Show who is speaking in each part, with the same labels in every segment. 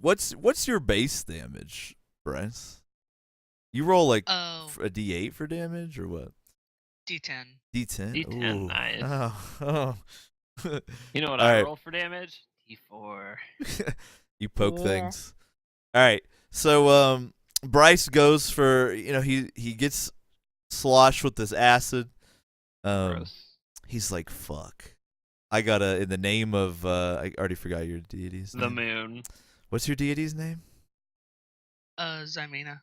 Speaker 1: what's your base damage, Bryce? You roll like
Speaker 2: Oh,
Speaker 1: a D8 for damage or what?
Speaker 2: D10.
Speaker 1: D10.
Speaker 3: D10,
Speaker 1: Ooh.
Speaker 3: nice.
Speaker 1: Oh.
Speaker 3: You know what
Speaker 1: All
Speaker 3: I
Speaker 1: right.
Speaker 3: roll for damage? D4.
Speaker 1: You poke
Speaker 4: Yeah.
Speaker 1: things. All right. So Bryce goes for, he gets sloshed with this acid.
Speaker 3: Gross.
Speaker 1: He's like, fuck. I gotta, in the name of I already forgot your deity's
Speaker 3: The
Speaker 1: name.
Speaker 3: moon.
Speaker 1: What's your deity's name?
Speaker 2: Zymena.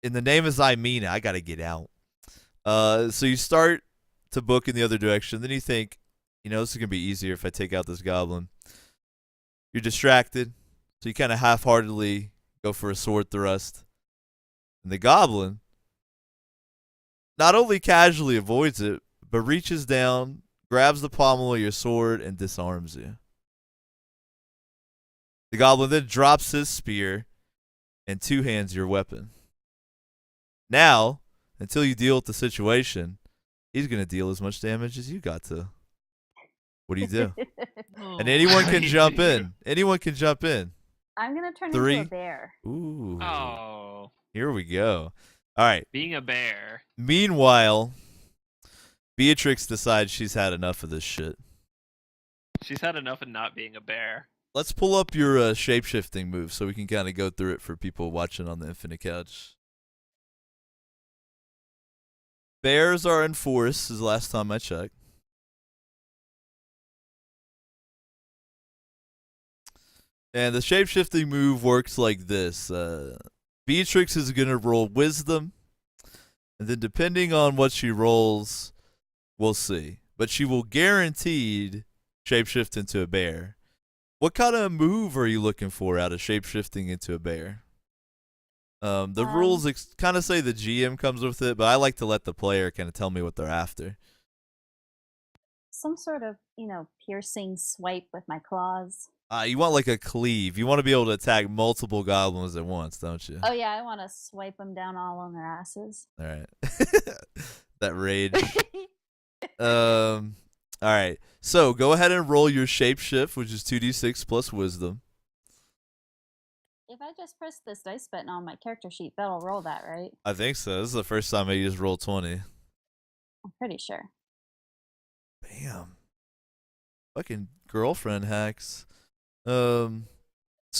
Speaker 1: In the name of Zymena, I gotta get out. So you start to book in the other direction. Then you think, this is gonna be easier if I take out this goblin. You're distracted, so you kind of half-heartedly go for a sword thrust. And the goblin not only casually avoids it, but reaches down, grabs the pommel of your sword, and disarms you. The goblin then drops his spear and two-hands your weapon. Now, until you deal with the situation, he's going to deal as much damage as you got to. What do you do? And anyone can jump in. Anyone can jump in.
Speaker 4: I'm gonna turn
Speaker 1: 3.
Speaker 4: into a bear.
Speaker 1: Ooh.
Speaker 3: Oh.
Speaker 1: Here we go. All right.
Speaker 3: Being a bear.
Speaker 1: Meanwhile, Beatrix decides she's had enough of this shit.
Speaker 3: She's had enough of not being a bear.
Speaker 1: Let's pull up your shape-shifting move so we can kind of go through it for people watching on the Infinite Couch. Bears are in force, is the last time I checked. And the shape-shifting move works like this. Beatrix is going to roll wisdom. And then depending on what she rolls, we'll see. But she will guaranteed shapeshift into a bear. What kind of move are you looking for out of shapeshifting into a bear? The rules kind of say the GM comes with it, but I like to let the player kind of tell me what they're after.
Speaker 4: Some sort of, piercing swipe with my claws.
Speaker 1: You want like a cleave. You want to be able to attack multiple goblins at once, don't you?
Speaker 4: Oh yeah, I want to swipe them down all on their asses.
Speaker 1: All right. That rage. All right. So go ahead and roll your shapeshift, which is 2d6 plus wisdom.
Speaker 4: If I just press this dice button on my character sheet, that'll roll that, right?
Speaker 1: I think so. This is the first time I just rolled 20.
Speaker 4: I'm pretty sure.
Speaker 1: Bam. Fucking girlfriend hacks. So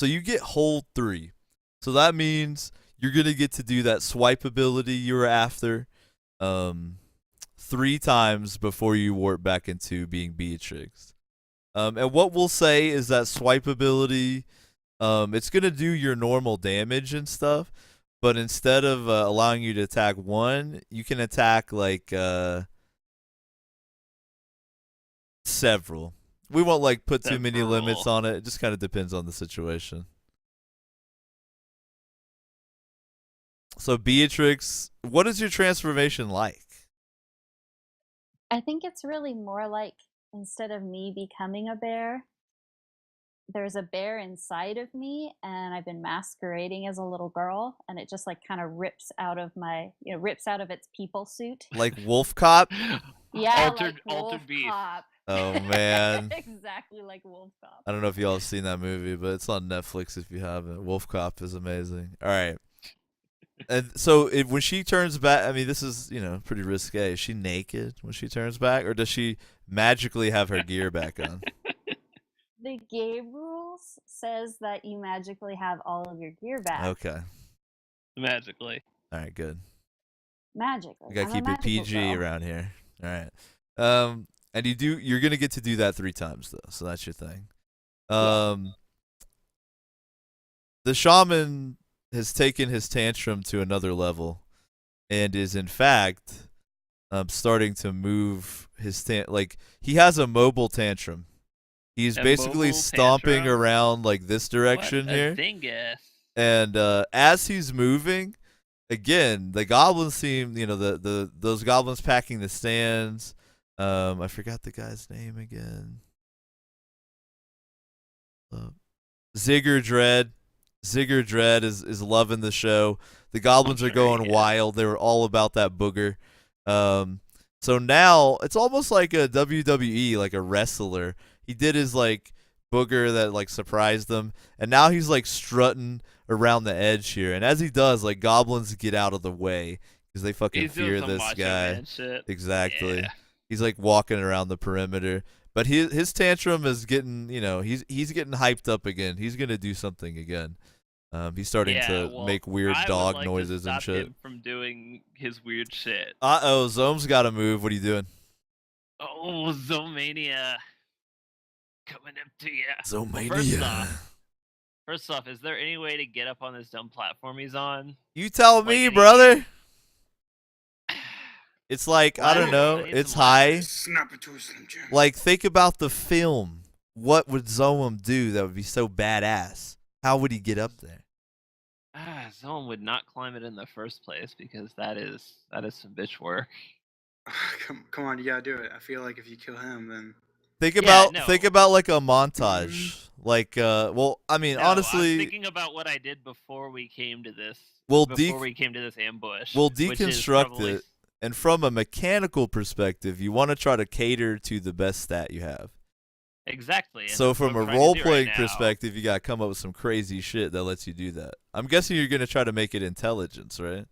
Speaker 1: you get hold 3. So that means you're gonna get to do that swipe ability you were after 3 times before you warp back into being Beatrix. And what we'll say is that swipe ability, it's gonna do your normal damage and stuff, but instead of allowing you to attack 1, you can attack like several. We won't like put too many limits on it. It just kind of depends on the situation. So Beatrix, what is your transformation like?
Speaker 4: I think it's really more like instead of me becoming a bear, there's a bear inside of me, and I've been masquerading as a little girl, and it just like kind of rips out of its people suit.
Speaker 1: Like Wolf Cop?
Speaker 4: Yeah,
Speaker 3: altered
Speaker 4: like Wolf
Speaker 3: beef.
Speaker 4: Cop.
Speaker 1: Oh man.
Speaker 4: Exactly like Wolf Cop.
Speaker 1: I don't know if y'all have seen that movie, but it's on Netflix if you haven't. Wolf Cop is amazing. All right. And so when she turns back, I mean, this is, pretty risque. Is she naked when she turns back, or does she magically have her gear back on?
Speaker 4: The game rules says that you magically have all of your gear back.
Speaker 1: Okay.
Speaker 3: Magically.
Speaker 1: All right, good.
Speaker 4: Magically.
Speaker 1: We gotta
Speaker 4: I'm
Speaker 1: keep it PG around here. All right. And you're gonna get to do that 3 times though, so that's your thing. The shaman has taken his tantrum to another level, and is in fact starting to move his he has a mobile tantrum. He's basically stomping around like this direction here.
Speaker 3: Dingus.
Speaker 1: And as he's moving, again, the goblins seem, those goblins packing the stands. I forgot the guy's name again. Zigger Dread. Zigger Dread is loving the show. The goblins are going wild. They were all about that booger. So now it's almost like a WWE, like a wrestler. He did his booger that like surprised them, and now he's like strutting around the edge here. And as he does, like goblins get out of the way because they fucking
Speaker 3: He's doing
Speaker 1: fear
Speaker 3: some
Speaker 1: this
Speaker 3: macho
Speaker 1: guy.
Speaker 3: man shit.
Speaker 1: Exactly.
Speaker 3: Yeah.
Speaker 1: He's like walking around the perimeter. But his tantrum is getting, he's getting hyped up again. He's gonna do something again. He's starting to
Speaker 3: Well,
Speaker 1: make weird
Speaker 3: I
Speaker 1: dog
Speaker 3: would like
Speaker 1: noises
Speaker 3: to
Speaker 1: and
Speaker 3: stop
Speaker 1: shit.
Speaker 3: him from doing his weird shit.
Speaker 1: Zome's got to move. What are you doing?
Speaker 3: Oh, Zomania. Coming up to you.
Speaker 1: Zomania.
Speaker 3: First off, is there any way to get up on this dumb platform he's on?
Speaker 1: You tell
Speaker 3: Like
Speaker 1: me,
Speaker 3: any-
Speaker 1: brother. It's like, I don't
Speaker 3: Ladder?
Speaker 1: know.
Speaker 3: I need
Speaker 1: It's
Speaker 3: some
Speaker 1: high.
Speaker 3: ladders.
Speaker 2: Snap it to a Slim Jim.
Speaker 1: Like, think about the film. What would Zoem do that would be so badass? How would he get up there?
Speaker 3: Zone would not climb it in the first place because that is some bitch work.
Speaker 2: Come on, you gotta do it. I feel like if you kill him, then
Speaker 1: Think
Speaker 3: Yeah,
Speaker 1: about like a montage. Like, well, I mean,
Speaker 3: No,
Speaker 1: honestly,
Speaker 3: I'm thinking about what I did before we came to this.
Speaker 1: We'll
Speaker 3: before we came to this ambush.
Speaker 1: we'll
Speaker 3: which is
Speaker 1: deconstruct
Speaker 3: probably-
Speaker 1: it. And from a mechanical perspective, you want to try to cater to the best stat you have.
Speaker 3: Exactly. and
Speaker 1: So
Speaker 3: that's what
Speaker 1: from a
Speaker 3: I'm trying to do
Speaker 1: role-playing
Speaker 3: right now.
Speaker 1: perspective, you got to come up with some crazy shit that lets you do that. I'm guessing you're going to try to make it intelligence, right?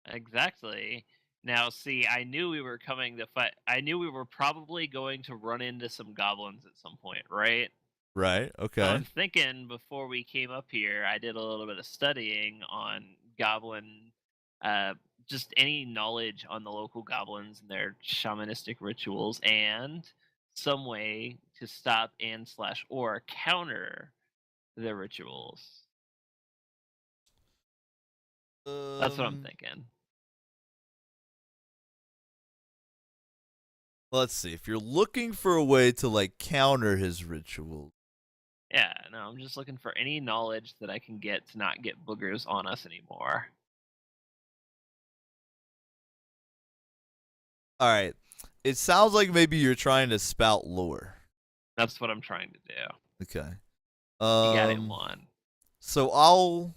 Speaker 3: Exactly. Now, see, I knew we were coming to fight. I knew we were probably going to run into some goblins at some point, right?
Speaker 1: Right.
Speaker 3: So
Speaker 1: Okay.
Speaker 3: I'm thinking before we came up here, I did a little bit of studying on goblin, just any knowledge on the local goblins and their shamanistic rituals, and some way to stop and / or counter their rituals. That's what I'm thinking.
Speaker 1: Let's see. If you're looking for a way to like counter his ritual,
Speaker 3: Yeah, no, I'm just looking for any knowledge that I can get to not get boogers on us anymore.
Speaker 1: all right. It sounds like maybe you're trying to spout lore.
Speaker 3: That's what I'm trying to do.
Speaker 1: Okay.
Speaker 3: You got it one.
Speaker 1: So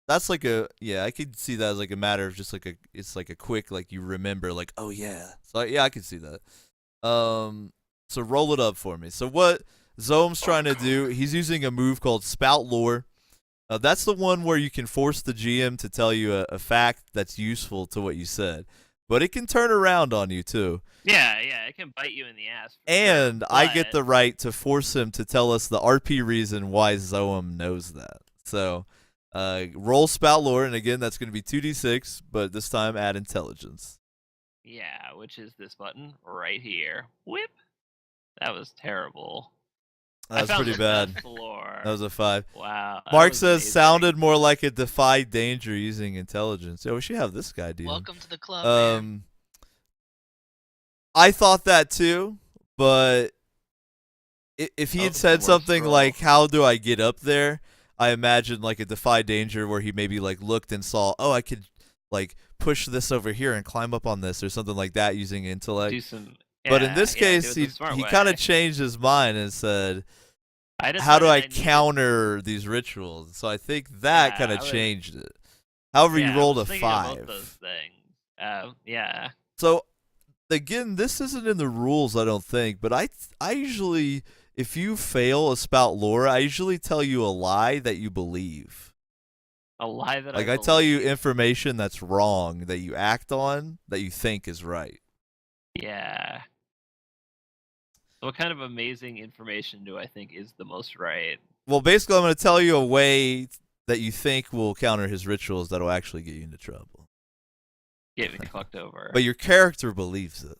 Speaker 1: that's like I could see that as like a matter of just like it's like a quick, like you remember, like, oh yeah. So yeah, I can see that. So roll it up for me. So what Zome's trying to do, he's using a move called Spout Lore. That's the one where you can force the GM to tell you a fact that's useful to what you said. But it can turn around on you too.
Speaker 3: Yeah, it can bite you in the ass. for
Speaker 1: And
Speaker 3: sure,
Speaker 1: I get
Speaker 3: but-
Speaker 1: the right to force him to tell us the RP reason why Zoem knows that. So roll Spout Lore, and again, that's going to be 2d6, but this time add intelligence.
Speaker 3: Yeah, which is this button right here. Whip. That was terrible. I
Speaker 1: That's
Speaker 3: found
Speaker 1: pretty
Speaker 3: the
Speaker 1: bad.
Speaker 3: best lore.
Speaker 1: That was a 5.
Speaker 3: Wow. that
Speaker 1: Mark
Speaker 3: was
Speaker 1: says
Speaker 3: amazing.
Speaker 1: sounded more like a defy danger using intelligence. Yeah, we should have this guy do.
Speaker 5: Welcome to the club, man.
Speaker 1: I thought that too, but if he had said
Speaker 3: worst
Speaker 1: something
Speaker 3: roll.
Speaker 1: like, "How do I get up there?" I imagined like a defy danger where he maybe like looked and saw, "Oh, I could like push this over here and climb up on this," or something like that using intellect.
Speaker 3: Do some,
Speaker 1: But in
Speaker 3: yeah,
Speaker 1: this
Speaker 3: do
Speaker 1: case,
Speaker 3: it the smart
Speaker 1: he
Speaker 3: way.
Speaker 1: kind of changed his mind and said,
Speaker 3: I
Speaker 1: "How do I
Speaker 3: decided needed-
Speaker 1: counter these rituals?" So I think that
Speaker 3: Yeah,
Speaker 1: kind
Speaker 3: I
Speaker 1: of
Speaker 3: was-
Speaker 1: changed it. However,
Speaker 3: Yeah,
Speaker 1: you
Speaker 3: I
Speaker 1: rolled a
Speaker 3: was thinking of both
Speaker 1: 5.
Speaker 3: those things. Yeah.
Speaker 1: So again, this isn't in the rules, I don't think. But I usually, if you fail a spout lore, I usually tell you a lie that you believe.
Speaker 3: A lie that
Speaker 1: Like
Speaker 3: I
Speaker 1: I tell you
Speaker 3: believe.
Speaker 1: information that's wrong that you act on that you think is right.
Speaker 3: Yeah. So what kind of amazing information do I think is the most right?
Speaker 1: Well, basically, I'm going to tell you a way that you think will counter his rituals that'll actually get you into trouble.
Speaker 3: Get me fucked over.
Speaker 1: But your character believes it.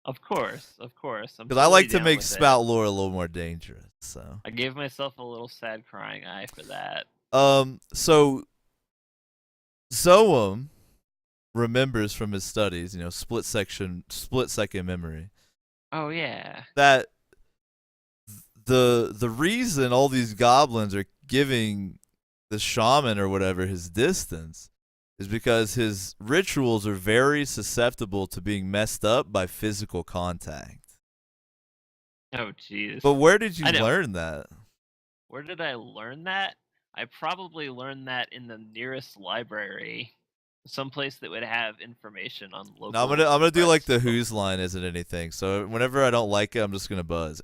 Speaker 3: Of course. I'm
Speaker 1: Because I
Speaker 3: totally
Speaker 1: like to
Speaker 3: down
Speaker 1: make
Speaker 3: with it.
Speaker 1: spout lore a little more dangerous. So,
Speaker 3: I gave myself a little sad crying eye for that.
Speaker 1: so Zoem remembers from his studies, split second memory,
Speaker 3: Oh yeah.
Speaker 1: that the reason all these goblins are giving the shaman or whatever his distance is because his rituals are very susceptible to being messed up by physical contact.
Speaker 3: Oh jeez.
Speaker 1: But where did you
Speaker 3: I know.
Speaker 1: learn that?
Speaker 3: Where did I learn that? I probably learned that in the nearest library, someplace that would have information on local.
Speaker 1: No, I'm gonna do like the
Speaker 3: suppressed-
Speaker 1: Who's line isn't anything. So whenever I don't like it, I'm just gonna buzz.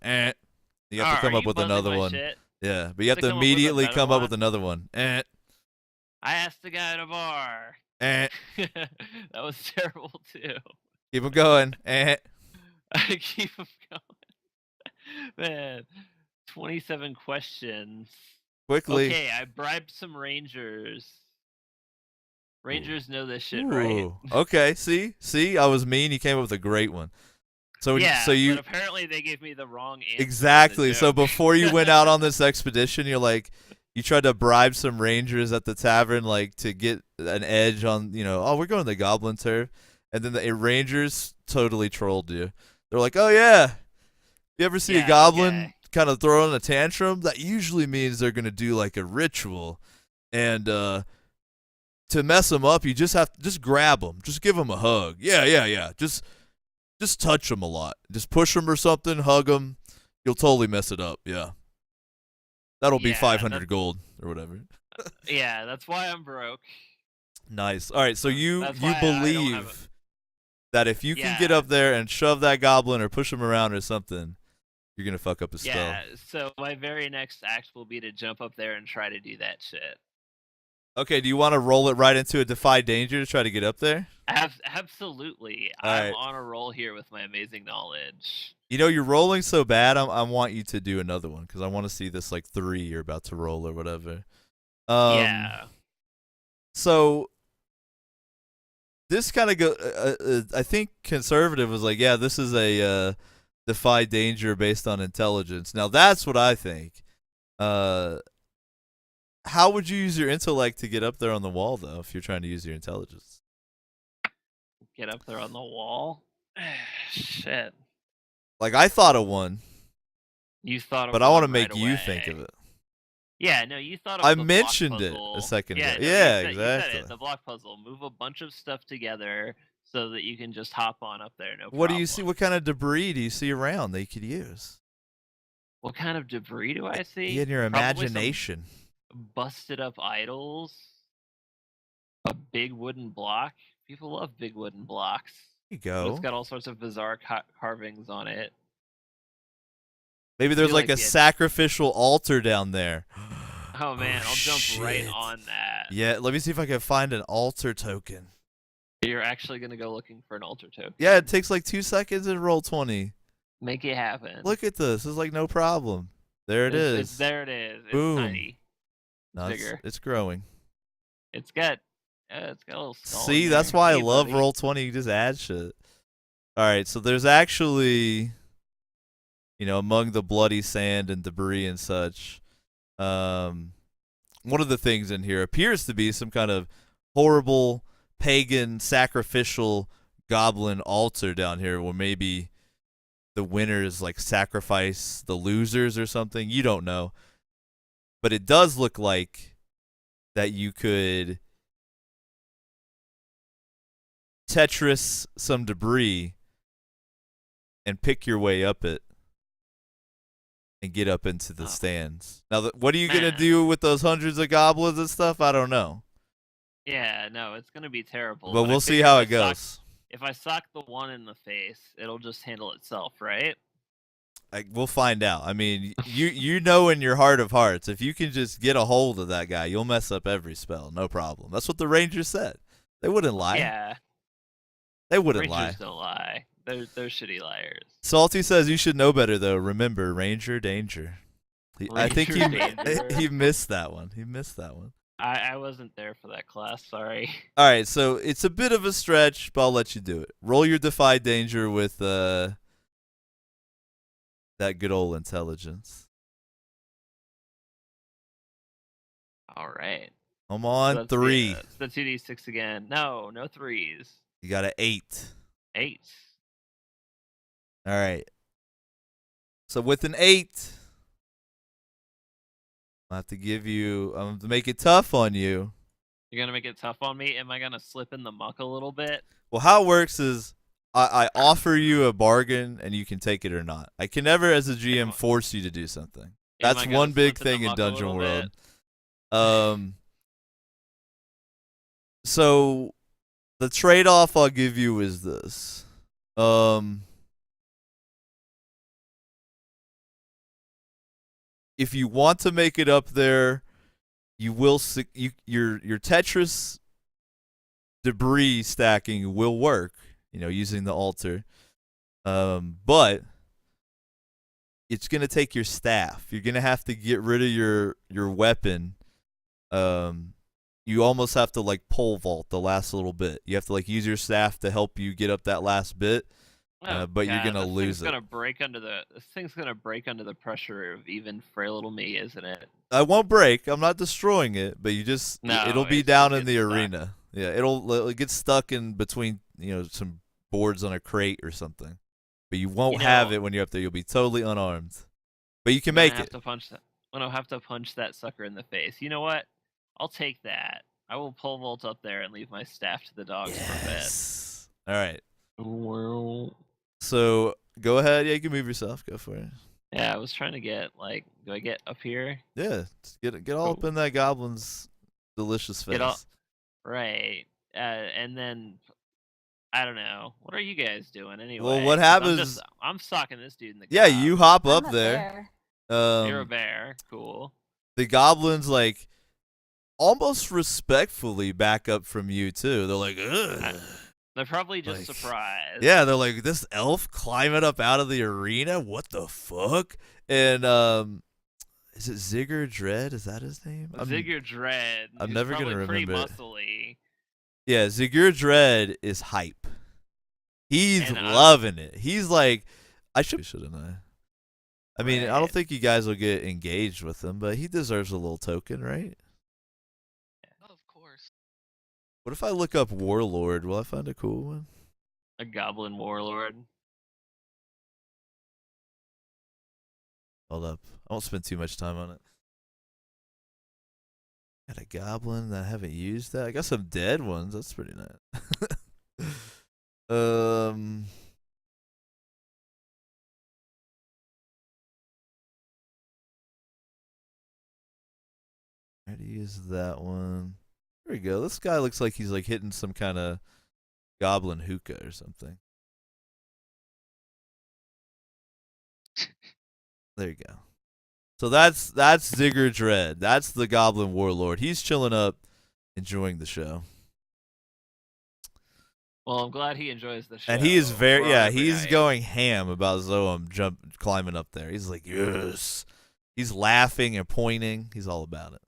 Speaker 1: You have to come
Speaker 3: Are
Speaker 1: up
Speaker 3: you
Speaker 1: with
Speaker 3: buzzing
Speaker 1: another
Speaker 3: my
Speaker 1: one.
Speaker 3: shit?
Speaker 1: Yeah, but you have
Speaker 3: To
Speaker 1: to
Speaker 3: come up with a
Speaker 1: immediately
Speaker 3: better
Speaker 1: come up with
Speaker 3: one?
Speaker 1: another one.
Speaker 3: I asked the guy at a bar.
Speaker 1: Eh.
Speaker 3: That was terrible too.
Speaker 1: Keep 'em going.
Speaker 3: I keep 'em going. Man, 27 questions.
Speaker 1: Quickly.
Speaker 3: Okay, I bribed some rangers. Rangers know this shit, right?
Speaker 1: Ooh. Okay. See, I was mean. You came up with a great one. So
Speaker 3: Yeah,
Speaker 1: so you
Speaker 3: but apparently they gave me the wrong answer.
Speaker 1: exactly. So
Speaker 3: joke.
Speaker 1: before you went out on this expedition, you're like, you tried to bribe some rangers at the tavern, like to get an edge on, oh, we're going to the goblin turf, and then the rangers totally trolled you. They're like, oh yeah, you ever see a
Speaker 3: Yeah,
Speaker 1: goblin
Speaker 3: okay.
Speaker 1: kind of throwing a tantrum? That usually means they're gonna do like a ritual, and to mess them up, you just have to just grab them, just give them a hug. Yeah. Just touch them a lot. Just push them or something, hug them. You'll totally mess it up. Yeah. That'll be
Speaker 3: Yeah,
Speaker 1: 500 gold or whatever.
Speaker 3: Yeah, that's why I'm broke.
Speaker 1: Nice. All right, so you
Speaker 3: That's why I don't
Speaker 1: believe
Speaker 3: have
Speaker 1: that if you can get
Speaker 3: Yeah.
Speaker 1: up there and shove that goblin or push him around or something, you're going to fuck up his spell.
Speaker 3: Yeah, so my very next act will be to jump up there and try to do that shit.
Speaker 1: Okay, do you want to roll it right into a defy danger to try to get up there?
Speaker 3: Absolutely.
Speaker 1: All
Speaker 3: I'm
Speaker 1: right.
Speaker 3: on a roll here with my amazing knowledge.
Speaker 1: You're rolling so bad, I want you to do another one because I want to see this like 3 you're about to roll or whatever.
Speaker 3: Yeah.
Speaker 1: So this kind of I think conservative was like, yeah, this is a defy danger based on intelligence. Now that's what I think. How would you use your intellect to get up there on the wall though if you're trying to use your intelligence?
Speaker 3: Get up there on the wall. Shit.
Speaker 1: Like I thought of one,
Speaker 3: You thought of
Speaker 1: but I want to
Speaker 3: one
Speaker 1: make
Speaker 3: right
Speaker 1: you
Speaker 3: away.
Speaker 1: think of it.
Speaker 3: Yeah, no, you thought of
Speaker 1: I
Speaker 3: the block
Speaker 1: mentioned it
Speaker 3: puzzle.
Speaker 1: a second
Speaker 3: Yeah,
Speaker 1: ago.
Speaker 3: no,
Speaker 1: Yeah,
Speaker 3: you said
Speaker 1: exactly.
Speaker 3: it, the block puzzle. Move a bunch of stuff together so that you can just hop on up there, no
Speaker 1: What do
Speaker 3: problem.
Speaker 1: you see? What kind of debris do you see around that you could use?
Speaker 3: What kind of debris do I see?
Speaker 1: In your
Speaker 3: Probably some
Speaker 1: imagination.
Speaker 3: busted up idols. A big wooden block. People love big wooden blocks.
Speaker 1: There you
Speaker 3: But
Speaker 1: go.
Speaker 3: it's got all sorts of bizarre carvings on it.
Speaker 1: Maybe there's
Speaker 3: feel
Speaker 1: like
Speaker 3: like
Speaker 1: a
Speaker 3: the-
Speaker 1: sacrificial altar down there.
Speaker 3: Oh man, I'll jump right
Speaker 1: shit.
Speaker 3: on that.
Speaker 1: Yeah, let me see if I can find an altar token.
Speaker 3: You're actually gonna go looking for an altar token.
Speaker 1: Yeah, it takes like 2 seconds and roll 20.
Speaker 3: Make it happen.
Speaker 1: Look at this. It's like no problem. There it is.
Speaker 3: It's there. It is. It's
Speaker 1: Boom.
Speaker 3: tiny.
Speaker 1: No,
Speaker 3: bigger.
Speaker 1: it's growing.
Speaker 3: It's got a little skull.
Speaker 1: See,
Speaker 3: in
Speaker 1: that's
Speaker 3: there.
Speaker 1: why I
Speaker 3: Hey,
Speaker 1: love
Speaker 3: buddy.
Speaker 1: roll 20. You just add shit. All right, so there's actually, among the bloody sand and debris and such, one of the things in here appears to be some kind of horrible pagan sacrificial goblin altar down here where maybe the winners like sacrifice the losers or something. You don't know. But it does look like that you could Tetris some debris and pick your way up it and get up into the stands. Now, what are you going to
Speaker 3: Man.
Speaker 1: do with those hundreds of goblins and stuff? I don't know.
Speaker 3: Yeah, no, it's gonna be terrible.
Speaker 1: But
Speaker 3: I
Speaker 1: we'll see
Speaker 3: figure
Speaker 1: how
Speaker 3: if
Speaker 1: it
Speaker 3: I sock-
Speaker 1: goes.
Speaker 3: If I sock the one in the face, it'll just handle itself, right?
Speaker 1: We'll find out. I mean, you know in your heart of hearts, if you can just get a hold of that guy, you'll mess up every spell, no problem. That's what the Rangers said. They wouldn't lie.
Speaker 3: Yeah.
Speaker 1: They wouldn't
Speaker 3: Rangers
Speaker 1: lie.
Speaker 3: don't lie. They're shitty liars.
Speaker 1: Salty says you should know better, though. Remember, Ranger danger. I think
Speaker 3: Ranger danger.
Speaker 1: he missed that one. He missed that one.
Speaker 3: I wasn't there for that class. Sorry.
Speaker 1: All right, so it's a bit of a stretch, but I'll let you do it. Roll your defy danger with that good old intelligence.
Speaker 3: All right.
Speaker 1: Come on,
Speaker 3: So
Speaker 1: 3.
Speaker 3: It's the 2d6 again. No threes.
Speaker 1: You got an 8.
Speaker 3: 8.
Speaker 1: All right. So with an 8, I'll have to I'm going to make it tough on you.
Speaker 3: You're gonna make it tough on me. Am I gonna slip in the muck a little bit?
Speaker 1: Well, how it works is I offer you a bargain and you can take it or not. I can never, as a GM, force you to do something.
Speaker 3: Am
Speaker 1: That's
Speaker 3: I gonna
Speaker 1: one big
Speaker 3: slip in the
Speaker 1: thing in
Speaker 3: muck a
Speaker 1: Dungeon
Speaker 3: little
Speaker 1: World.
Speaker 3: bit?
Speaker 1: So the trade-off I'll give you is this. if you want to make it up there, you will your Tetris debris stacking will work, using the altar. But it's gonna take your staff. You're gonna have to get rid of your weapon. You almost have to like pole vault the last little bit. You have to like use your staff to help you get up that last bit. But you're gonna lose it.
Speaker 3: This thing's gonna break under the pressure of even frail little me, isn't it?
Speaker 1: I won't break. I'm not destroying it, but it'll be down in the arena. Yeah, it'll get stuck in between some boards on a crate or something. But you won't have it when you're up there. You'll be totally unarmed. But you can make it.
Speaker 3: I'm gonna have to punch that sucker in the face. You know what? I'll take that. I will pole vault up there and leave my staff to the dogs for a bit.
Speaker 1: All right.
Speaker 3: Well.
Speaker 1: So go ahead. Yeah, you can move yourself. Go for it.
Speaker 3: Yeah, I was trying to get do I get up here?
Speaker 1: Yeah, just get all up in that goblin's delicious face.
Speaker 3: Right. And then I don't know. What are you guys doing anyway?
Speaker 1: Well, what happens?
Speaker 3: I'm stalking this dude in the.
Speaker 1: Yeah, you hop up
Speaker 4: I'm a
Speaker 1: there.
Speaker 4: bear.
Speaker 3: You're a bear. Cool.
Speaker 1: The goblins like almost respectfully back up from you too. They're like, ugh.
Speaker 3: They're probably just surprised.
Speaker 1: Yeah, they're like, this elf climbing up out of the arena? What the fuck? And is it Zigger Dread? Is that his name?
Speaker 3: Zigger Dread.
Speaker 1: I'm never gonna remember
Speaker 3: pretty
Speaker 1: it.
Speaker 3: muscly.
Speaker 1: Yeah, Zigger Dread is hype. He's loving it. He's like, shouldn't I? I mean, I don't think you guys will get engaged with him, but he deserves a little token, right?
Speaker 3: Of course.
Speaker 1: What if I look up Warlord? Will I find a cool one?
Speaker 3: A goblin warlord.
Speaker 1: Hold up. I won't spend too much time on it. Got a goblin that I haven't used that. I got some dead ones. That's pretty nice. How to use that one? There we go. This guy looks like he's like hitting some kind of goblin hookah or something. There you go. So that's Zigger Dread. That's the goblin warlord. He's chilling up, enjoying the show.
Speaker 3: Well, I'm glad he enjoys the show.
Speaker 1: And he is he's going ham about Zoam climbing up there. He's like, yes. He's laughing and pointing. He's all about it.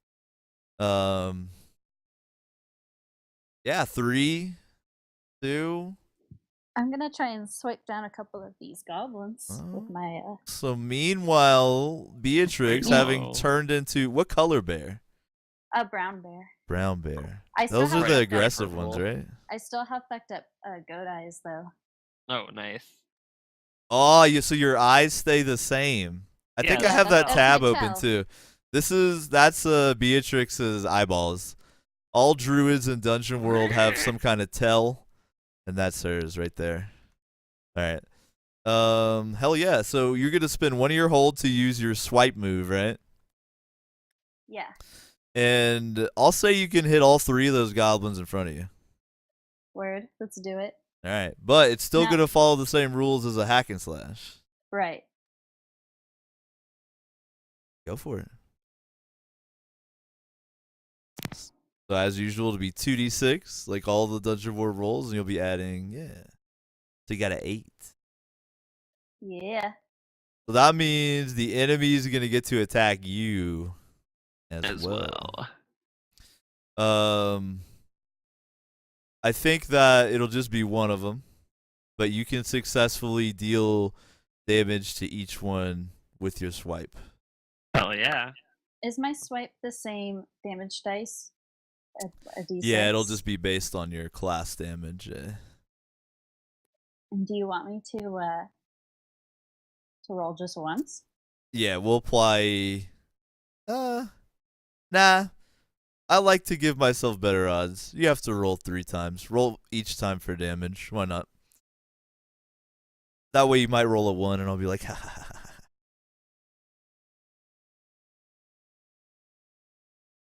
Speaker 1: Yeah, 3, 2.
Speaker 4: I'm gonna try and swipe down a couple of these goblins with my.
Speaker 1: So meanwhile, Beatrix having turned into what color bear?
Speaker 4: A brown bear.
Speaker 1: Brown bear.
Speaker 4: Those
Speaker 1: are the aggressive ones, right?
Speaker 4: I still have fucked up goat eyes though.
Speaker 3: Oh, nice.
Speaker 1: Oh, so your eyes stay the same. I think I have that tab open too. That's Beatrix's eyeballs. All druids in Dungeon World have some kind of tell, and that's hers right there. All right. Hell yeah. So you're gonna spend one of your hold to use your swipe move, right?
Speaker 4: Yeah.
Speaker 1: And I'll say you can hit all 3 of those goblins in front of you.
Speaker 4: Word. Let's do it.
Speaker 1: All right, but it's still gonna follow the same rules as a hack and slash.
Speaker 4: Right.
Speaker 1: Go for it. So as usual, it'll be 2d6, like all the Dungeon World rolls, and you'll be adding, So you got an 8.
Speaker 4: Yeah.
Speaker 1: So that means the enemy is gonna get to attack you as well. I think that it'll just be one of them, but you can successfully deal damage to each one with your swipe.
Speaker 3: Oh yeah.
Speaker 4: Is my swipe the same damage dice? A D6?
Speaker 1: Yeah, it'll just be based on your class damage.
Speaker 4: And do you want me to roll just once?
Speaker 1: Yeah, we'll apply. Nah. I like to give myself better odds. You have to roll 3 times. Roll each time for damage. Why not? That way you might roll a 1 and I'll be like, ha ha ha.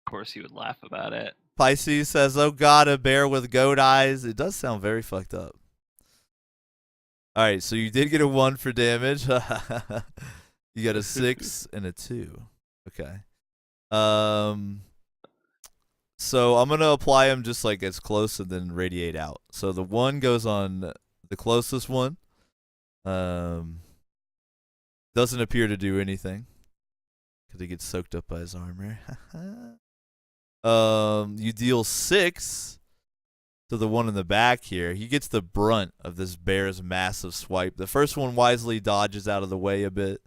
Speaker 3: Of course he would laugh about it.
Speaker 1: Pisces says, oh god, a bear with goat eyes. It does sound very fucked up. Alright, so you did get a 1 for damage. You got a 6 and a 2. Okay. So I'm gonna apply them just like as close and then radiate out. So the one goes on the closest one. Doesn't appear to do anything because he gets soaked up by his armor. You deal 6 to the one in the back here. He gets the brunt of this bear's massive swipe. The first one wisely dodges out of the way a bit.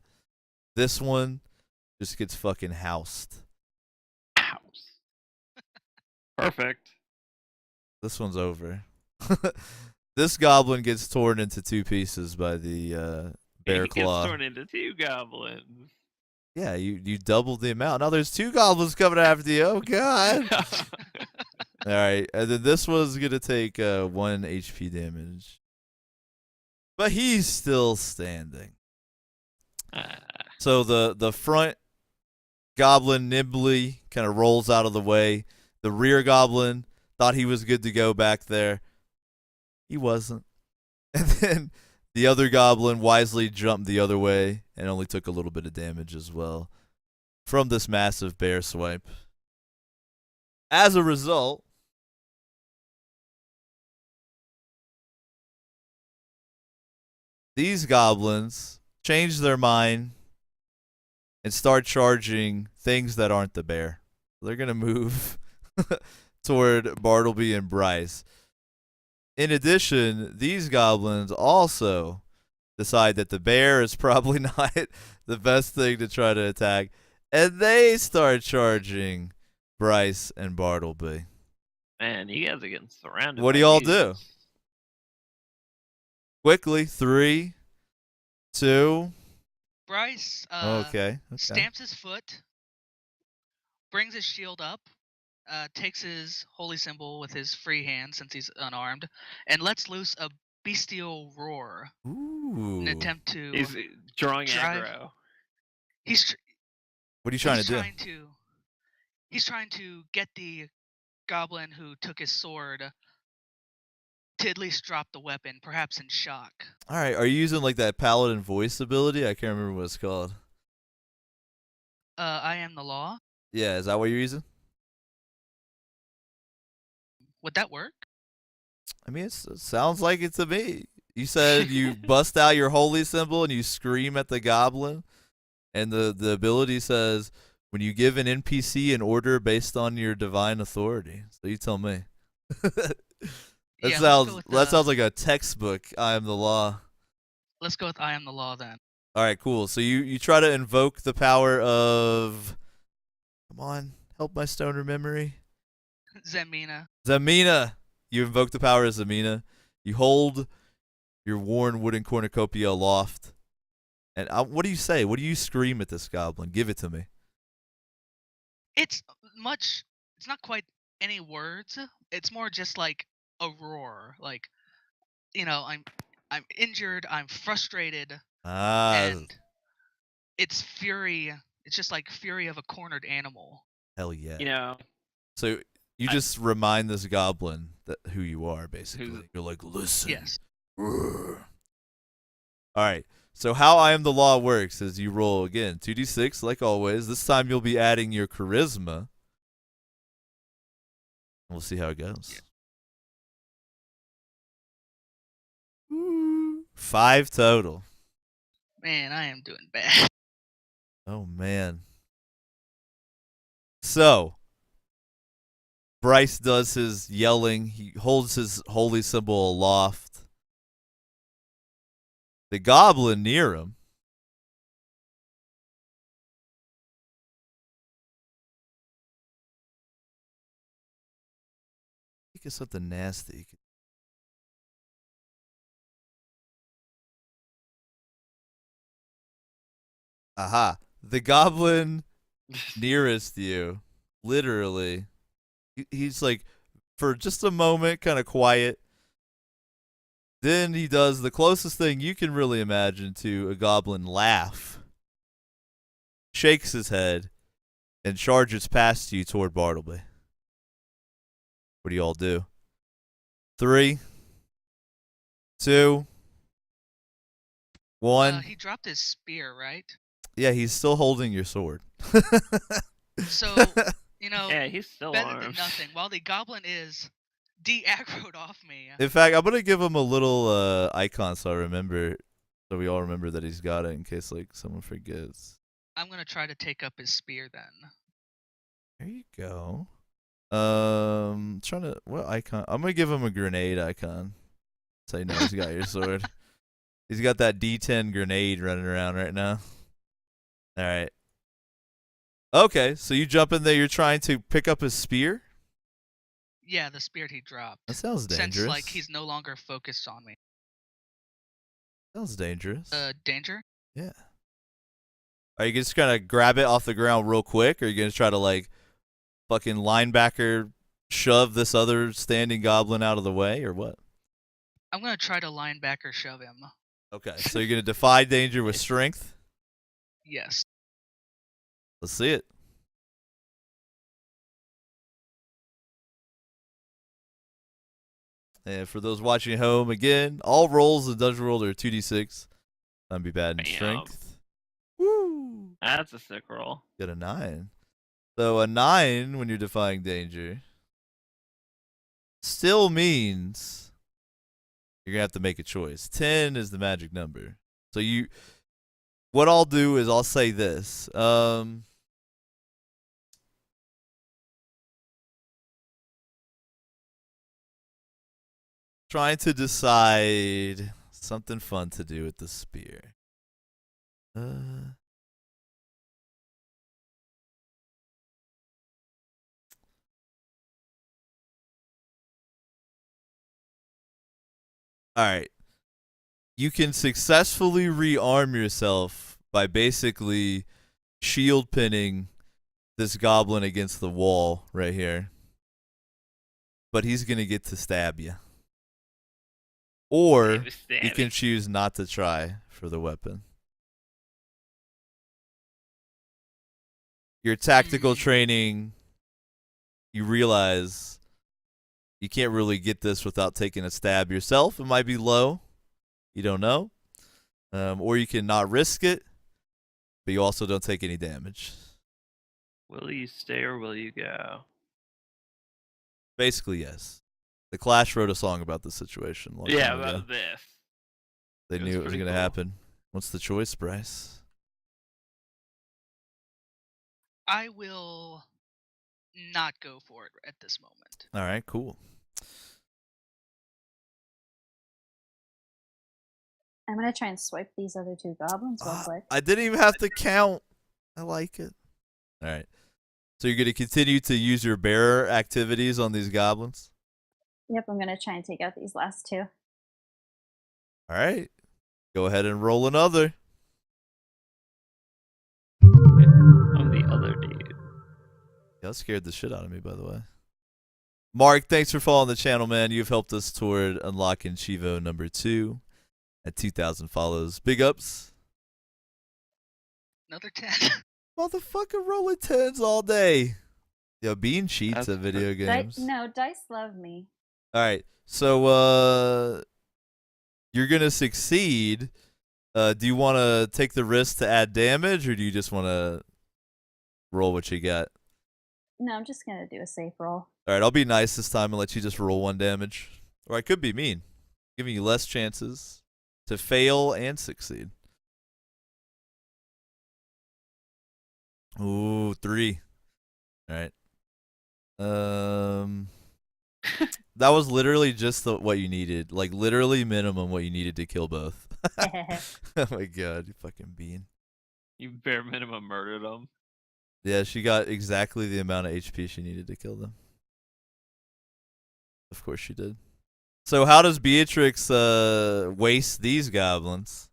Speaker 1: This one just gets fucking housed.
Speaker 3: House. Perfect.
Speaker 1: This one's over. This goblin gets torn into 2 pieces by the bear
Speaker 3: He
Speaker 1: claw.
Speaker 3: gets torn into 2 goblins.
Speaker 1: Yeah, you doubled the amount. Now there's 2 goblins coming after you. Oh god. All right, and then this one's gonna take 1 HP damage, but he's still standing. So the front goblin nimbly kind of rolls out of the way. The rear goblin thought he was good to go back there. He wasn't. And then the other goblin wisely jumped the other way and only took a little bit of damage as well from this massive bear swipe. As a result, these goblins change their mind and start charging things that aren't the bear. They're going to move toward Bartleby and Bryce. In addition, these goblins also decide that the bear is probably not the best thing to try to attack, and they start charging Bryce and Bartleby.
Speaker 3: Man, you guys are getting surrounded.
Speaker 1: What do
Speaker 3: by
Speaker 1: y'all
Speaker 3: mutants.
Speaker 1: do? Quickly, 3, 2.
Speaker 5: Bryce
Speaker 1: Okay.
Speaker 5: stamps his foot, brings his shield up, takes his holy symbol with his free hand since he's unarmed, and lets loose a bestial roar
Speaker 1: Ooh.
Speaker 5: in an attempt to.
Speaker 3: He's drawing
Speaker 5: drive-
Speaker 3: aggro.
Speaker 1: What are you trying to do?
Speaker 5: He's trying to get the goblin who took his sword to at least drop the weapon, perhaps in shock.
Speaker 1: All right. Are you using like that paladin voice ability? I can't remember what it's called.
Speaker 5: I am the law.
Speaker 1: Yeah, is that what you're using?
Speaker 5: Would that work?
Speaker 1: I mean, it sounds like it to me. You said you bust out your holy symbol and you scream at the goblin, and the ability says when you give an NPC an order based on your divine authority. So you tell me.
Speaker 5: Yeah,
Speaker 1: That sounds like a textbook. I am the law.
Speaker 5: Let's go with I am the law then.
Speaker 1: All right, cool. So you try to invoke the power of. Come on, help my stoner memory.
Speaker 5: Zemina.
Speaker 1: Zemina. You invoke the power of Zemina. You hold your worn wooden cornucopia aloft. And what do you say? What do you scream at this goblin? Give it to me.
Speaker 5: It's not quite any words. It's more just like a roar. Like, I'm injured, I'm frustrated, and it's fury. It's just like fury of a cornered animal.
Speaker 1: Hell yeah.
Speaker 3: You know,
Speaker 1: So you just remind this goblin that who you are, basically. You're like, listen.
Speaker 5: Yes.
Speaker 1: All right. So how I am the law works is you roll again 2d6 like always. This time you'll be adding your charisma. We'll see how it goes.
Speaker 5: Yeah.
Speaker 1: 5 total.
Speaker 5: Man, I am doing bad.
Speaker 1: Oh man. So Bryce does his yelling. He holds his holy symbol aloft. The goblin near him think of something nasty. Aha. The goblin nearest you, literally, he's like, for just a moment, kind of quiet. Then he does the closest thing you can really imagine to a goblin laugh, shakes his head, and charges past you toward Bartleby. What do you all do? 3, 2, 1.
Speaker 5: He dropped his spear, right?
Speaker 1: Yeah, he's still holding your sword.
Speaker 5: So, you know,
Speaker 3: Yeah, he's still
Speaker 5: better
Speaker 3: armed.
Speaker 5: than nothing. While the goblin is de-aggroed off me,
Speaker 1: In fact, I'm gonna give him a little icon so we all remember that he's got it in case like someone forgets.
Speaker 5: I'm gonna try to take up his spear then.
Speaker 1: There you go. What icon? I'm gonna give him a grenade icon. So you know he's got your sword. He's got that D10 grenade running around right now. All right. Okay, so you jump in there. You're trying to pick up his spear.
Speaker 5: Yeah, the spear he dropped.
Speaker 1: That sounds dangerous.
Speaker 5: Since like he's no longer focused on me.
Speaker 1: Sounds dangerous.
Speaker 5: Danger?
Speaker 1: Yeah. Are you just gonna grab it off the ground real quick, or are you gonna try to like fucking linebacker shove this other standing goblin out of the way, or what?
Speaker 5: I'm gonna try to linebacker shove him.
Speaker 1: Okay, so you're gonna defy danger with strength.
Speaker 5: Yes.
Speaker 1: Let's see it. And for those watching at home, again, all rolls in Dungeon World are 2d6. That'd be bad in
Speaker 3: Bam.
Speaker 1: strength. Woo!
Speaker 3: That's a sick roll.
Speaker 1: Get a 9. So a 9 when you're defying danger still means you're gonna have to make a choice. 10 is the magic number. So what I'll do is I'll say this. Trying to decide something fun to do with the spear. Alright. You can successfully rearm yourself by basically shield pinning this goblin against the wall right here. But he's going to get to stab you. Or you can choose not to try for the weapon. Your tactical training, you realize you can't really get this without taking a stab yourself. It might be low. You don't know. Or you can not risk it, but you also don't take any damage.
Speaker 3: Will you stay or will you go?
Speaker 1: Basically, yes. The Clash wrote a song about this situation. A long time ago.
Speaker 3: About this.
Speaker 1: They
Speaker 3: It
Speaker 1: knew it was
Speaker 3: pretty
Speaker 1: going to
Speaker 3: cool.
Speaker 1: happen. What's the choice, Bryce?
Speaker 5: I will not go for it at this moment.
Speaker 1: All right, cool.
Speaker 4: I'm gonna try and swipe these other two goblins real quick.
Speaker 1: I didn't even have to count. I like it. All right. So you're going to continue to use your bearer activities on these goblins?
Speaker 4: Yep, I'm gonna try and take out these last two.
Speaker 1: All right. Go ahead and roll another.
Speaker 3: I'm the other dude.
Speaker 1: That scared the shit out of me, by the way. Mark, thanks for following the channel, man. You've helped us toward unlocking Chivo number 2 at 2,000 follows. Big ups.
Speaker 5: Another 10.
Speaker 1: Motherfucker rolling 10s all day. Yo, Bean cheats at video games.
Speaker 4: Dice love me.
Speaker 1: All right. So, you're going to succeed. Do you want to take the risk to add damage, or do you just want to roll what you got?
Speaker 4: No, I'm just gonna do a safe roll.
Speaker 1: All right, I'll be nice this time and let you just roll 1 damage. Or I could be mean, giving you less chances to fail and succeed. Ooh, 3. All right. That was literally just what you needed. Like, literally minimum what you needed to kill both. Oh my god, you fucking bean.
Speaker 3: You bare minimum murdered him.
Speaker 1: Yeah, she got exactly the amount of HP she needed to kill them. Of course she did. So how does Beatrix waste these goblins?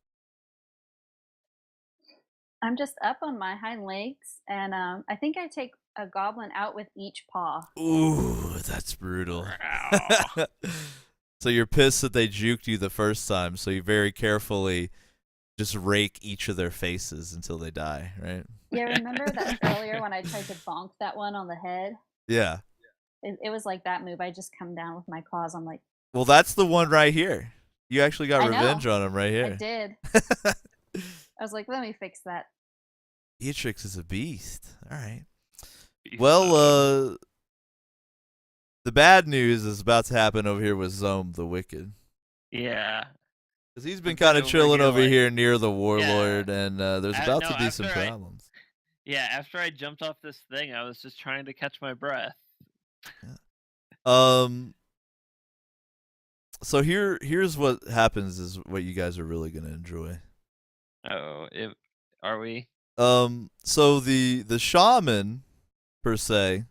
Speaker 4: I'm just up on my hind legs, and I think I take a goblin out with each paw.
Speaker 1: Ooh, that's brutal. So you're pissed that they juked you the first time, so you very carefully just rake each of their faces until they die, right?
Speaker 4: Yeah, remember that earlier when I tried to bonk that one on the head?
Speaker 1: Yeah.
Speaker 4: It was like that move. I just come down with my claws. I'm like,
Speaker 1: Well, that's the one right here. You actually got
Speaker 4: I know.
Speaker 1: revenge on him right
Speaker 4: I
Speaker 1: here.
Speaker 4: did. I was like, let me fix that.
Speaker 1: Beatrix is a beast. All right.
Speaker 3: Beast
Speaker 1: Well,
Speaker 3: mode.
Speaker 1: the bad news is about to happen over here with Zome the Wicked.
Speaker 3: Yeah.
Speaker 1: Because he's been
Speaker 3: I've
Speaker 1: kind of
Speaker 3: over
Speaker 1: chilling
Speaker 3: here,
Speaker 1: over
Speaker 3: like,
Speaker 1: here near the warlord, and there's
Speaker 3: A-
Speaker 1: about
Speaker 3: no,
Speaker 1: to be some
Speaker 3: after I-
Speaker 1: problems.
Speaker 3: Yeah, after I jumped off this thing, I was just trying to catch my breath.
Speaker 1: So here's what happens is what you guys are really gonna enjoy.
Speaker 3: Oh, are we?
Speaker 1: So the shaman per se,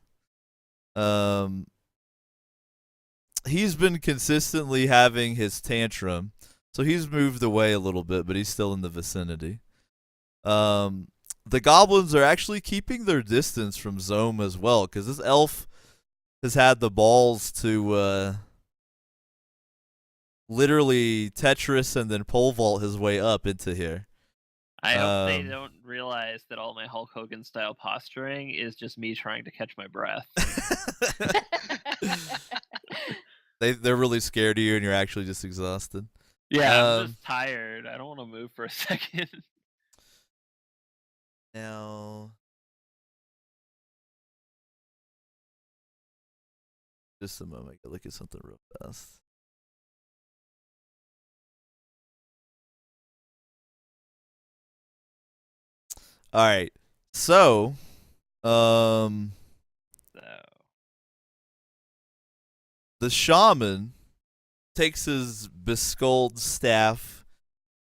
Speaker 1: he's been consistently having his tantrum. So he's moved away a little bit, but he's still in the vicinity. The goblins are actually keeping their distance from Zome as well, because this elf has had the balls to literally Tetris and then pole vault his way up into here.
Speaker 3: I hope they
Speaker 1: Um,
Speaker 3: don't realize that all my Hulk Hogan style posturing is just me trying to catch my breath.
Speaker 1: they're really scared of you, and you're actually just exhausted.
Speaker 3: Yeah, I'm
Speaker 1: Um,
Speaker 3: just tired. I don't want to move for a second.
Speaker 1: Now, just a moment. I gotta look at something real fast. All right. So,
Speaker 3: So,
Speaker 1: the shaman takes his beskulled staff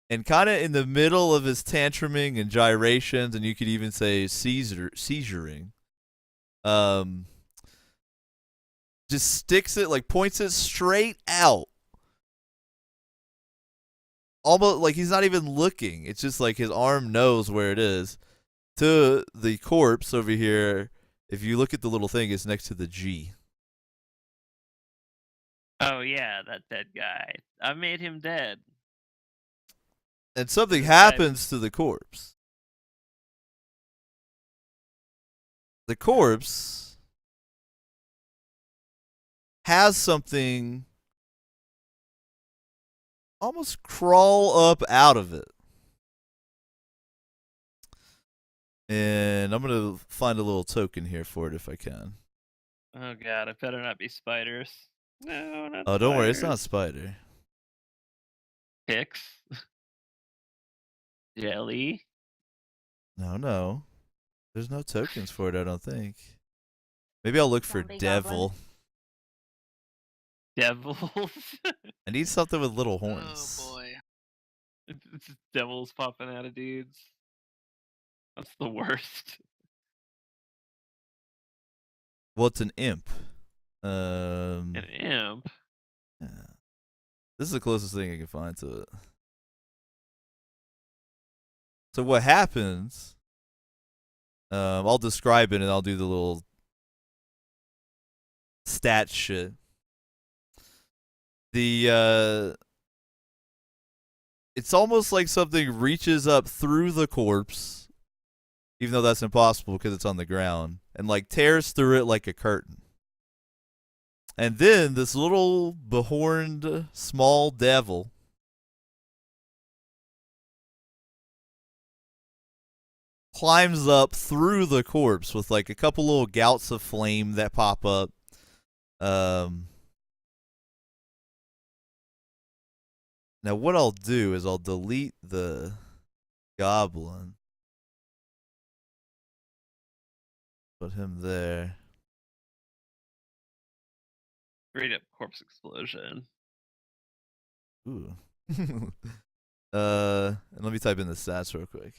Speaker 1: and kind of in the middle of his tantruming and gyrations, and you could even say seizuring, just sticks it, like points it straight out. Almost like he's not even looking. It's just like his arm knows where it is. To the corpse over here, if you look at the little thing, it's next to the G.
Speaker 3: oh yeah, that dead guy. I made him dead.
Speaker 1: And something
Speaker 3: This guy-
Speaker 1: happens to the corpse. The corpse has something almost crawl up out of it. And I'm going to find a little token here for it if I can.
Speaker 3: Oh god, it better not be spiders. No, not
Speaker 1: Oh, don't worry, it's not a
Speaker 3: spiders.
Speaker 1: spider.
Speaker 3: Picks. Jelly.
Speaker 1: No. There's no tokens for it, I don't think. Maybe I'll look for
Speaker 4: Zombie
Speaker 1: devil.
Speaker 3: Devils.
Speaker 1: I need something with little horns.
Speaker 5: Oh boy.
Speaker 3: It's just devils popping out of dudes. That's the worst.
Speaker 1: Well, it's an imp.
Speaker 3: An imp.
Speaker 1: Yeah. This is the closest thing I can find to it. So what happens? I'll describe it and I'll do the little stat shit. It's almost like something reaches up through the corpse, even though that's impossible because it's on the ground, and like tears through it like a curtain. And then this little behorned small devil climbs up through the corpse with like a couple little gouts of flame that pop up. Now what I'll do is I'll delete the goblin. Put him there.
Speaker 3: Straight up corpse explosion.
Speaker 1: Ooh. And let me type in the stats real quick.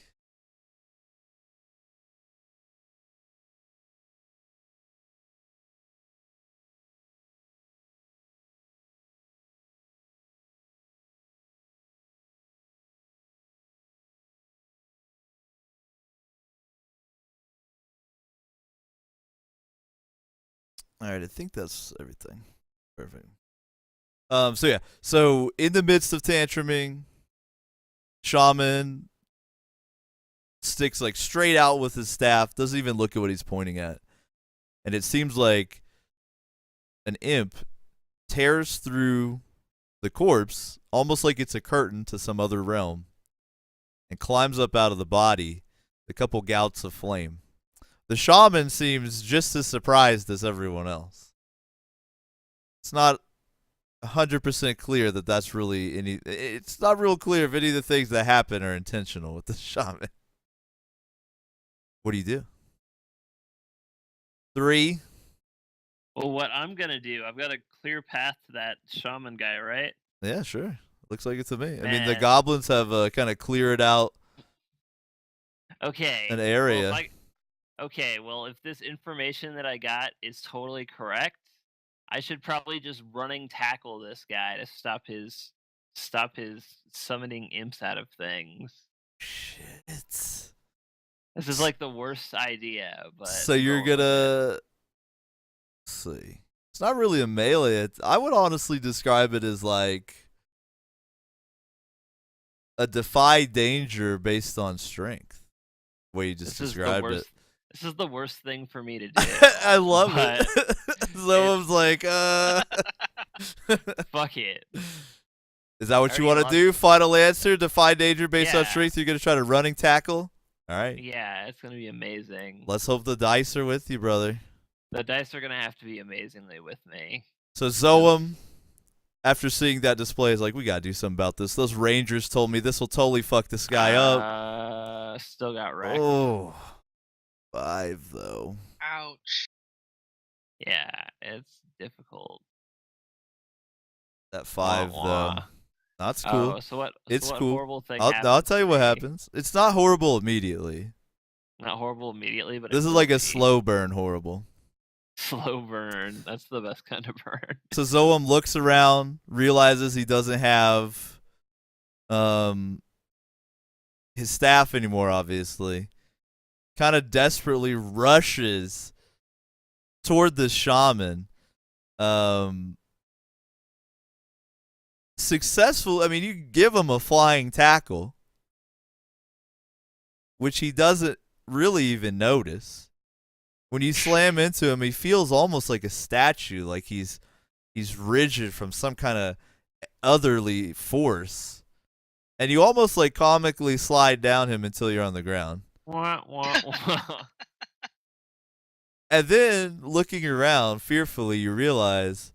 Speaker 1: All right, I think that's everything. Perfect. So in the midst of tantruming, shaman sticks like straight out with his staff, doesn't even look at what he's pointing at. And it seems like an imp tears through the corpse, almost like it's a curtain to some other realm, and climbs up out of the body a couple gouts of flame. The shaman seems just as surprised as everyone else. It's not 100% clear that that's really any. It's not real clear if any of the things that happen are intentional with the shaman. What do you do? 3.
Speaker 3: Well, what I'm gonna do, I've got a clear path to that shaman guy, right?
Speaker 1: Yeah, sure. Looks like it to me. I mean, the
Speaker 3: Man.
Speaker 1: goblins have kind of cleared out
Speaker 3: Okay.
Speaker 1: an
Speaker 3: Well,
Speaker 1: area.
Speaker 3: if this information that I got is totally correct, I should probably just running tackle this guy to stop his summoning imps out of things.
Speaker 1: Shit.
Speaker 3: This is like the worst idea, but
Speaker 1: So
Speaker 3: I'm
Speaker 1: you're
Speaker 3: going with it.
Speaker 1: gonna let's see. It's not really a melee. I would honestly describe it as like a defy danger based on strength. The way you just
Speaker 3: This is the
Speaker 1: described it.
Speaker 3: worst. This is the worst thing for me to do.
Speaker 1: I love
Speaker 3: but
Speaker 1: it. Someone's like,
Speaker 3: fuck it.
Speaker 1: Is that what you
Speaker 3: already
Speaker 1: want to do? Final answer, defy danger based on
Speaker 3: Yeah.
Speaker 1: strength. You're gonna try to running tackle. All right.
Speaker 3: Yeah, it's gonna be amazing.
Speaker 1: Let's hope the dice are with you, brother.
Speaker 3: The dice are gonna have to be amazingly with me.
Speaker 1: So Zoam, after seeing that display, is like, we gotta do something about this. Those rangers told me this will totally fuck this guy up.
Speaker 3: Still got wrecked.
Speaker 1: Oh, 5 though.
Speaker 5: Ouch.
Speaker 3: Yeah, it's difficult.
Speaker 1: That 5
Speaker 3: Wah,
Speaker 1: though.
Speaker 3: wah.
Speaker 1: That's cool.
Speaker 3: Oh, so what?
Speaker 1: It's
Speaker 3: what
Speaker 1: cool.
Speaker 3: horrible thing
Speaker 1: I'll
Speaker 3: happens
Speaker 1: tell you
Speaker 3: to
Speaker 1: what
Speaker 3: me?
Speaker 1: happens. It's not horrible immediately.
Speaker 3: Not horrible immediately, but
Speaker 1: This
Speaker 3: it
Speaker 1: is
Speaker 3: will
Speaker 1: like a
Speaker 3: be.
Speaker 1: slow burn horrible.
Speaker 3: Slow burn. That's the best kind of burn.
Speaker 1: So Zoam looks around, realizes he doesn't have his staff anymore, obviously. Kind of desperately rushes toward the shaman. Successful. I mean, you give him a flying tackle, which he doesn't really even notice. When you slam into him, he feels almost like a statue, like he's rigid from some kind of otherly force. And you almost like comically slide down him until you're on the ground.
Speaker 3: Wah, wah, wah.
Speaker 1: And then, looking around fearfully, you realize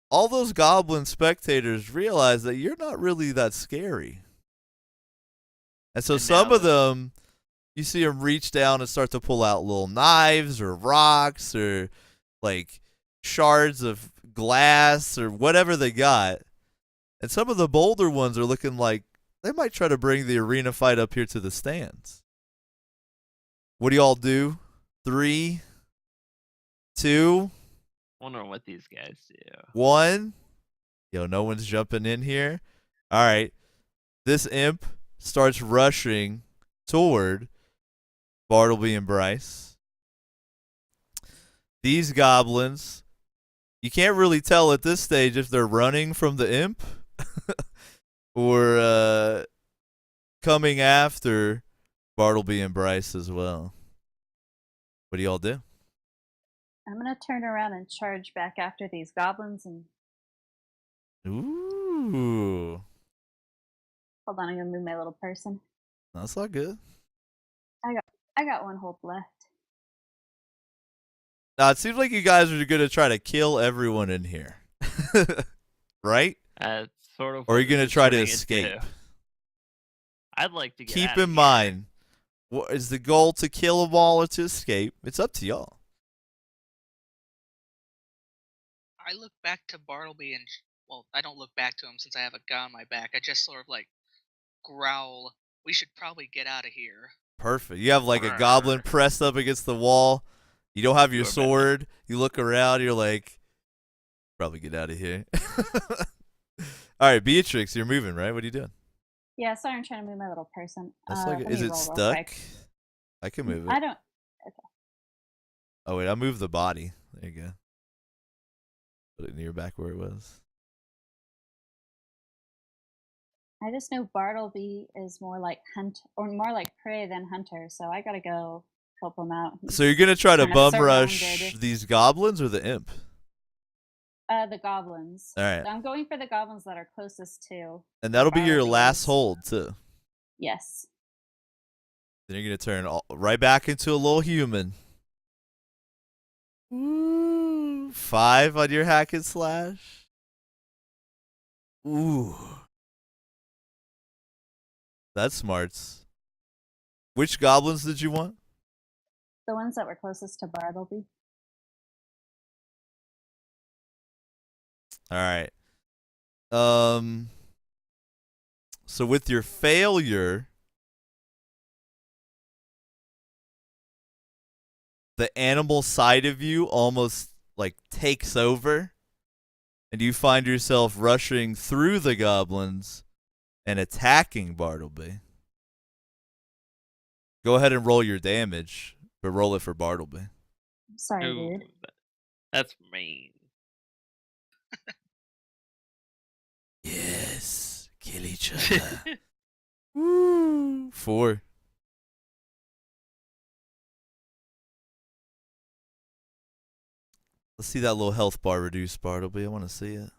Speaker 1: all those goblin spectators realize that you're not really that scary. And so
Speaker 3: And
Speaker 1: some
Speaker 3: now
Speaker 1: of them, you see them reach down and start to pull out little knives or rocks or like shards of glass or whatever they got. And some of the bolder ones are looking like they might try to bring the arena fight up here to the stands. What do y'all do? 3, 2,
Speaker 3: Wondering what these guys do.
Speaker 1: 1. Yo, no one's jumping in here. All right. This imp starts rushing toward Bartleby and Bryce. These goblins, you can't really tell at this stage if they're running from the imp or coming after Bartleby and Bryce as well. What do y'all do?
Speaker 4: I'm gonna turn around and charge back after these goblins and
Speaker 1: Ooh.
Speaker 4: hold on, I'm gonna move my little person.
Speaker 1: That's not good.
Speaker 4: I got 1 hold left.
Speaker 1: Now, it seems like you guys are going to try to kill everyone in here. Right?
Speaker 3: Sort of.
Speaker 1: Or are you
Speaker 3: what
Speaker 1: going to
Speaker 3: this is
Speaker 1: try to
Speaker 3: turning
Speaker 1: escape?
Speaker 3: into. I'd like to get
Speaker 1: Keep
Speaker 3: outta
Speaker 1: in
Speaker 3: here.
Speaker 1: mind, what is the goal, to kill them all or to escape? It's up to y'all.
Speaker 5: I look back to Bartleby and well, I don't look back to him since I have a gun on my back. I just sort of like growl. We should probably get out of here.
Speaker 1: Perfect. You have like a goblin pressed up against the wall. You don't have your
Speaker 3: You're bad.
Speaker 1: sword. You look around. You're like, probably get out of here. All right, Beatrix, you're moving, right? What are you doing?
Speaker 4: Yeah, sorry, I'm trying to move my little person.
Speaker 1: That's
Speaker 4: Let
Speaker 1: like,
Speaker 4: me
Speaker 1: is it
Speaker 4: roll real
Speaker 1: stuck?
Speaker 4: quick.
Speaker 1: I can move it.
Speaker 4: I don't.
Speaker 1: Oh wait, I moved the body. There you go. Put it near back where it was.
Speaker 4: I just know Bartleby is more like hunt or more like prey than hunter, so I gotta go help him out.
Speaker 1: So you're gonna try to
Speaker 4: kinda
Speaker 1: bum rush
Speaker 4: surrounded.
Speaker 1: these goblins or the imp?
Speaker 4: The goblins.
Speaker 1: All right,
Speaker 4: I'm going for the goblins that are closest to.
Speaker 1: and that'll be your
Speaker 4: Bartleby's.
Speaker 1: last hold too.
Speaker 4: Yes.
Speaker 1: Then you're gonna turn right back into a little human. Ooh, 5 on your hack and slash. Ooh, that's smarts. Which goblins did you want?
Speaker 4: The ones that were closest to Bartleby.
Speaker 1: All right. So with your failure, the animal side of you almost like takes over, and you find yourself rushing through the goblins and attacking Bartleby. Go ahead and roll your damage, but roll it for Bartleby.
Speaker 4: I'm sorry,
Speaker 3: Ooh,
Speaker 4: dude.
Speaker 3: that's mean.
Speaker 1: Yes, kill each other. Woo. 4. Let's see that little health bar reduce, Bartleby. I want to see it.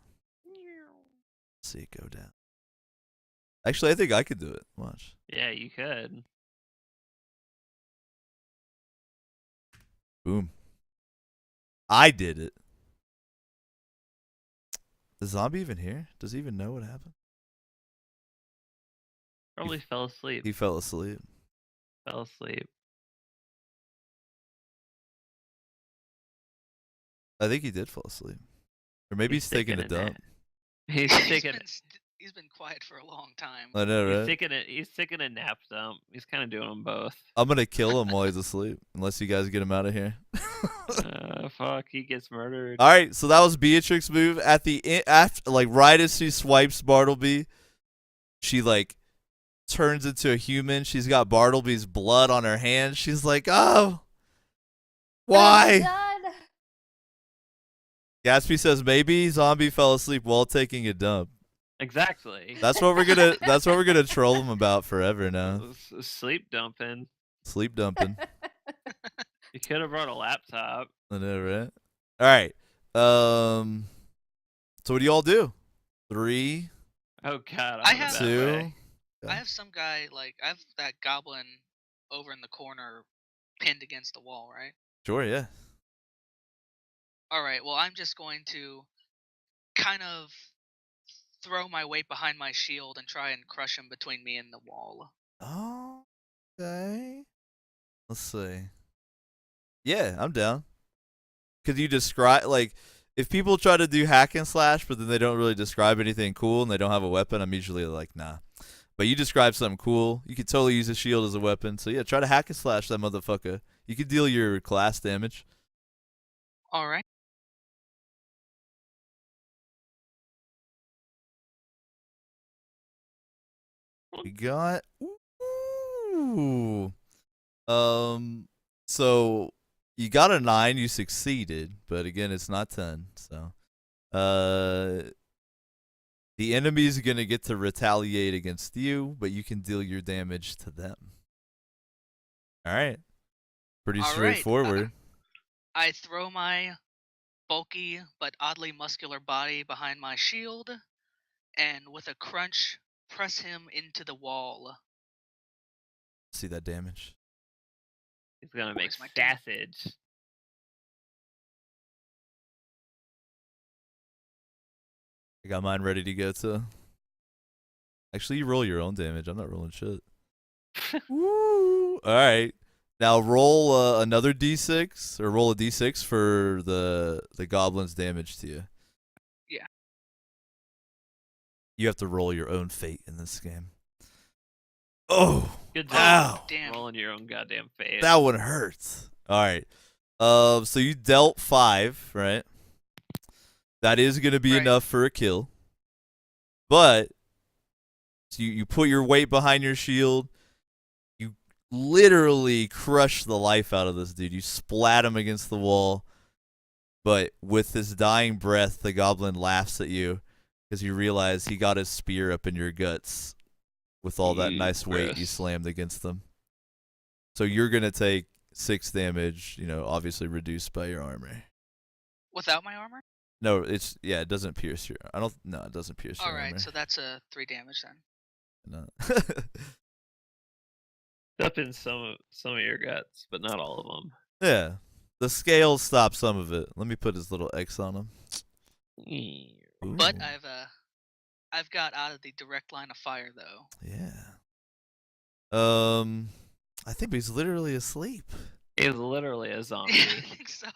Speaker 1: See it go down. Actually, I think I could do it. Watch.
Speaker 3: Yeah, you could.
Speaker 1: Boom. I did it. The zombie even here? Does he even know what happened?
Speaker 3: Probably fell asleep.
Speaker 1: He fell asleep.
Speaker 3: Fell asleep.
Speaker 1: I think he did fall asleep. Or maybe he's taking a dump.
Speaker 3: He's taking.
Speaker 5: He's been quiet for a long time.
Speaker 1: I know, right?
Speaker 3: He's taking a nap dump. He's kind of doing them both.
Speaker 1: I'm going to kill him while he's asleep. Unless you guys get him out of here.
Speaker 3: Fuck, he gets murdered.
Speaker 1: All right, so that was Beatrix's move. At the after, like right as she swipes Bartleby, she like turns into a human. She's got Bartleby's blood on her hands. She's like, "Oh, why?"
Speaker 4: Done.
Speaker 1: Gatsby says maybe zombie fell asleep while taking a dump.
Speaker 3: Exactly.
Speaker 1: That's what we're gonna troll him about forever now.
Speaker 3: Sleep dumping.
Speaker 1: Sleep dumping.
Speaker 3: You could have brought a laptop.
Speaker 1: I know, right? All right. So what do y'all do? 3,
Speaker 3: Oh God.
Speaker 5: I
Speaker 3: I'm
Speaker 5: have-
Speaker 3: that
Speaker 1: 2.
Speaker 3: way.
Speaker 5: I have some guy I have that goblin over in the corner, pinned against the wall, right?
Speaker 1: Sure, yeah.
Speaker 5: All right. Well, I'm just going to kind of throw my weight behind my shield and try and crush him between me and the wall.
Speaker 1: Oh, okay. Let's see. Yeah, I'm down. Could you describe, like, if people try to do hack and slash, but then they don't really describe anything cool and they don't have a weapon, I'm usually like, nah. But you describe something cool, you could totally use a shield as a weapon. So yeah, try to hack and slash that motherfucker. You could deal your class damage.
Speaker 5: All right.
Speaker 1: We got ooh. So you got a 9, you succeeded, but again it's not 10. So the enemy's gonna get to retaliate against you, but you can deal your damage to them. Alright. Pretty
Speaker 5: All right,
Speaker 1: straightforward.
Speaker 5: I throw my bulky but oddly muscular body behind my shield, and with a crunch, press him into the wall.
Speaker 1: See that damage.
Speaker 3: He's gonna make
Speaker 5: Where's my team?
Speaker 3: sausage.
Speaker 1: I got mine ready to go too. Actually, you roll your own damage. I'm not rolling shit. Woo! Alright. Now roll another d6, or roll a d6 for the goblin's damage to you.
Speaker 5: Yeah.
Speaker 1: You have to roll your own fate in this game. Oh!
Speaker 3: Good
Speaker 1: Ow.
Speaker 3: job.
Speaker 5: Damn.
Speaker 3: Rolling your own goddamn face.
Speaker 1: That one hurts. Alright. So you dealt 5, right? That is going to be
Speaker 5: Right.
Speaker 1: enough for a kill. But so you put your weight behind your shield. You literally crush the life out of this dude. You splat him against the wall. But with his dying breath, the goblin laughs at you because you realize he got his spear up in your guts with all that
Speaker 3: Ew,
Speaker 1: nice weight you
Speaker 3: gross.
Speaker 1: slammed against them. So you're going to take 6 damage, obviously reduced by your armor.
Speaker 5: Without my armor?
Speaker 1: No, it doesn't pierce your. It doesn't pierce your
Speaker 5: All right,
Speaker 1: armor.
Speaker 5: so that's a 3 damage then.
Speaker 1: No.
Speaker 3: Up in some of your guts, but not all of them.
Speaker 1: Yeah. The scales stop some of it. Let me put his little X on him.
Speaker 5: But
Speaker 1: Ooh,
Speaker 5: I've got out of the direct line of fire though.
Speaker 1: yeah. I think he's literally asleep.
Speaker 3: He's literally a zombie.
Speaker 5: I think so.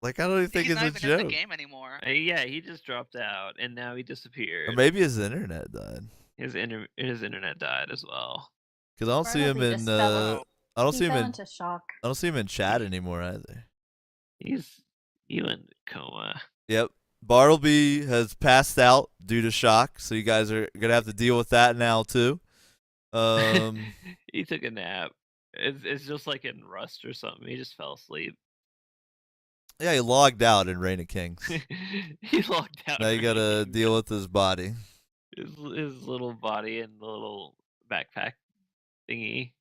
Speaker 1: Like, I don't even think
Speaker 5: He's
Speaker 1: it's
Speaker 5: not
Speaker 1: a
Speaker 5: even in the
Speaker 1: joke.
Speaker 5: game anymore.
Speaker 3: Yeah, he just dropped out, and now he
Speaker 1: Or
Speaker 3: disappeared.
Speaker 1: maybe his internet died.
Speaker 3: His internet died as well.
Speaker 1: Because I don't see him
Speaker 4: Bartleby
Speaker 1: in.
Speaker 4: just fell
Speaker 1: I don't
Speaker 4: He
Speaker 1: see him
Speaker 4: fell
Speaker 1: in.
Speaker 4: into shock.
Speaker 1: I don't see him in chat anymore either.
Speaker 3: He's in coma.
Speaker 1: Yep. Bartleby has passed out due to shock, so you guys are gonna have to deal with that now too.
Speaker 3: He took a nap. It's just like in Rust or something. He just fell asleep.
Speaker 1: Yeah, he logged out in Reign of Kings.
Speaker 3: He logged out.
Speaker 1: Now you gotta deal with his body.
Speaker 3: his little body and the little backpack thingy.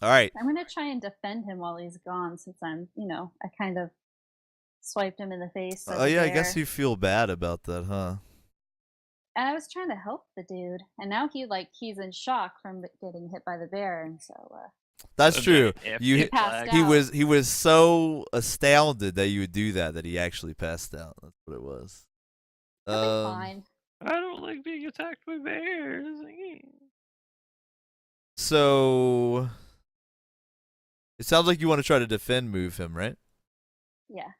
Speaker 1: All right.
Speaker 4: I'm gonna try and defend him while he's gone, since I'm, I kind of swiped him in the face.
Speaker 1: Oh yeah, I guess you feel bad about that, huh?
Speaker 4: And I was trying to help the dude, and now he's in shock from getting hit by the bear, and so
Speaker 1: That's true.
Speaker 3: You
Speaker 4: he passed
Speaker 1: He
Speaker 4: out.
Speaker 1: he was so astounded that you would do that he actually passed out. That's what it was.
Speaker 4: He'll be fine.
Speaker 3: I don't like being attacked by bears.
Speaker 1: So it sounds like you want to try to defend move him, right?
Speaker 4: Yeah.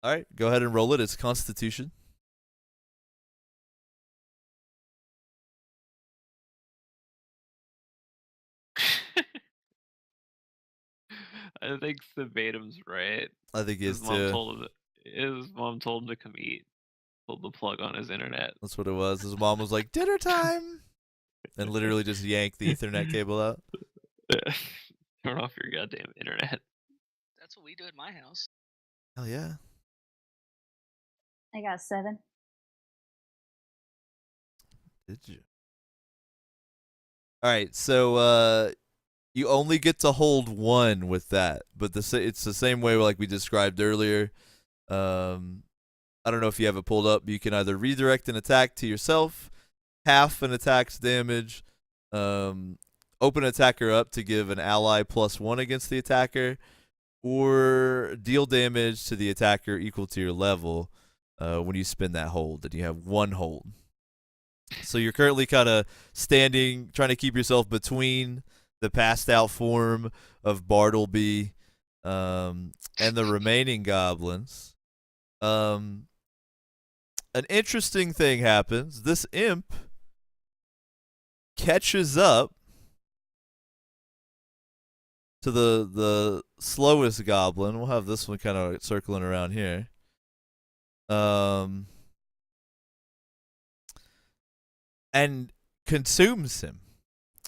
Speaker 1: All right, go ahead and roll it. It's Constitution.
Speaker 3: I think Sabatum's right.
Speaker 1: I think he is
Speaker 3: His mom
Speaker 1: too.
Speaker 3: told him to come eat. Pulled the plug on his internet.
Speaker 1: That's what it was. His mom was like, dinner time! And literally just yanked the Ethernet cable out.
Speaker 3: Turn off your goddamn internet.
Speaker 5: That's what we do at my house.
Speaker 1: Hell yeah.
Speaker 4: I got 7.
Speaker 1: Did you? All right, so you only get to hold 1 with that, but it's the same way like we described earlier. I don't know if you have it pulled up. You can either redirect an attack to yourself, half an attack's damage, open attacker up to give an ally +1 against the attacker, or deal damage to the attacker equal to your level when you spin that hold, and you have 1 hold. So you're currently kind of standing, trying to keep yourself between the passed out form of Bartleby and the remaining goblins. An interesting thing happens. This imp catches up to the slowest goblin. We'll have this one kind of circling around here. And consumes him.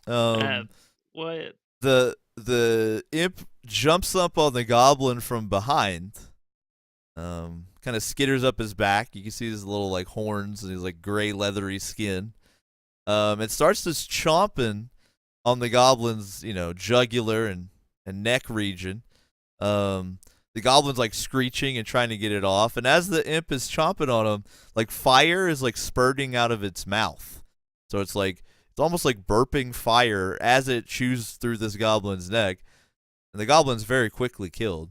Speaker 3: What?
Speaker 1: The imp jumps up on the goblin from behind. Kind of skitters up his back. You can see his little like horns and his like gray leathery skin. It starts just chomping on the goblin's, jugular and neck region. The goblin's like screeching and trying to get it off, and as the imp is chomping on him, like fire is like spurting out of its mouth. So it's almost like burping fire as it chews through this goblin's neck, and the goblin's very quickly killed.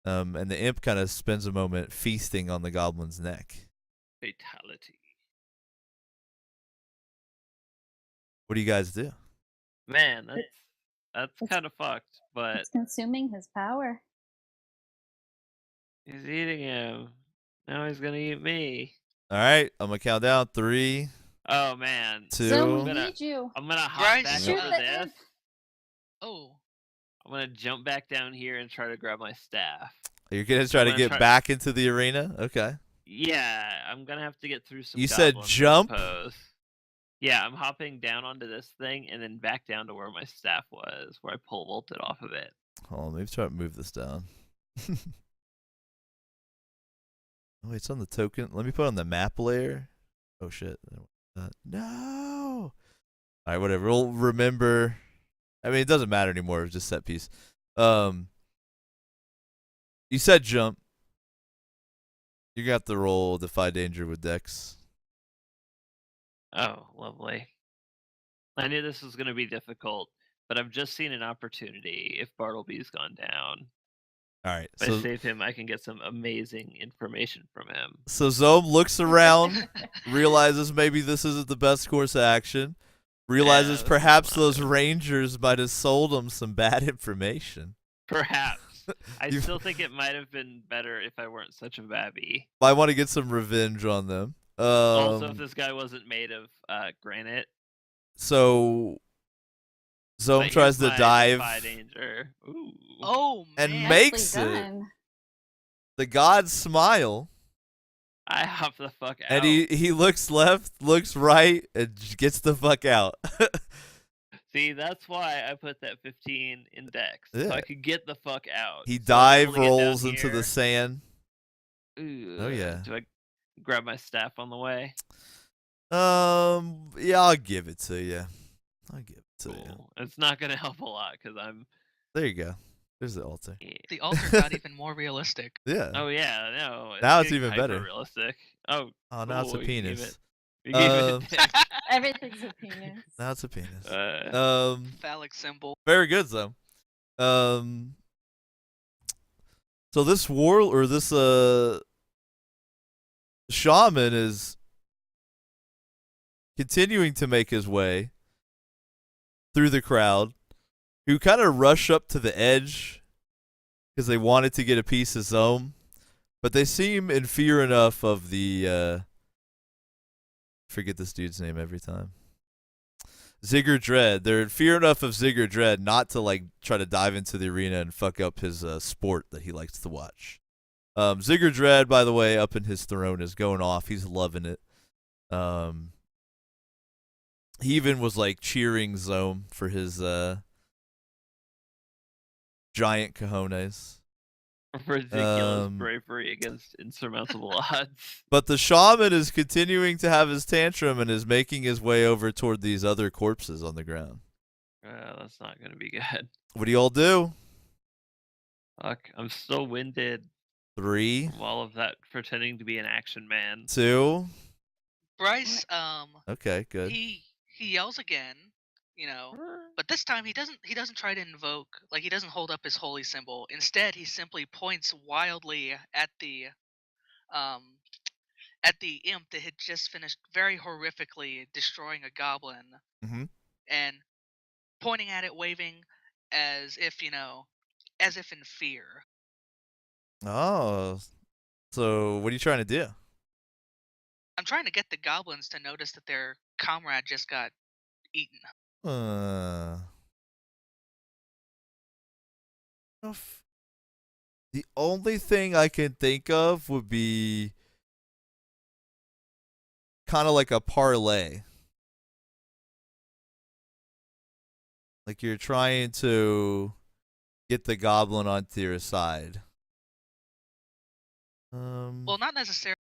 Speaker 1: And the imp kind of spends a moment feasting on the goblin's neck.
Speaker 3: Fatality.
Speaker 1: What do you guys do?
Speaker 3: Man, that's kind of fucked. But
Speaker 4: It's consuming his power.
Speaker 3: he's eating him. Now he's gonna eat me.
Speaker 1: All right, I'm gonna count down 3,
Speaker 3: Oh man.
Speaker 1: 2.
Speaker 4: So we
Speaker 3: I'm gonna-
Speaker 4: need you.
Speaker 3: I'm gonna hop
Speaker 5: Bryce,
Speaker 3: back
Speaker 4: shoot
Speaker 3: over
Speaker 4: the
Speaker 3: this.
Speaker 4: imp.
Speaker 5: Oh,
Speaker 3: I'm gonna jump back down here and try to grab my staff.
Speaker 1: You're gonna try to
Speaker 3: gonna
Speaker 1: get
Speaker 3: try-
Speaker 1: back into the arena? Okay.
Speaker 3: Yeah, I'm gonna have to get through some.
Speaker 1: You said
Speaker 3: goblins, I
Speaker 1: jump?
Speaker 3: suppose. Yeah, I'm hopping down onto this thing and then back down to where my staff was, where I pole vaulted off of it.
Speaker 1: Hold on, let me try to move this down. Oh, it's on the token. Let me put it on the map layer. Oh shit. No. Alright, whatever. We'll remember. I mean, it doesn't matter anymore. It's just set piece. You said jump. You got the roll Defy Danger with Dex.
Speaker 3: Oh, lovely. I knew this was going to be difficult, but I've just seen an opportunity. If Bartleby's gone down,
Speaker 1: All right.
Speaker 3: if I save him, I can get some amazing information from him.
Speaker 1: So Zome looks around, realizes maybe this isn't the best course of action, realizes
Speaker 3: this is
Speaker 1: perhaps
Speaker 3: not
Speaker 1: those
Speaker 3: good.
Speaker 1: rangers might have sold him some bad information.
Speaker 3: Perhaps. I
Speaker 1: You-
Speaker 3: still think it might have been better if I weren't such a babby.
Speaker 1: Might want to get some revenge on them.
Speaker 3: Also, if this guy wasn't made of granite.
Speaker 1: So Zome
Speaker 3: But
Speaker 1: tries
Speaker 3: here's
Speaker 1: to
Speaker 3: my
Speaker 1: dive
Speaker 3: defy danger. Ooh.
Speaker 5: Oh man.
Speaker 1: and
Speaker 4: Nicely
Speaker 1: makes it.
Speaker 4: done.
Speaker 1: The gods smile,
Speaker 3: I hop the fuck out.
Speaker 1: and he looks left, looks right, and gets the fuck out.
Speaker 3: See, that's why I put that 15 in Dex, so
Speaker 1: Yeah.
Speaker 3: I could get the fuck out.
Speaker 1: He
Speaker 3: So I'm
Speaker 1: dive
Speaker 3: holding it down
Speaker 1: rolls into the
Speaker 3: here.
Speaker 1: sand.
Speaker 3: Ooh,
Speaker 1: Oh, yeah.
Speaker 3: Do I grab my staff on the way?
Speaker 1: Yeah, I'll give it to you. I'll give it to you.
Speaker 3: Cool. It's not gonna help a lot because I'm.
Speaker 1: There you go. There's the altar.
Speaker 5: The altar got even more realistic.
Speaker 1: Yeah.
Speaker 3: Oh yeah, no.
Speaker 1: Now it's
Speaker 3: getting
Speaker 1: even better.
Speaker 3: Realistic. Oh.
Speaker 1: Oh, now it's a
Speaker 3: cool, you gave
Speaker 1: penis.
Speaker 3: it- You gave
Speaker 1: Um,
Speaker 3: it Dex.
Speaker 4: Everything's a penis.
Speaker 1: Now it's a penis.
Speaker 3: Uh,
Speaker 5: Phallic symbol.
Speaker 1: Very good though. So this shaman is continuing to make his way through the crowd, who kind of rush up to the edge because they wanted to get a piece of Zome, but they seem in fear enough of the forget this dude's name every time. Zigger Dread. They're in fear enough of Zigger Dread not to like try to dive into the arena and fuck up his sport that he likes to watch. Zigger Dread, by the way, up in his throne is going off. He's loving it. He even was like cheering Zome for his giant cojones.
Speaker 3: ridiculous
Speaker 1: Um,
Speaker 3: bravery against insurmountable odds.
Speaker 1: But the shaman is continuing to have his tantrum and is making his way over toward these other corpses on the ground.
Speaker 3: That's not gonna be good.
Speaker 1: What do you all do?
Speaker 3: Fuck, I'm still winded
Speaker 1: 3,
Speaker 3: from all of that pretending to be an action man.
Speaker 1: 2.
Speaker 5: Bryce,
Speaker 1: Okay, good.
Speaker 5: he yells again, you know, but this time he doesn't try to invoke, like he doesn't hold up his holy symbol. Instead, he simply points wildly at the imp that had just finished very horrifically destroying a goblin,
Speaker 1: Mhm.
Speaker 5: and pointing at it, waving as if, you know, as if in fear.
Speaker 1: Oh, so what are you trying to do?
Speaker 5: I'm trying to get the goblins to notice that their comrade just got eaten.
Speaker 1: The only thing I can think of would be kind of like a parlay. Like you're trying to get the goblin onto your side.
Speaker 5: Well, not necessarily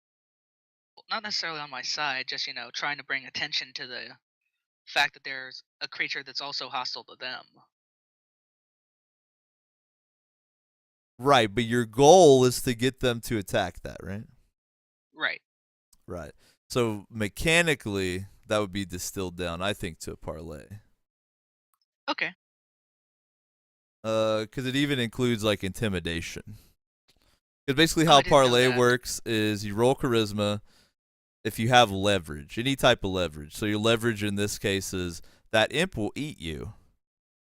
Speaker 5: on my side, just, you know, trying to bring attention to the fact that there's a creature that's also hostile to them.
Speaker 1: Right, but your goal is to get them to attack that, right?
Speaker 5: Right.
Speaker 1: Right. So mechanically, that would be distilled down, I think, to a parlay.
Speaker 5: Okay.
Speaker 1: Because it even includes like intimidation. Because basically,
Speaker 5: Oh, I
Speaker 1: how
Speaker 5: didn't know
Speaker 1: parlay
Speaker 5: that.
Speaker 1: works is you roll charisma if you have leverage, any type of leverage. So your leverage in this case is that imp will eat you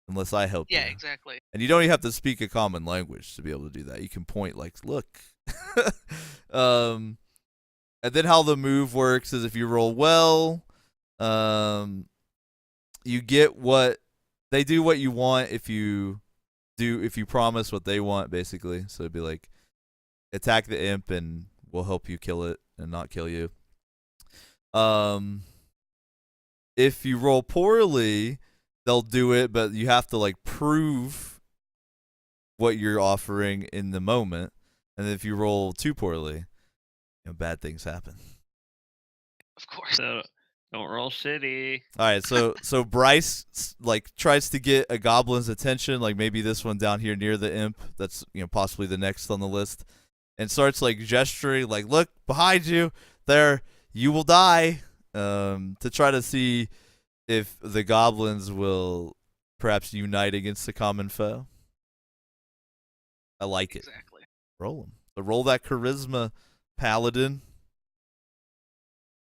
Speaker 1: unless I help you.
Speaker 5: Yeah, exactly.
Speaker 1: And you don't even have to speak a common language to be able to do that. You can point like, look. And then how the move works is if you roll well, you get what they do what you want if you promise what they want, basically. So it'd be like attack the imp and we'll help you kill it and not kill you. If you roll poorly, they'll do it, but you have to like prove what you're offering in the moment. And if you roll too poorly, bad things happen.
Speaker 5: Of course.
Speaker 3: So don't roll shitty.
Speaker 1: All right, so Bryce like tries to get a goblin's attention, like maybe this one down here near the imp. That's possibly the next on the list, and starts like gesturing, like look behind you, there, you will die, to try to see if the goblins will perhaps unite against the common foe. I like it.
Speaker 5: Exactly.
Speaker 1: Roll them. So roll that charisma, paladin.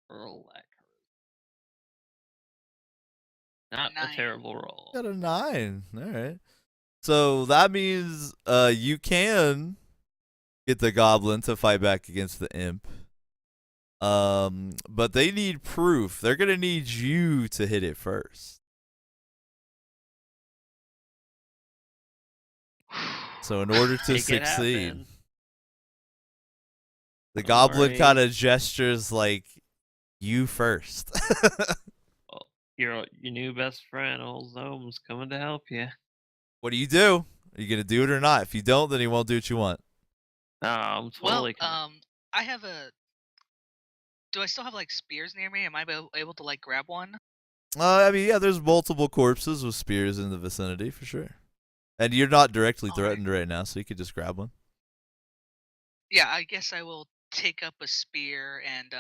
Speaker 3: Roll that. Not a
Speaker 5: 9.
Speaker 3: terrible roll.
Speaker 1: Got a 9. All right. So that means you can get the goblin to fight back against the imp. But they need proof. They're gonna need you to hit it first. So in order to
Speaker 3: Make it
Speaker 1: succeed,
Speaker 3: happen.
Speaker 1: the
Speaker 3: Don't
Speaker 1: goblin
Speaker 3: worry.
Speaker 1: kind of gestures like you first.
Speaker 3: Well, your new best friend, old Zome's coming to help you.
Speaker 1: What do you do? Are you gonna do it or not? If you don't, then he won't do what you want.
Speaker 3: No, I'm
Speaker 5: Well,
Speaker 3: totally coming.
Speaker 5: I have a. Do I still have like spears near me? Am I able to like grab one?
Speaker 1: I mean, yeah, there's multiple corpses with spears in the vicinity for sure, and you're not directly
Speaker 5: All right.
Speaker 1: threatened right now, so you could just grab one.
Speaker 5: Yeah, I guess I will take up a spear and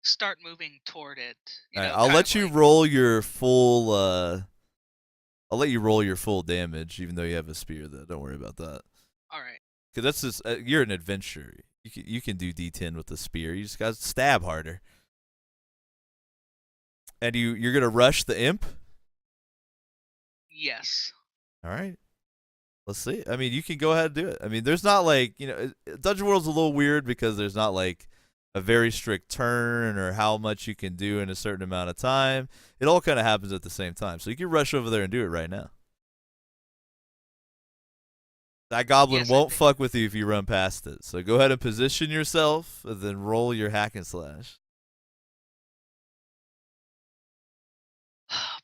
Speaker 5: start moving toward it.
Speaker 1: All right,
Speaker 5: know,
Speaker 1: I'll
Speaker 5: kind
Speaker 1: let
Speaker 5: of
Speaker 1: you
Speaker 5: like-
Speaker 1: roll your full. I'll let you roll your full damage, even though you have a spear. Though, don't worry about that.
Speaker 5: All right.
Speaker 1: Cause that's just you're an adventurer. You can do D10 with the spear. You just got to stab harder. And you're gonna rush the imp.
Speaker 5: Yes.
Speaker 1: All right. Let's see. I mean, you can go ahead and do it. I mean, there's not like Dungeon World's a little weird because there's not like a very strict turn or how much you can do in a certain amount of time. It all kind of happens at the same time. So you can rush over there and do it right now. That goblin
Speaker 5: Yes, I
Speaker 1: won't
Speaker 5: think-
Speaker 1: fuck with you if you run past it. So go ahead and position yourself and then roll your hack and slash.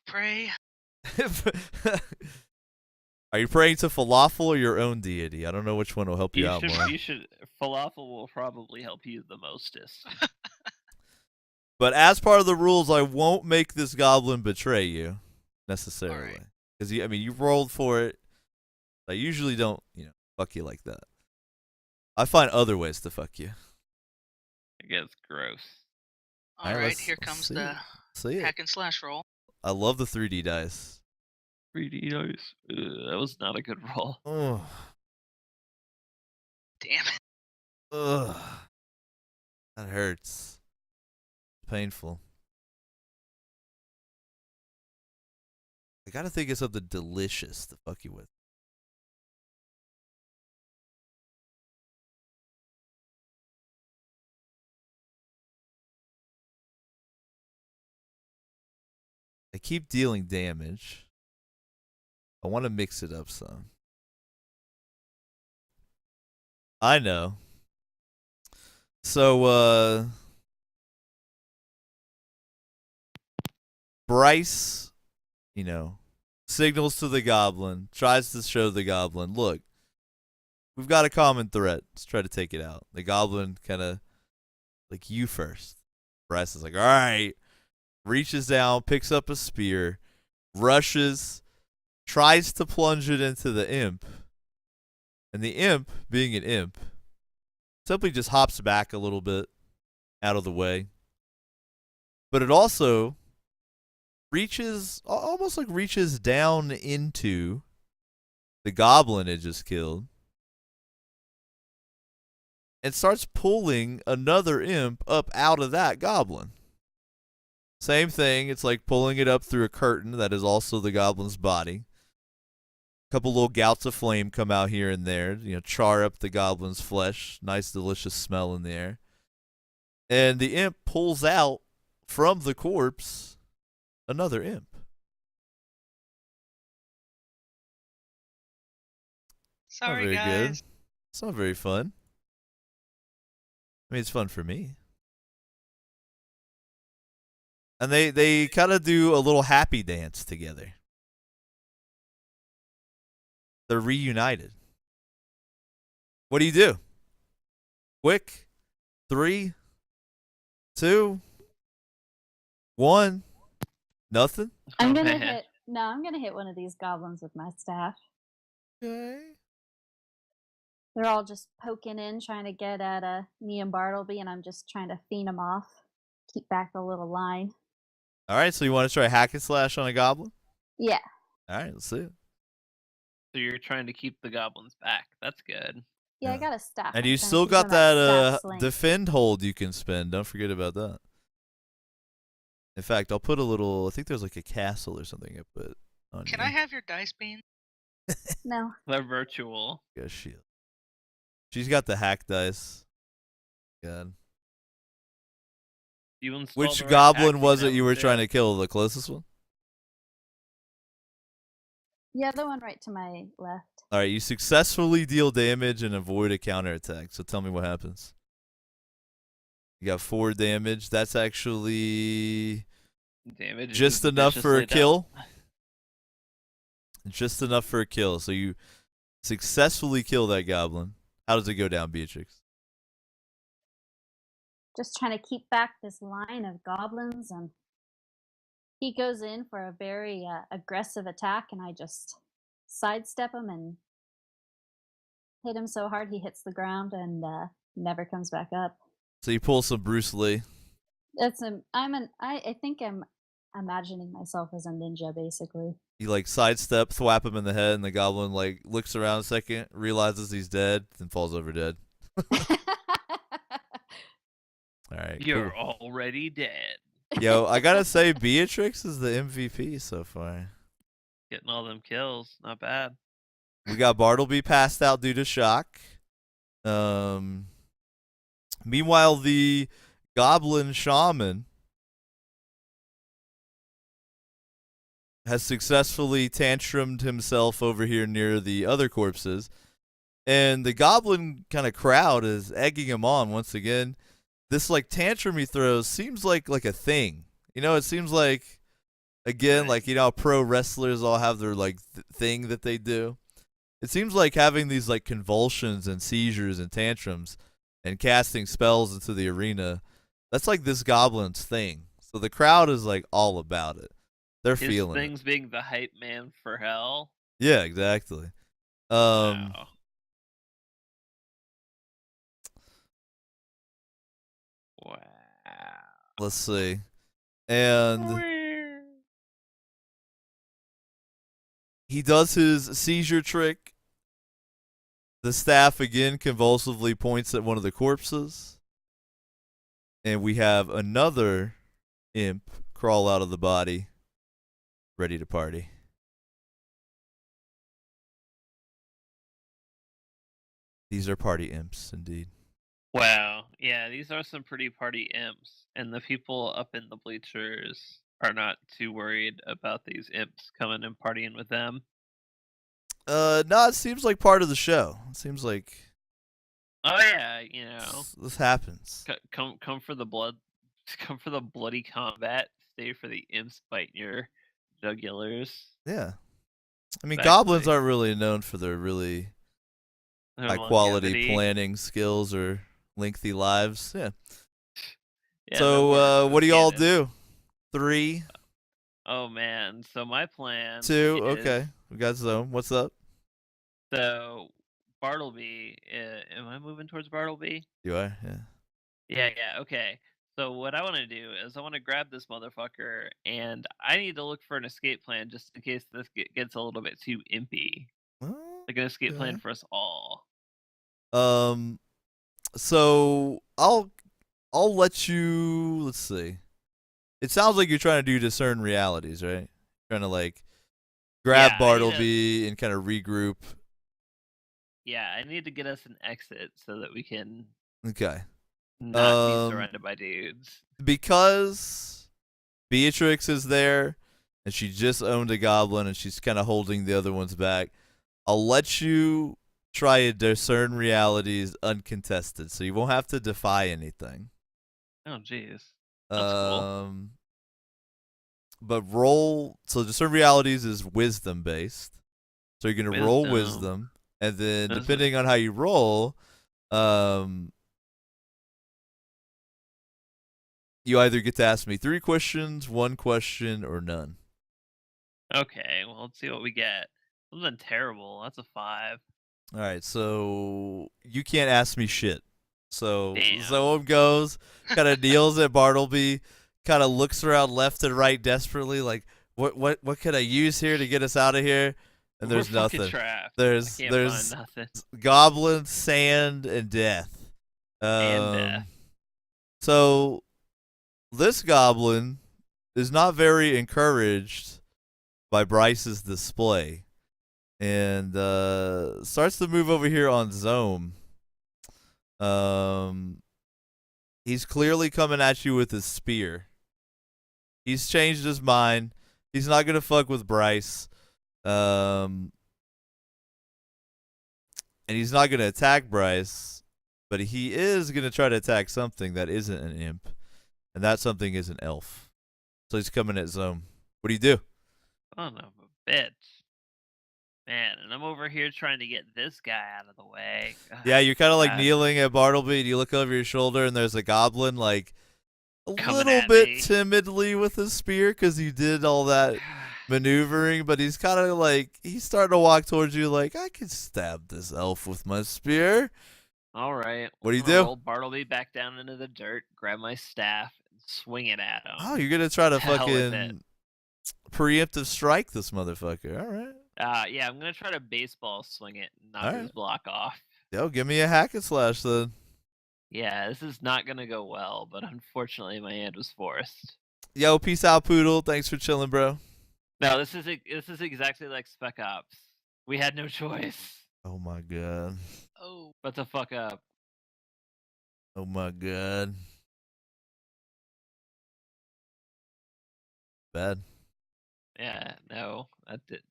Speaker 5: Pray.
Speaker 1: Are you praying to falafel or your own deity? I don't know which one will help you out more.
Speaker 3: You should. Falafel will probably help you the mostest.
Speaker 1: But as part of the rules, I won't make this goblin betray you necessarily.
Speaker 5: Alright.
Speaker 1: Because you rolled for it. I usually don't, fuck you like that. I find other ways to fuck you.
Speaker 3: It gets gross.
Speaker 5: All
Speaker 1: Alright,
Speaker 5: right,
Speaker 1: let's
Speaker 5: here comes
Speaker 1: see
Speaker 5: the
Speaker 1: it. See it.
Speaker 5: hack and slash roll.
Speaker 1: I love the 3D dice.
Speaker 3: 3D dice. That was not a good roll.
Speaker 1: Oh,
Speaker 5: Damn it.
Speaker 1: ugh. That hurts. Painful. I gotta think of something delicious to fuck you with. I keep dealing damage. I want to mix it up some. I know. So, Bryce, signals to the goblin, tries to show the goblin, look, we've got a common threat. Let's try to take it out. The goblin kind of, like, you first. Bryce is like, all right. Reaches down, picks up a spear, rushes, tries to plunge it into the imp. And the imp, being an imp, simply just hops back a little bit out of the way. But it also almost reaches down into the goblin it just killed and starts pulling another imp up out of that goblin. Same thing, it's like pulling it up through a curtain that is also the goblin's body. A couple little gouts of flame come out here and there, char up the goblin's flesh. Nice, delicious smell in the air. And the imp pulls out from the corpse another imp.
Speaker 5: Sorry,
Speaker 1: not very
Speaker 5: guys.
Speaker 1: good. It's not very fun. I mean, it's fun for me. And they kind of do a little happy dance together. They're reunited. What do you do? Quick. 3, 2, 1. Nothing?
Speaker 4: I'm
Speaker 3: Oh,
Speaker 4: gonna
Speaker 3: man.
Speaker 4: hit. No, I'm gonna hit one of these goblins with my staff.
Speaker 1: Okay.
Speaker 4: They're all just poking in, trying to get at me and Bartleby, and I'm just trying to fiend them off, keep back the little line.
Speaker 1: All right, so you want to try hack and slash on a goblin?
Speaker 4: Yeah.
Speaker 1: All right, let's see it.
Speaker 3: So you're trying to keep the goblins back. That's good.
Speaker 4: Yeah, I
Speaker 1: Yeah.
Speaker 4: got a staff.
Speaker 1: And
Speaker 4: I'm
Speaker 1: you
Speaker 4: trying to
Speaker 1: still
Speaker 4: keep
Speaker 1: got
Speaker 4: him at
Speaker 1: that
Speaker 4: staff sling.
Speaker 1: defend hold you can spend. Don't forget about that. In fact, I'll put a little. I think there's like a castle or something I put on
Speaker 5: Can
Speaker 1: you.
Speaker 5: I have your dice bean?
Speaker 4: No.
Speaker 3: They're virtual.
Speaker 1: Got a shield. She's got the hack dice. God.
Speaker 3: You installed
Speaker 1: Which
Speaker 3: the right
Speaker 1: goblin
Speaker 3: tactic,
Speaker 1: was
Speaker 3: that
Speaker 1: it you were
Speaker 3: it.
Speaker 1: trying to kill? The closest one?
Speaker 4: Yeah, the one right to my left.
Speaker 1: All right, you successfully deal damage and avoid a counterattack. So tell me what happens. You got 4 damage. That's actually
Speaker 3: Damage
Speaker 1: just
Speaker 3: is
Speaker 1: enough for a
Speaker 3: viciously
Speaker 1: kill.
Speaker 3: dealt.
Speaker 1: Just enough for a kill. So you successfully kill that goblin. How does it go down, Beatrix?
Speaker 4: Just trying to keep back this line of goblins, and he goes in for a very aggressive attack, and I just sidestep him and hit him so hard he hits the ground and never comes back up.
Speaker 1: So you pull some Bruce Lee.
Speaker 4: I think I'm imagining myself as a ninja, basically.
Speaker 1: You like sidestep, thwap him in the head, and the goblin like looks around a second, realizes he's dead, then falls over dead. All right,
Speaker 3: You're
Speaker 1: cool.
Speaker 3: already dead.
Speaker 1: Yo, I gotta say, Beatrix is the MVP so far.
Speaker 3: Getting all them kills. Not bad.
Speaker 1: We got Bartleby passed out due to shock. Meanwhile, the goblin shaman has successfully tantrumed himself over here near the other corpses. And the goblin kind of crowd is egging him on once again. This like tantrum he throws seems like a thing. You know, it seems like, again, like, you know, how pro wrestlers all have their like thing that they do. It seems like having these like convulsions and seizures and tantrums and casting spells into the arena, that's like this goblin's thing. So the crowd is like all about it. They're
Speaker 3: His
Speaker 1: feeling it.
Speaker 3: things being the hype man for hell.
Speaker 1: Yeah, exactly.
Speaker 3: Wow. Wow.
Speaker 1: Let's see. And he does his seizure trick. The staff again convulsively points at one of the corpses. And we have another imp crawl out of the body, ready to party. These are party imps, indeed.
Speaker 3: Wow. Yeah, these are some pretty party imps. And the people up in the bleachers are not too worried about these imps coming and partying with them.
Speaker 1: No, it seems like part of the show. It seems like
Speaker 3: Oh yeah, you know.
Speaker 1: this happens.
Speaker 3: Come for the blood. Come for the bloody combat. Stay for the imps biting your jugulars.
Speaker 1: Yeah. I mean,
Speaker 3: Exactly.
Speaker 1: goblins aren't really known for their really
Speaker 3: Their
Speaker 1: high quality
Speaker 3: longevity.
Speaker 1: planning skills or lengthy lives. Yeah.
Speaker 3: Yeah,
Speaker 1: So,
Speaker 3: they're more
Speaker 1: what do y'all
Speaker 3: cannon.
Speaker 1: do? 3,
Speaker 3: Oh man, so my plan
Speaker 1: 2.
Speaker 3: is,
Speaker 1: Okay, we got Zone. What's up?
Speaker 3: So Bartleby, am I moving towards Bartleby?
Speaker 1: You are. Yeah.
Speaker 3: Yeah, okay. So what I want to do is I want to grab this motherfucker, and I need to look for an escape plan just in case this gets a little bit too impy. Like an escape plan
Speaker 1: Okay.
Speaker 3: for us all.
Speaker 1: So I'll let you. Let's see. It sounds like you're trying to do discern realities, right? Trying to like grab
Speaker 3: Yeah, I need
Speaker 1: Bartleby and kind of regroup.
Speaker 3: Yeah, I need to get us an exit so that we can
Speaker 1: Okay.
Speaker 3: not be surrounded by dudes.
Speaker 1: Because Beatrix is there and she just owned a goblin and she's kind of holding the other ones back, I'll let you try to discern realities uncontested, so you won't have to defy anything.
Speaker 3: Oh, jeez. That's cool.
Speaker 1: But roll. So discern realities is wisdom based. So you're gonna roll wisdom, and then
Speaker 3: Wisdom.
Speaker 1: depending on how you roll, you either get to ask me 3 questions, 1 question, or none.
Speaker 3: Okay, well, let's see what we get. Something terrible. That's a 5.
Speaker 1: All right, so you can't ask me shit. So
Speaker 3: Damn.
Speaker 1: Zoam goes, kind of kneels at Bartleby, kind of looks around left and right desperately, like, what can I use here to get us out of here? And
Speaker 3: We're
Speaker 1: there's
Speaker 3: fucking
Speaker 1: nothing.
Speaker 3: trapped.
Speaker 1: There's
Speaker 3: I can't
Speaker 1: there's
Speaker 3: find nothing.
Speaker 1: goblins, sand, and death.
Speaker 3: And death.
Speaker 1: So this goblin is not very encouraged by Bryce's display, and starts to move over here on Zome. He's clearly coming at you with his spear. He's changed his mind. He's not gonna fuck with Bryce. And he's not gonna attack Bryce, but he is gonna try to attack something that isn't an imp, and that something is an elf. So he's coming at Zome. What do you do?
Speaker 3: Son of a bitch. Man, and I'm over here trying to get this guy out of the way.
Speaker 1: Yeah, you're kind of like
Speaker 3: God.
Speaker 1: kneeling at Bartleby, and you look over your shoulder, and there's a goblin, like, a
Speaker 3: Coming
Speaker 1: little
Speaker 3: at
Speaker 1: bit
Speaker 3: me.
Speaker 1: timidly with his spear because you did all that maneuvering, but he's kind of like, he's starting to walk towards you like, I can stab this elf with my spear.
Speaker 3: All right.
Speaker 1: What do you
Speaker 3: I'm gonna
Speaker 1: do?
Speaker 3: Roll Bartleby back down into the dirt, grab my staff, and swing it at him.
Speaker 1: Oh, you're going to try to
Speaker 3: Hell with
Speaker 1: fucking preemptive strike this motherfucker. All right.
Speaker 3: Yeah, I'm gonna try to baseball swing it and knock
Speaker 1: Alright.
Speaker 3: his block off.
Speaker 1: Yo, give me a hack and slash then.
Speaker 3: Yeah, this is not gonna go well, but unfortunately my hand was forced.
Speaker 1: Yo, peace out, Poodle. Thanks for chilling, bro.
Speaker 3: No, this is exactly like Spec Ops. We had no choice
Speaker 1: Oh my god.
Speaker 5: Oh,
Speaker 3: but to fuck up.
Speaker 1: Oh my god. Bad.
Speaker 3: Yeah, no,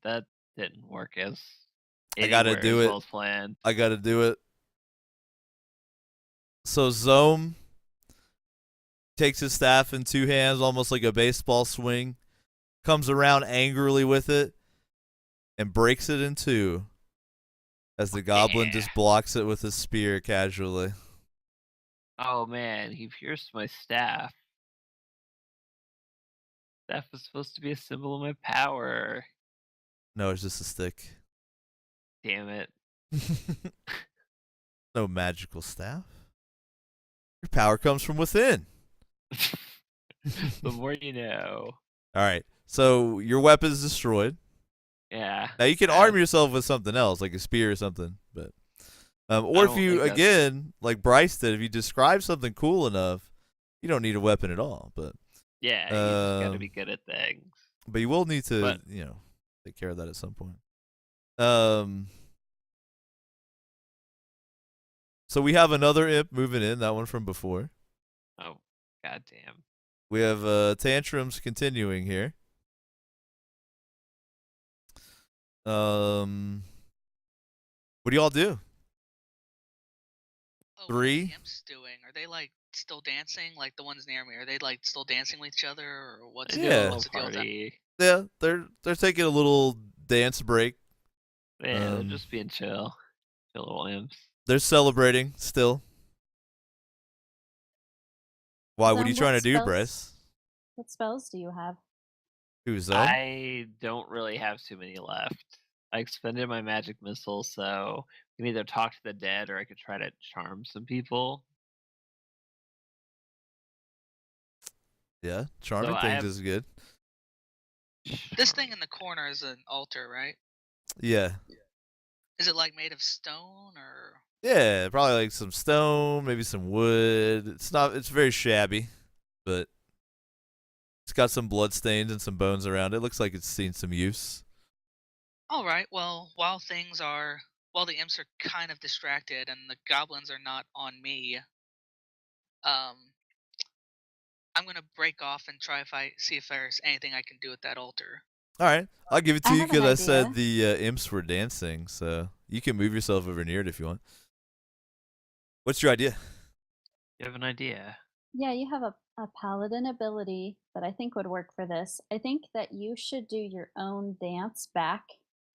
Speaker 3: that didn't work as
Speaker 1: I gotta
Speaker 3: anywhere
Speaker 1: do
Speaker 3: as
Speaker 1: it.
Speaker 3: well as planned.
Speaker 1: I gotta do it. So Zome takes his staff in two hands, almost like a baseball swing, comes around angrily with it, and breaks it in two as the goblin
Speaker 3: Yeah.
Speaker 1: just blocks it with his spear casually.
Speaker 3: Oh man, he pierced my staff. Staff was supposed to be a symbol of my power.
Speaker 1: No, it's just a stick.
Speaker 3: Damn it.
Speaker 1: No magical staff. Your power comes from within.
Speaker 3: The more you know.
Speaker 1: All right. So your weapon's destroyed.
Speaker 3: Yeah.
Speaker 1: Now you can arm yourself with something else, like a spear or something. But or if
Speaker 3: don't
Speaker 1: you,
Speaker 3: think that's-
Speaker 1: again, like Bryce did, if you describe something cool enough, you don't need a weapon at all. But
Speaker 3: Yeah, you just gotta be good at things.
Speaker 1: you will need to,
Speaker 3: But-
Speaker 1: take care of that at some point. So we have another imp moving in, that one from before.
Speaker 3: Oh, goddamn.
Speaker 1: We have tantrums continuing here. What do y'all do?
Speaker 5: oh,
Speaker 1: Three?
Speaker 5: What are the imps doing? Are they like still dancing? Like the ones near me? Are they like still dancing with each other, or what's
Speaker 3: They
Speaker 1: Yeah.
Speaker 3: do a
Speaker 5: what's the
Speaker 3: little
Speaker 5: deal with that?
Speaker 3: party.
Speaker 1: Yeah, they're taking a little dance break.
Speaker 3: Yeah, they're
Speaker 1: Um,
Speaker 3: just being chill. Chill little imps.
Speaker 1: They're celebrating still. Why? What are you
Speaker 4: What
Speaker 1: trying to do,
Speaker 4: spells-
Speaker 1: Bryce?
Speaker 4: What spells do you have?
Speaker 1: Who's that?
Speaker 3: I don't really have too many left. I expended my magic missile, so I can either talk to the dead or I could try to charm some people.
Speaker 1: Yeah, charming
Speaker 3: I
Speaker 1: things
Speaker 3: have-
Speaker 1: is good.
Speaker 5: This thing in the corner is an altar, right?
Speaker 1: Yeah.
Speaker 5: Is it like made of stone or?
Speaker 1: Yeah, probably like some stone, maybe some wood. It's very shabby, but it's got some blood stains and some bones around it. Looks like it's seen some use.
Speaker 5: All right. Well, while the imps are kind of distracted and the goblins are not on me, I'm gonna break off and see if there's anything I can do at that altar.
Speaker 1: All right, I'll give it to
Speaker 4: I
Speaker 1: you
Speaker 4: have an
Speaker 1: because I said
Speaker 4: idea.
Speaker 1: the imps were dancing, so you can move yourself over near it if you want. What's your idea?
Speaker 3: You have an idea?
Speaker 4: Yeah, you have a paladin ability that I think would work for this. I think that you should do your own dance back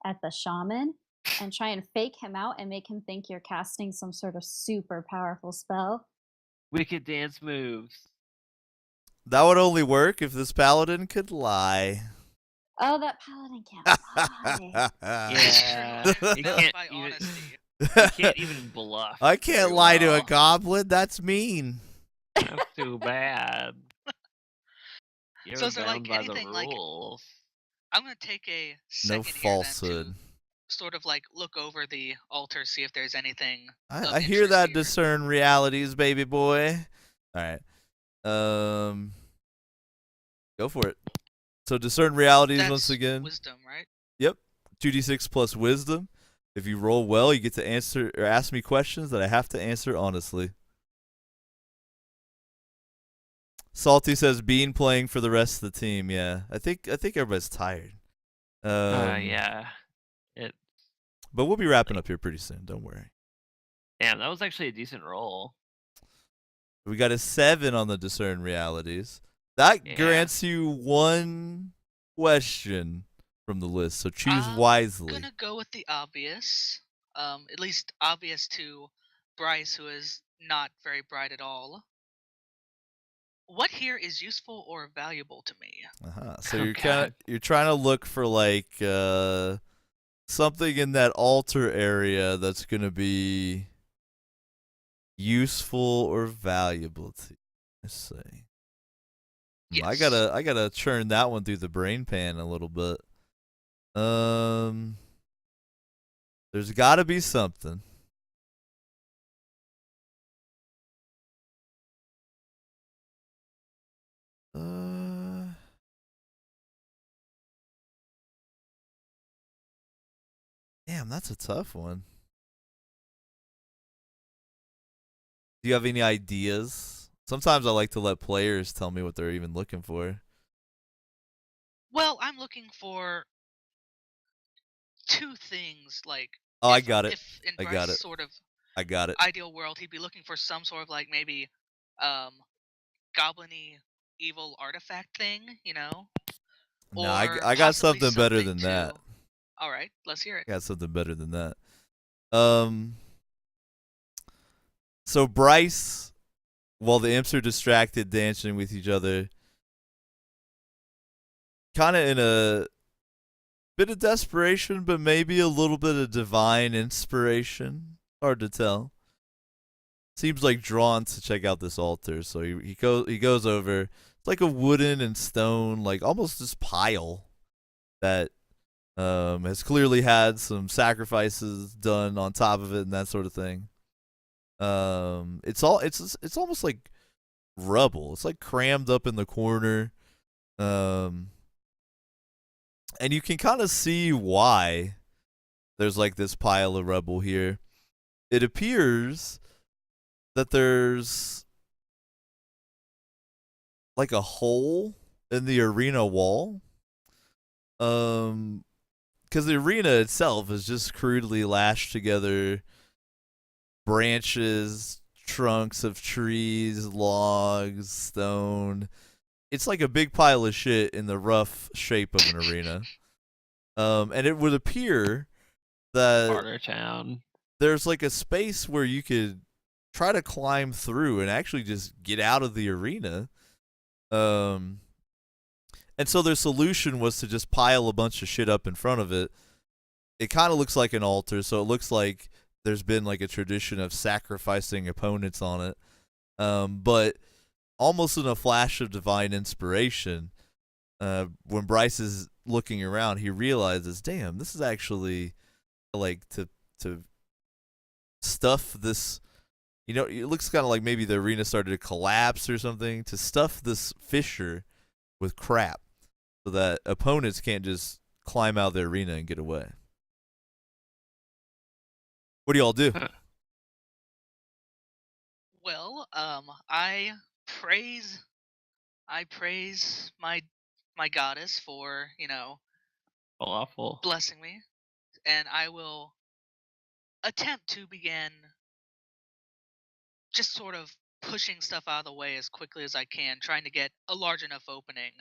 Speaker 4: at the shaman and try and fake him out and make him think you're casting some sort of super powerful spell.
Speaker 3: Wicked dance moves.
Speaker 1: That would only work if this paladin could lie.
Speaker 4: Oh, that paladin can't lie.
Speaker 3: Yeah,
Speaker 5: It's true.
Speaker 3: you
Speaker 5: That's
Speaker 3: can't
Speaker 5: by
Speaker 3: even-
Speaker 5: honesty.
Speaker 3: You can't even bluff.
Speaker 1: I can't
Speaker 3: very
Speaker 1: lie to a
Speaker 3: well.
Speaker 1: goblin. That's mean.
Speaker 3: That's too bad. You're
Speaker 5: So is there
Speaker 3: bound
Speaker 5: like
Speaker 3: by the
Speaker 5: anything like
Speaker 3: rules.
Speaker 5: I'm gonna take a
Speaker 1: No
Speaker 5: second here then to
Speaker 1: falsehood.
Speaker 5: sort of like look over the altar, see if there's anything of
Speaker 1: I hear
Speaker 5: interest
Speaker 1: that
Speaker 5: here.
Speaker 1: discern realities, baby boy. All right. Go for it. So discern realities once
Speaker 5: That's
Speaker 1: again.
Speaker 5: wisdom, right?
Speaker 1: Yep. 2d6 plus wisdom. If you roll well, you get to answer or ask me questions that I have to answer honestly. Salty says Bean playing for the rest of the team. Yeah, I think everybody's tired.
Speaker 3: Yeah. It.
Speaker 1: But we'll be wrapping up here pretty soon. Don't worry.
Speaker 3: Damn, that was actually a decent roll.
Speaker 1: We got a 7 on the discern realities. That
Speaker 3: Yeah.
Speaker 1: grants you 1 question from the list, so choose
Speaker 5: I'm
Speaker 1: wisely.
Speaker 5: gonna go with the obvious. At least obvious to Bryce, who is not very bright at all. What here is useful or valuable to me?
Speaker 1: So
Speaker 3: Oh,
Speaker 1: you're trying to look for like something in that altar area that's gonna be useful or valuable to you. Let's see.
Speaker 5: Yes.
Speaker 1: I gotta churn that one through the brain pan a little bit. There's got to be something. Damn, that's a tough one. Do you have any ideas? Sometimes I like to let players tell me what they're even looking for.
Speaker 5: Well, I'm looking for 2 things. Like,
Speaker 1: Oh, I got it.
Speaker 5: If in
Speaker 1: I got
Speaker 5: Bryce's
Speaker 1: it.
Speaker 5: sort of
Speaker 1: I got it.
Speaker 5: ideal world, he'd be looking for some sort of like maybe goblin-y evil artifact thing, you know?
Speaker 1: No,
Speaker 5: Or
Speaker 1: I got
Speaker 5: possibly
Speaker 1: something better
Speaker 5: something
Speaker 1: than that.
Speaker 5: All right, let's hear it.
Speaker 1: I got something better than that. So Bryce, while the imps are distracted dancing with each other, kind of in a bit of desperation, but maybe a little bit of divine inspiration. Hard to tell. Seems like drawn to check out this altar, so he goes over. It's like a wooden and stone, like almost this pile that has clearly had some sacrifices done on top of it and that sort of thing. It's almost like rubble. It's like crammed up in the corner. And you can kind of see why there's like this pile of rubble here. It appears that there's like a hole in the arena wall. Because the arena itself is just crudely lashed together branches, trunks of trees, logs, stone. It's like a big pile of shit in the rough shape of an arena. And it would appear that
Speaker 3: Harder town.
Speaker 1: there's like a space where you could try to climb through and actually just get out of the arena. And so their solution was to just pile a bunch of shit up in front of it. It kind of looks like an altar, so it looks like there's been like a tradition of sacrificing opponents on it. But almost in a flash of divine inspiration, when Bryce is looking around, he realizes, damn, this is actually like to stuff this. You know, it looks kind of like maybe the arena started to collapse or something, to stuff this fissure with crap so that opponents can't just climb out of the arena and get away. What do y'all do?
Speaker 5: Well, I praise my goddess for,
Speaker 3: Awful.
Speaker 5: blessing me, and I will attempt to begin just sort of pushing stuff out of the way as quickly as I can, trying to get a large enough opening,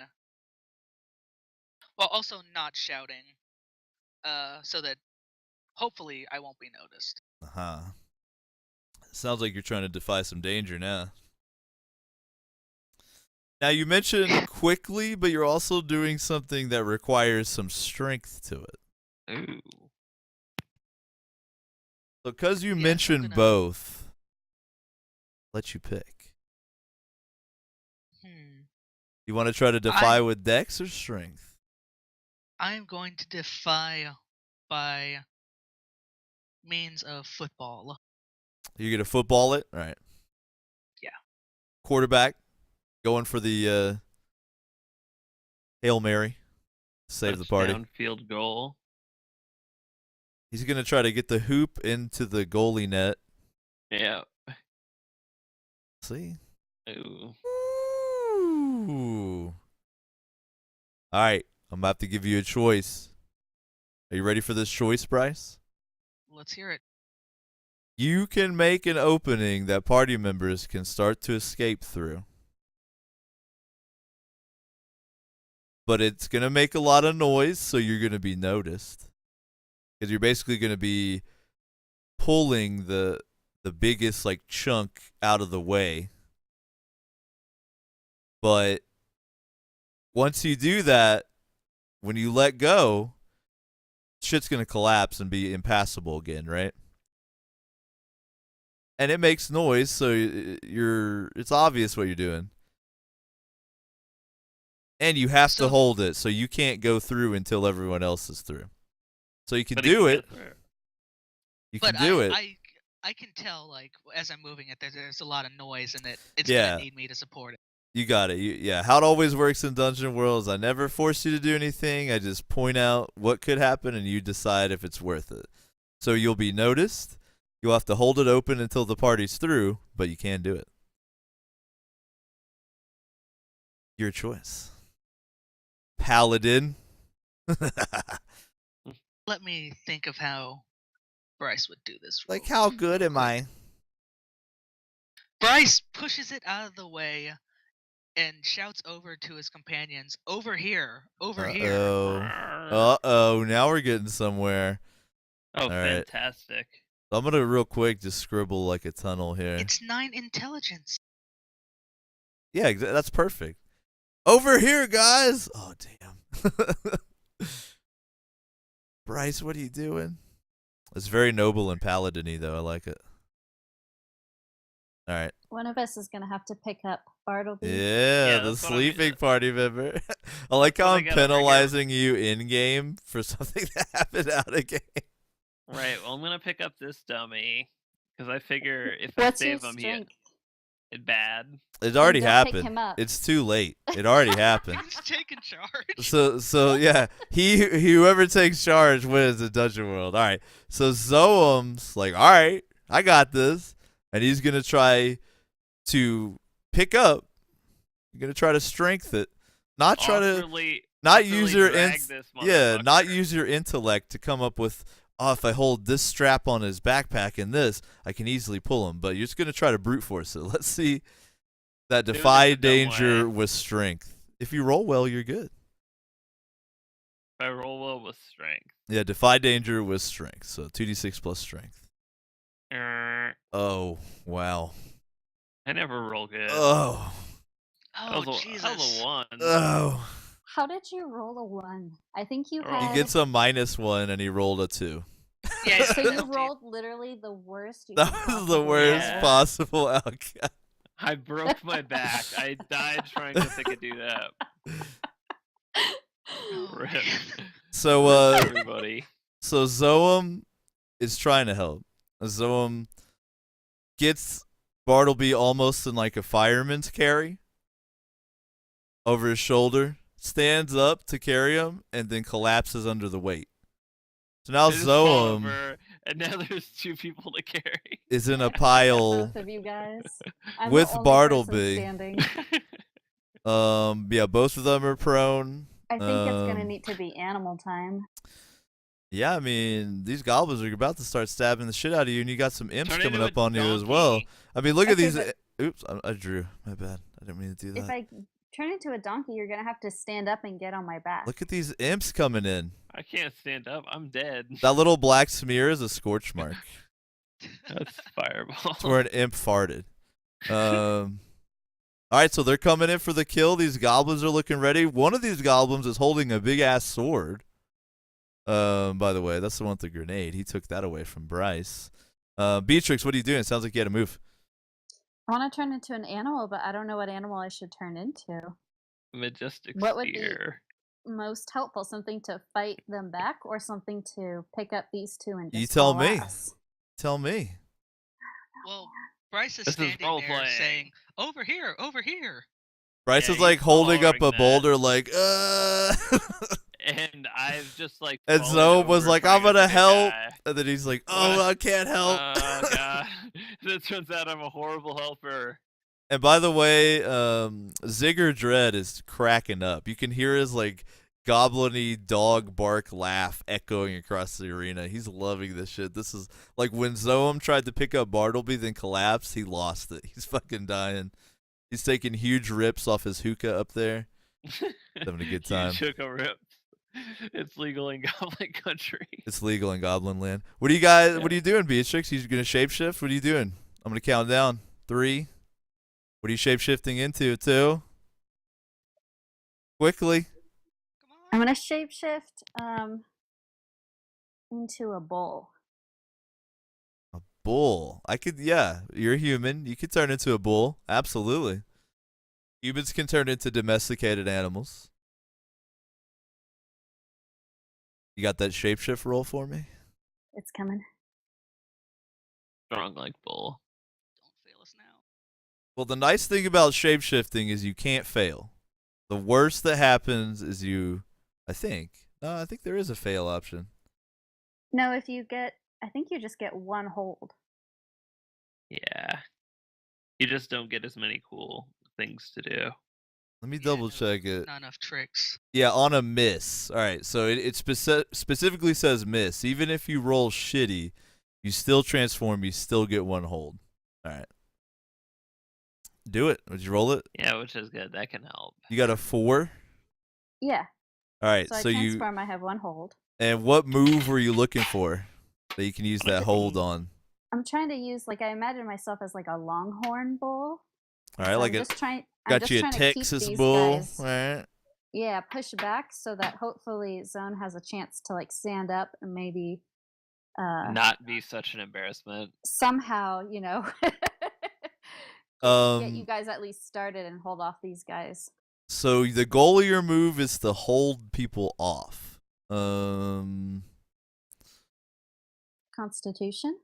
Speaker 5: while also not shouting, so that hopefully I won't be noticed.
Speaker 1: Uh-huh. Sounds like you're trying to defy some danger now. Now, you mentioned quickly, but you're also doing something that requires some strength to it.
Speaker 3: Ooh.
Speaker 1: So because you
Speaker 5: Yes,
Speaker 1: mentioned
Speaker 5: gonna-
Speaker 1: both, let you pick. You want to try to defy with dex or strength?
Speaker 5: I'm going to defy by means of football.
Speaker 1: You're going to football it? All right.
Speaker 5: Yeah.
Speaker 1: Quarterback going for the Hail Mary. Save the party.
Speaker 3: Touchdown, field goal.
Speaker 1: He's going to try to get the hoop into the goalie net.
Speaker 3: Yeah.
Speaker 1: See?
Speaker 3: Ooh.
Speaker 1: Ooh. All right. I'm about to give you a choice. Are you ready for this choice, Bryce?
Speaker 5: Let's hear it.
Speaker 1: You can make an opening that party members can start to escape through. But it's going to make a lot of noise, so you're going to be noticed. Because you're basically going to be pulling the biggest like chunk out of the way. But once you do that, when you let go, shit's going to collapse and be impassable again, right? And it makes noise, so it's obvious what you're doing. And you have to hold it, so you can't go through until everyone else is through. So you can do it. You can do it.
Speaker 5: I can tell, like, as I'm moving it, there's a lot of noise, and it's
Speaker 1: Yeah.
Speaker 5: gonna need me to support it.
Speaker 1: You got it. Yeah, how it always works in Dungeon World is I never force you to do anything. I just point out what could happen, and you decide if it's worth it. So you'll be noticed. You'll have to hold it open until the party's through, but you can do it. Your choice. Paladin.
Speaker 5: Let me think of how Bryce would do this.
Speaker 1: Like, how good am I?
Speaker 5: Bryce pushes it out of the way and shouts over to his companions, "Over here, over here."
Speaker 1: Uh-oh, now we're getting somewhere.
Speaker 3: Oh,
Speaker 1: All right.
Speaker 3: fantastic.
Speaker 1: I'm going to real quick just scribble like a tunnel here.
Speaker 5: It's 9 intelligence.
Speaker 1: Yeah, that's perfect. Over here, guys. Oh, damn. Bryce, what are you doing? It's very noble and paladin-y, though. I like it. All right.
Speaker 4: One of us is going to have to pick up Bartleby.
Speaker 1: Yeah, the
Speaker 3: that's what I'm
Speaker 1: sleeping
Speaker 3: gonna-
Speaker 1: party member. I like how
Speaker 3: what I
Speaker 1: I'm
Speaker 3: gotta figure.
Speaker 1: penalizing you in-game for something that happened out of game.
Speaker 3: Right. Well, I'm gonna pick up this dummy because I figure if
Speaker 4: What's
Speaker 3: I
Speaker 4: your
Speaker 3: save him,
Speaker 4: strength?
Speaker 3: it's bad.
Speaker 1: It already
Speaker 4: don't pick
Speaker 1: happened.
Speaker 4: him up.
Speaker 1: It's too late. It already happened.
Speaker 5: He's taking charge.
Speaker 1: So yeah, whoever takes charge wins the Dungeon World. All right. So Zoam's like, all right, I got this, and he's gonna try to pick up. You're gonna try to strength it, not try to, not use your not use your intellect to come up with. Oh, if I hold this strap on his backpack and this, I can easily pull him. But you're just gonna try to brute force it. Let's see that defy danger with strength. If you roll well, you're good.
Speaker 3: If I roll well with strength.
Speaker 1: Yeah, defy danger with strength. So 2d6 plus strength. Oh, wow.
Speaker 3: I never roll good.
Speaker 1: Oh.
Speaker 5: Oh, Jesus.
Speaker 3: That was a 1.
Speaker 1: Oh.
Speaker 4: How did you roll a 1? I think you
Speaker 3: He
Speaker 4: had...
Speaker 1: He gets a -1 and he rolled a 2.
Speaker 5: Yeah,
Speaker 4: So you rolled literally the worst you
Speaker 1: That
Speaker 4: could
Speaker 1: was the
Speaker 4: possibly
Speaker 1: worst
Speaker 3: Yeah.
Speaker 1: possible outcome.
Speaker 3: I broke my back. I died trying to think I could do that.
Speaker 5: Oh,
Speaker 3: Rip.
Speaker 5: man.
Speaker 1: So
Speaker 3: Everybody.
Speaker 1: so Zoam is trying to help. Zoam gets Bartleby almost in like a fireman's carry over his shoulder, stands up to carry him, and then collapses under the weight. So now
Speaker 3: I just fall
Speaker 1: Zoam
Speaker 3: over, and now there's 2 people to carry.
Speaker 1: is in a pile
Speaker 4: both of you guys. I'm
Speaker 1: with
Speaker 4: the only
Speaker 1: Bartleby.
Speaker 4: person standing.
Speaker 1: Yeah, both of them are prone.
Speaker 4: I think it's going to need to be animal time.
Speaker 1: Yeah, I mean, these goblins are about to start stabbing the shit out of you, and you got some imps
Speaker 3: Turn
Speaker 1: coming
Speaker 3: into
Speaker 1: up
Speaker 3: a
Speaker 1: on you as well.
Speaker 3: donkey.
Speaker 1: I mean, look at
Speaker 4: Okay,
Speaker 1: these.
Speaker 4: but-
Speaker 1: Oops, I drew. My bad. I didn't mean to do
Speaker 4: If
Speaker 1: that.
Speaker 4: I turn into a donkey, you're going to have to stand up and get on my back.
Speaker 1: Look at these imps coming in.
Speaker 3: I can't stand up. I'm dead.
Speaker 1: That little black smear is a scorch mark.
Speaker 3: That's fireball.
Speaker 1: It's where an imp farted. All right, so they're coming in for the kill. These goblins are looking ready. One of these goblins is holding a big-ass sword. By the way, that's the one with the grenade. He took that away from Bryce. Beatrix, what are you doing? It sounds like you had a move.
Speaker 4: I want to turn into an animal, but I don't know what animal I should turn into.
Speaker 3: Majestic
Speaker 4: What would be
Speaker 3: spear.
Speaker 4: most helpful? Something to fight them back, or something to pick up these two and
Speaker 1: You
Speaker 4: just
Speaker 1: tell
Speaker 4: haul
Speaker 1: me.
Speaker 4: ass?
Speaker 1: Tell me.
Speaker 5: Well, Bryce is
Speaker 3: This is
Speaker 5: standing
Speaker 3: role
Speaker 5: there
Speaker 3: playing.
Speaker 5: saying, "Over here, over here."
Speaker 1: Bryce
Speaker 3: Yeah,
Speaker 1: is like
Speaker 3: he's
Speaker 1: holding up
Speaker 3: following
Speaker 1: a
Speaker 3: that.
Speaker 1: boulder, like,
Speaker 3: And I've just like.
Speaker 1: And
Speaker 3: fallen
Speaker 1: Zoe was
Speaker 3: over
Speaker 1: like,
Speaker 3: trying
Speaker 1: I'm
Speaker 3: to
Speaker 1: gonna
Speaker 3: be a
Speaker 1: help.
Speaker 3: guy.
Speaker 1: And then he's like, oh,
Speaker 3: What?
Speaker 1: I can't help.
Speaker 3: Oh god. It turns out I'm a horrible helper.
Speaker 1: And by the way, Zigger Dread is cracking up. You can hear his like goblin-y dog bark laugh echoing across the arena. He's loving this shit. This is like when Zoem tried to pick up Bartleby, then collapsed. He lost it. He's fucking dying. He's taking huge rips off his hookah up there. Having a good time.
Speaker 3: You took a rip. It's legal in Goblin Country.
Speaker 1: It's legal in Goblin Land. What are you guys? What are you doing, Beatrix? You gonna shapeshift? What are you doing? I'm gonna count down. 3. What are you shapeshifting into? 2. Quickly.
Speaker 5: Come on.
Speaker 4: I'm gonna shapeshift into a bull.
Speaker 1: A bull. I could. Yeah, you're human. You could turn into a bull. Absolutely. Humans can turn into domesticated animals. You got that shapeshift roll for me?
Speaker 4: It's coming.
Speaker 3: Strong like bull.
Speaker 5: Don't fail us now.
Speaker 1: Well, the nice thing about shapeshifting is you can't fail. The worst that happens is you. I think there is a fail option.
Speaker 4: No, if you get, I think you just get one hold.
Speaker 3: Yeah. You just don't get as many cool things to do.
Speaker 1: Let me
Speaker 5: Yeah,
Speaker 1: double
Speaker 5: no,
Speaker 1: check it.
Speaker 5: Not enough tricks.
Speaker 1: Yeah, on a miss. All right, so it specifically says miss. Even if you roll shitty, you still transform. You still get one hold. All right, do it. Would you roll it?
Speaker 3: Yeah, which is good. That can help.
Speaker 1: You got a 4.
Speaker 4: Yeah.
Speaker 1: All right,
Speaker 4: So I
Speaker 1: so you.
Speaker 4: transform. I have one hold.
Speaker 1: And what move were you looking for that you can use that hold on?
Speaker 4: I'm trying to use, like, I imagine myself as like a longhorn bull.
Speaker 1: All right,
Speaker 4: So
Speaker 1: like
Speaker 4: I'm
Speaker 1: it
Speaker 4: just trying.
Speaker 1: got you a
Speaker 4: trying to keep
Speaker 1: Texas
Speaker 4: these
Speaker 1: bull.
Speaker 4: guys,
Speaker 1: All right.
Speaker 4: yeah, push back so that hopefully Zone has a chance to like stand up and maybe
Speaker 3: Not be such an embarrassment.
Speaker 4: somehow, get you
Speaker 1: Um.
Speaker 4: guys at least started and hold off these guys.
Speaker 1: So the goal of your move is to hold people off.
Speaker 4: Constitution.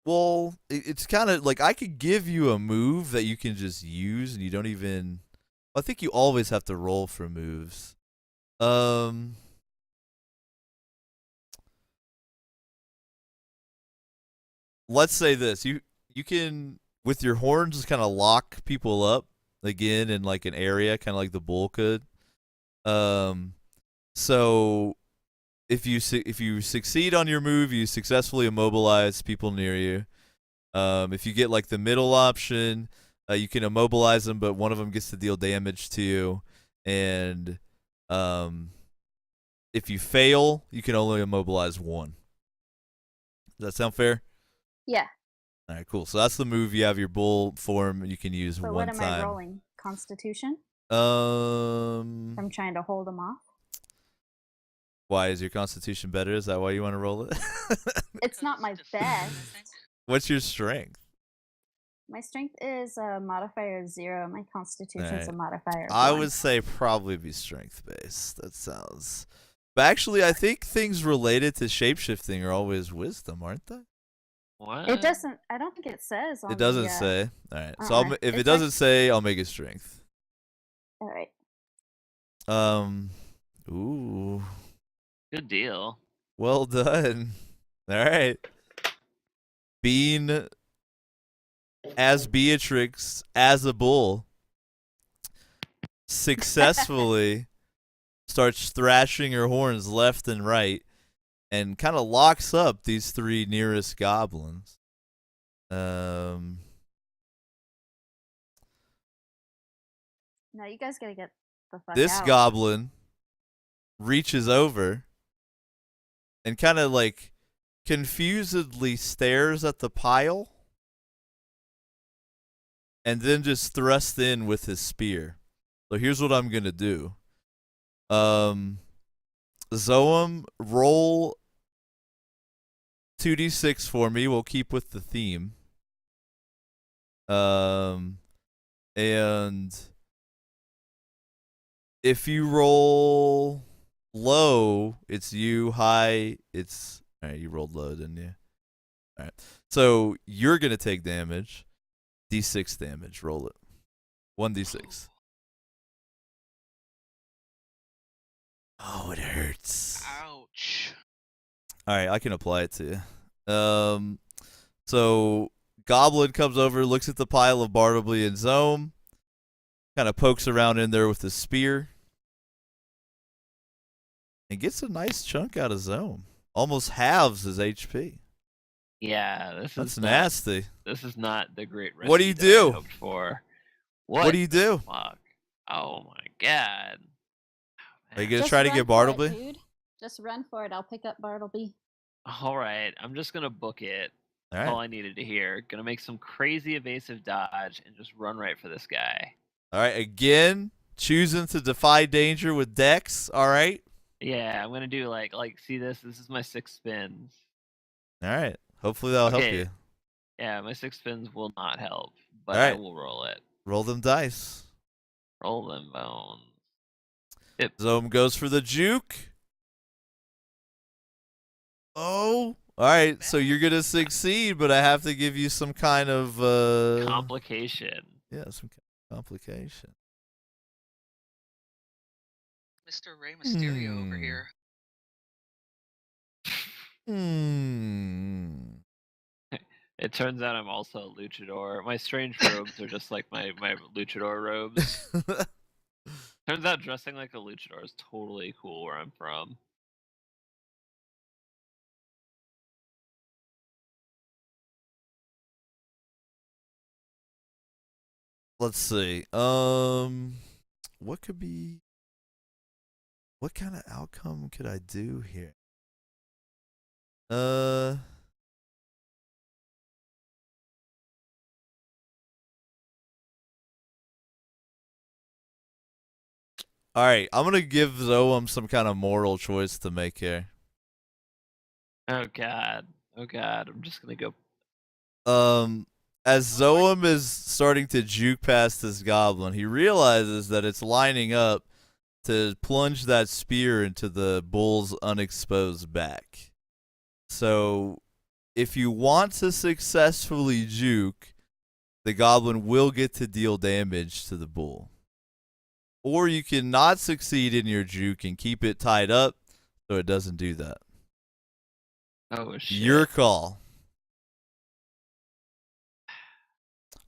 Speaker 1: Well, it's kind of like I could give you a move that you can just use, and you don't even. I think you always have to roll for moves. Let's say this: you can with your horns just kind of lock people up again in like an area, kind of like the bull could. So if you succeed on your move, you successfully immobilize people near you. If you get like the middle option, you can immobilize them, but one of them gets to deal damage to you. And if you fail, you can only immobilize one. Does that sound fair?
Speaker 4: Yeah.
Speaker 1: All right, cool. So that's the move. You have your bull form you can use
Speaker 4: But
Speaker 1: one
Speaker 4: what am
Speaker 1: time.
Speaker 4: I rolling? Constitution.
Speaker 1: Um,
Speaker 4: I'm trying to hold them off.
Speaker 1: Why is your constitution better? Is that why you want to roll it?
Speaker 4: It's not my
Speaker 5: Defense, I
Speaker 4: best.
Speaker 5: think.
Speaker 1: What's your strength?
Speaker 4: My strength is a modifier of 0. My constitution's a modifier of
Speaker 1: I
Speaker 4: 1.
Speaker 1: would say probably be strength based. That sounds. But actually, I think things related to shapeshifting are always wisdom, aren't they?
Speaker 3: What?
Speaker 4: It doesn't. I don't think it says on
Speaker 1: It doesn't
Speaker 4: the,
Speaker 1: say. All right. So I'll, if it
Speaker 4: It's
Speaker 1: doesn't say, I'll make it strength.
Speaker 4: All right.
Speaker 1: Ooh.
Speaker 3: Good deal.
Speaker 1: Well done. All right. Being as Beatrix as a bull successfully starts thrashing her horns left and right and kind of locks up these 3 nearest goblins.
Speaker 4: No, you guys gotta get the fuck
Speaker 1: This
Speaker 4: out.
Speaker 1: goblin reaches over and kind of like confusedly stares at the pile and then just thrusts in with his spear. So here's what I'm going to do. Zoem, roll 2d6 for me. We'll keep with the theme. And if you roll low, it's you. High, it's all right. You rolled low, didn't you? All right. So you're gonna take damage. D6 damage. Roll it. 1d6. Oh, it hurts.
Speaker 5: Ouch.
Speaker 1: All right, I can apply it to you. So Goblin comes over, looks at the pile of Bartleby and Zome, kind of pokes around in there with his spear, and gets a nice chunk out of Zome. Almost halves his HP.
Speaker 3: Yeah,
Speaker 1: That's nasty.
Speaker 3: This is not the great
Speaker 1: What do you
Speaker 3: rescue that I
Speaker 1: do?
Speaker 3: hoped for.
Speaker 1: What do you do?
Speaker 3: Fuck. Oh my god.
Speaker 1: Are you gonna
Speaker 4: Just
Speaker 1: try to
Speaker 4: run
Speaker 1: get
Speaker 4: for it,
Speaker 1: Bartleby?
Speaker 4: dude. Just run for it. I'll pick up Bartleby.
Speaker 3: All right, I'm just gonna book it.
Speaker 1: All
Speaker 3: That's all
Speaker 1: right.
Speaker 3: I needed to hear. Gonna make some crazy evasive dodge and just run right for this guy.
Speaker 1: All right. Again, choosing to defy danger with Dex. All right.
Speaker 3: Yeah, I'm gonna do like see this. This is my 6 spins.
Speaker 1: All right. Hopefully that'll help
Speaker 3: Okay.
Speaker 1: you.
Speaker 3: Yeah, my 6 spins will not help, but
Speaker 1: All
Speaker 3: I
Speaker 1: right.
Speaker 3: will roll it.
Speaker 1: Roll them dice.
Speaker 3: Roll them bones.
Speaker 1: Zome goes for the juke. Oh. All right. So you're gonna succeed, but I have to give you some kind of
Speaker 3: Complication.
Speaker 1: yeah, some kind of complication.
Speaker 5: Mr. Rey Mysterio over here.
Speaker 3: It turns out I'm also a luchador. My strange robes are just like my luchador robes. Turns out dressing like a luchador is totally cool where I'm from.
Speaker 1: Let's see. What kind of outcome could I do here? All right, I'm gonna give Zoam some kind of moral choice to make here.
Speaker 3: Oh god. Oh god. I'm just gonna go.
Speaker 1: As Zoam is starting to juke past this goblin, he realizes that it's lining up to plunge that spear into the bull's unexposed back. So, if you want to successfully juke, the goblin will get to deal damage to the bull. Or you can not succeed in your juke and keep it tied up so it doesn't do that.
Speaker 3: Oh shit.
Speaker 1: Your call.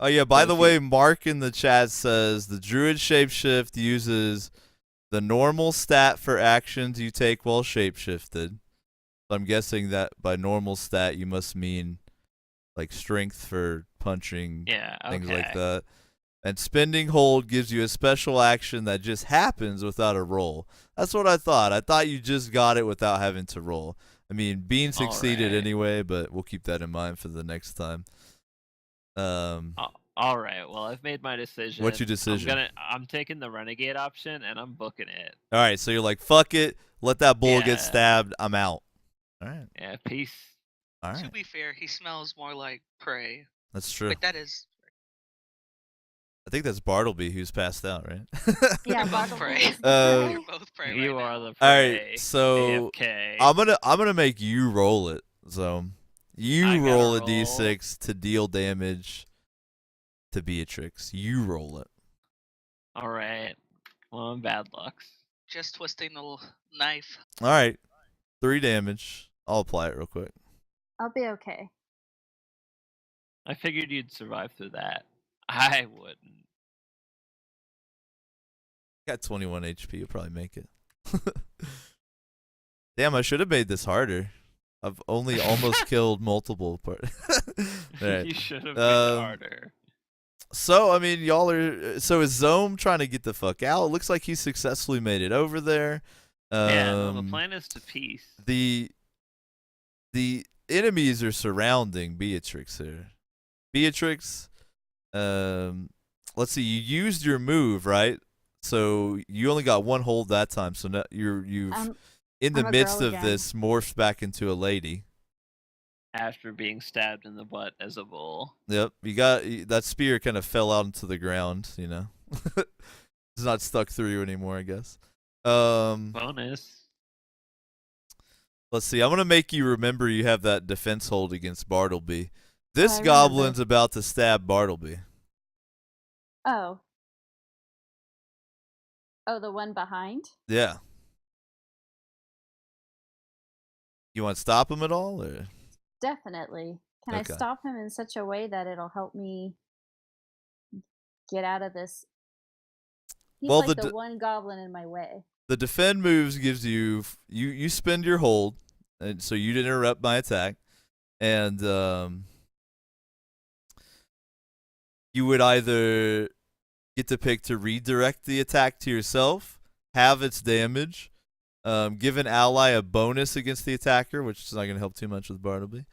Speaker 1: Oh yeah, by the way, Mark in the chat says the druid shapeshift uses the normal stat for actions you take while shapeshifted. So I'm guessing that by normal stat you must mean like strength for punching, things like that. And spending hold gives you a special action that just happens without a roll. That's what I thought. I thought you just got it without having to roll. I mean, Bean succeeded anyway, but we'll keep that in mind for the next time.
Speaker 3: All right. Well, I've made my decision.
Speaker 1: What's your decision?
Speaker 3: I'm taking the renegade option and I'm booking it.
Speaker 1: All right. So you're like, fuck it. Let that bull get stabbed. I'm out. All right.
Speaker 3: Yeah. Peace.
Speaker 1: All right.
Speaker 5: To be fair, he smells more like prey.
Speaker 1: That's true.
Speaker 5: Wait, that is.
Speaker 1: I think that's Bartleby who's passed out, right?
Speaker 4: Yeah,
Speaker 5: both prey.
Speaker 4: Bartleby.
Speaker 5: You're both prey.
Speaker 3: You
Speaker 5: right
Speaker 3: are
Speaker 5: now.
Speaker 3: the prey.
Speaker 1: All right. So
Speaker 3: AFK.
Speaker 1: I'm gonna make you roll it. So you roll a d6 to deal damage to Beatrix. You roll it.
Speaker 3: All right. Well, I'm bad lucks.
Speaker 5: Just twisting the knife.
Speaker 1: All right. 3 damage. I'll apply it real quick.
Speaker 4: I'll be okay.
Speaker 3: I figured you'd survive through that. I wouldn't.
Speaker 1: Got 21 HP. You'll probably make it. Damn, I should have made this harder. I've only almost killed multiple parts. Right.
Speaker 3: You should have made it harder.
Speaker 1: So, I mean, y'all are... So is Zome trying to get the fuck out? It looks like he successfully made it over there.
Speaker 3: Yeah, the plan is to peace.
Speaker 1: The enemies are surrounding Beatrix here. Beatrix, let's see, you used your move, right? So you only got 1 hold that time. So now you've in the midst of this morphed back into a lady.
Speaker 3: after being stabbed in the butt as a bull.
Speaker 1: Yep, that spear kind of fell out into the ground. You know, it's not stuck through you anymore, I guess.
Speaker 3: Bonus.
Speaker 1: Let's see. I'm gonna make you remember you have that defense hold against Bartleby. This
Speaker 4: I
Speaker 1: goblin's
Speaker 4: remember.
Speaker 1: about to stab Bartleby.
Speaker 4: Oh. Oh, the one behind?
Speaker 1: Yeah. You want to stop him at all, or?
Speaker 4: Definitely. Can I
Speaker 1: Okay.
Speaker 4: stop him in such a way that it'll help me get out of this? He's
Speaker 1: Well,
Speaker 4: like
Speaker 1: the
Speaker 4: the
Speaker 1: d-
Speaker 4: one goblin in my way.
Speaker 1: The defend moves gives you spend your hold, and so you'd interrupt my attack, and you would either get to pick to redirect the attack to yourself, have its damage, give an ally a bonus against the attacker, which is not going to help too much with Bartleby,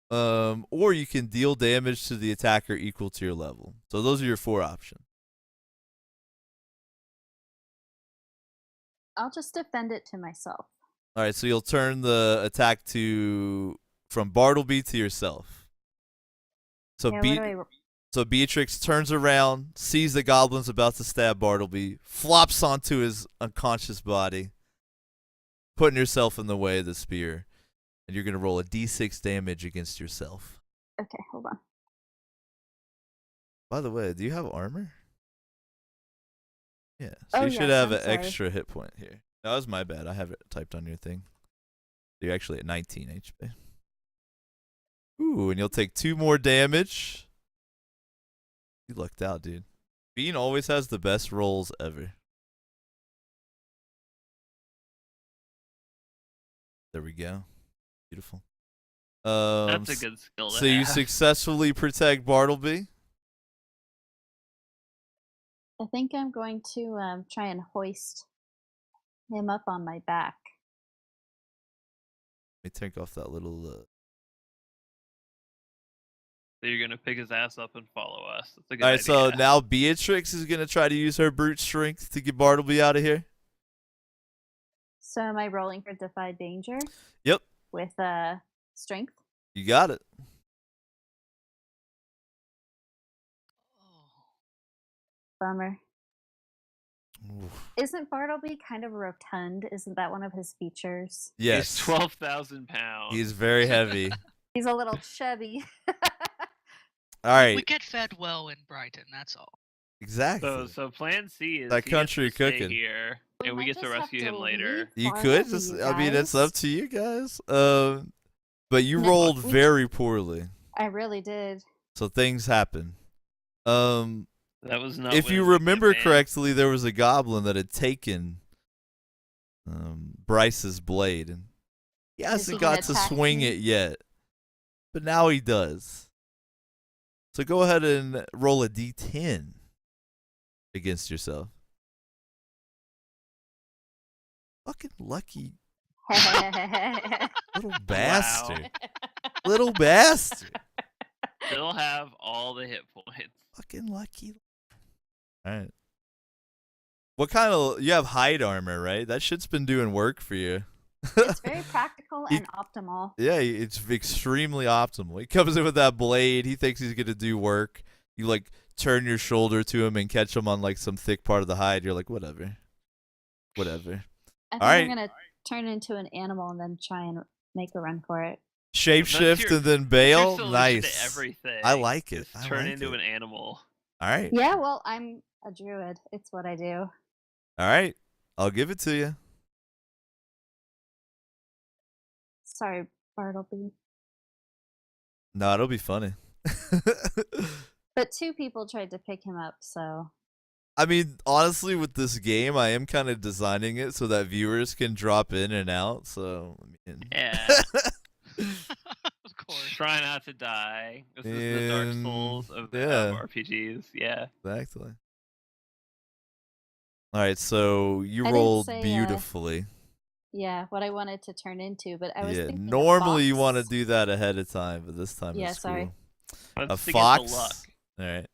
Speaker 1: or you can deal damage to the attacker equal to your level. So those are your 4 options.
Speaker 4: I'll just defend it to myself.
Speaker 1: All right, so you'll turn the attack from Bartleby to yourself. So
Speaker 4: Yeah, what do
Speaker 1: So Beatrix turns around, sees the goblin's about to stab Bartleby, flops onto his unconscious body, putting yourself in the way of the spear, and you're going to roll a d6 damage against yourself.
Speaker 4: Okay, hold on.
Speaker 1: By the way, do you have armor? Yeah, so
Speaker 4: Oh,
Speaker 1: you should
Speaker 4: yes,
Speaker 1: have
Speaker 4: I'm
Speaker 1: an
Speaker 4: sorry.
Speaker 1: extra hit point here. That was my bad. I have it typed on your thing. You're actually at 19 HP. Ooh, and you'll take 2 more damage. You lucked out, dude. Bean always has the best rolls ever. There we go. Beautiful.
Speaker 3: That's a good skill to
Speaker 1: So you
Speaker 3: have.
Speaker 1: successfully protect Bartleby.
Speaker 4: I think I'm going to try and hoist him up on my back.
Speaker 1: Let me take off that little.
Speaker 3: So you're gonna pick his ass up and follow us. That's a good
Speaker 1: All right,
Speaker 3: idea.
Speaker 1: so now Beatrix is gonna try to use her brute strength to get Bartleby out of here.
Speaker 4: So am I rolling for Defy Danger?
Speaker 1: Yep,
Speaker 4: With strength?
Speaker 1: you got it.
Speaker 4: Bummer.
Speaker 1: Oof.
Speaker 4: Isn't Bartleby kind of rotund? Isn't that one of his features?
Speaker 1: Yes,
Speaker 3: He's 12,000 pounds.
Speaker 1: he's very heavy.
Speaker 4: He's a little chubby.
Speaker 1: All right,
Speaker 5: We get fed well in Brighton, that's all.
Speaker 1: exactly.
Speaker 3: So plan C is
Speaker 1: That
Speaker 3: he gets
Speaker 1: country
Speaker 3: to stay
Speaker 1: cooking.
Speaker 3: here,
Speaker 4: We
Speaker 3: and we
Speaker 4: might
Speaker 3: get to
Speaker 4: just have
Speaker 3: rescue
Speaker 4: to
Speaker 3: him later.
Speaker 4: leave
Speaker 1: You
Speaker 4: Bartleby,
Speaker 1: could just.
Speaker 4: you
Speaker 1: I mean, it's
Speaker 4: guys.
Speaker 1: up to you guys. But you
Speaker 4: No,
Speaker 1: rolled
Speaker 4: we-
Speaker 1: very poorly,
Speaker 4: I really did.
Speaker 1: so things happen.
Speaker 3: That was not.
Speaker 1: If
Speaker 3: what
Speaker 1: you
Speaker 3: was in
Speaker 1: remember
Speaker 3: advance.
Speaker 1: correctly, there was a goblin that had taken Bryce's blade, and he hasn't
Speaker 4: he gonna
Speaker 1: got to
Speaker 4: attack
Speaker 1: swing
Speaker 4: me?
Speaker 1: it yet, but now he does. So go ahead and roll a d10 against yourself. Fucking lucky little bastard. Little bastard.
Speaker 3: Still have all the hit points.
Speaker 1: Fucking lucky. All right. What kind of... You have hide armor, right? That shit's been doing work for you.
Speaker 4: It's very practical
Speaker 1: He-
Speaker 4: and optimal.
Speaker 1: Yeah, it's extremely optimal. He comes in with that blade. He thinks he's going to do work. You, like, turn your shoulder to him and catch him on, like, some thick part of the hide. You're like, whatever. Whatever.
Speaker 4: I think
Speaker 1: Alright.
Speaker 4: I'm going to turn into an animal and then try and make a run for it.
Speaker 1: Shapeshift
Speaker 3: your-
Speaker 1: and then
Speaker 3: Your
Speaker 1: bail.
Speaker 3: solution
Speaker 1: Nice.
Speaker 3: To everything.
Speaker 1: I like it.
Speaker 3: is
Speaker 1: I
Speaker 3: turn
Speaker 1: like
Speaker 3: into
Speaker 1: it.
Speaker 3: an animal.
Speaker 1: All right.
Speaker 4: Yeah, well, I'm a druid. It's what I do.
Speaker 1: All right. I'll give it to you.
Speaker 4: Sorry, Bartleby.
Speaker 1: No, it'll be funny.
Speaker 4: But 2 people tried to pick him up, so
Speaker 1: I mean, honestly, with this game, I am kind of designing it so that viewers can drop in and out. So, I mean,
Speaker 3: Yeah.
Speaker 5: Of course.
Speaker 3: Try not to die. This is the Dark
Speaker 1: And-
Speaker 3: Souls of
Speaker 1: yeah.
Speaker 3: RPGs. Yeah.
Speaker 1: exactly. All right, so you
Speaker 4: I didn't
Speaker 1: rolled
Speaker 4: say,
Speaker 1: beautifully.
Speaker 4: yeah, what I wanted to turn into. But I was
Speaker 1: Yeah,
Speaker 4: thinking a
Speaker 1: normally you want to
Speaker 4: fox.
Speaker 1: do that ahead of time, but this time
Speaker 4: Yeah,
Speaker 1: it's
Speaker 4: sorry.
Speaker 1: cool.
Speaker 3: Let's
Speaker 1: A
Speaker 3: get
Speaker 1: fox.
Speaker 3: the luck.
Speaker 1: All right.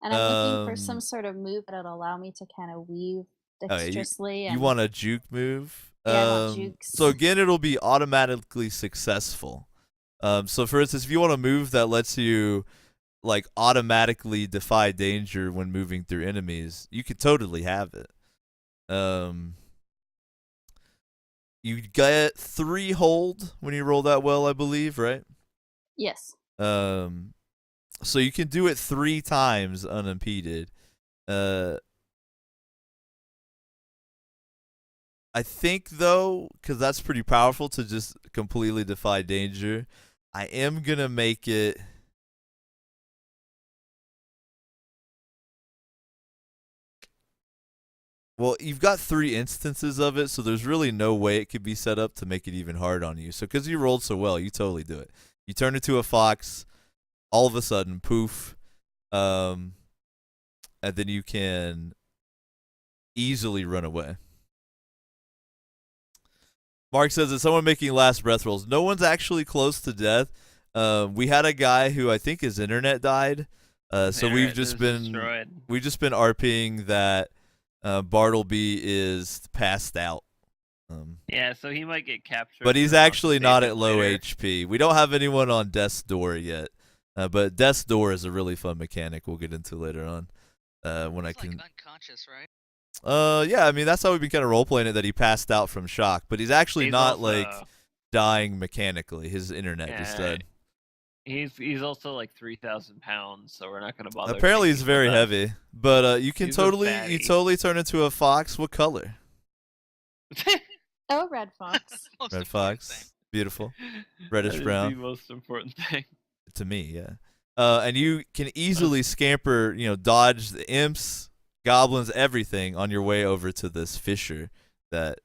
Speaker 4: And I'm looking for
Speaker 1: Um,
Speaker 4: some sort of move that'll allow me to kind of weave
Speaker 1: Okay,
Speaker 4: dexterously.
Speaker 1: You
Speaker 4: and
Speaker 1: want a juke move?
Speaker 4: Yeah, I want jukes.
Speaker 1: So again, it'll be automatically successful. So for instance, if you want a move that lets you like automatically defy danger when moving through enemies, you could totally have it. You get 3 hold when you roll that well, I believe, right?
Speaker 4: Yes.
Speaker 1: So you can do it 3 times unimpeded. I think though, because that's pretty powerful to just completely defy danger, I am gonna make it. Well, you've got 3 instances of it, so there's really no way it could be set up to make it even hard on you. So because you rolled so well, you totally do it. You turn into a fox, all of a sudden, poof, and then you can easily run away. Mark says, is someone making last breath rolls? No one's actually close to death. We had a guy who I think his internet died. So we've just been RPing that Bartleby is passed out.
Speaker 3: Yeah, so he might get captured.
Speaker 1: But he's actually not at low HP. We don't have anyone on Death's Door yet. But Death's Door is a really fun mechanic we'll get into later on. When
Speaker 5: He's
Speaker 1: I can.
Speaker 5: like unconscious, right?
Speaker 1: Yeah, I mean that's how we've been kind of role playing it, that he passed out from shock, but he's actually not
Speaker 3: also,
Speaker 1: like dying mechanically. His internet just died.
Speaker 3: He's also like 3,000 pounds, so we're not gonna bother.
Speaker 1: Apparently he's very heavy, but you can
Speaker 3: He's
Speaker 1: totally turn into a fox. What color?
Speaker 4: Oh, red fox.
Speaker 5: Most
Speaker 1: Red
Speaker 5: important
Speaker 1: fox.
Speaker 5: thing.
Speaker 1: Beautiful. Reddish
Speaker 3: That is
Speaker 1: brown.
Speaker 3: the most important thing.
Speaker 1: To me, yeah. And you can easily scamper, dodge the imps, goblins, everything on your way over to this fissure that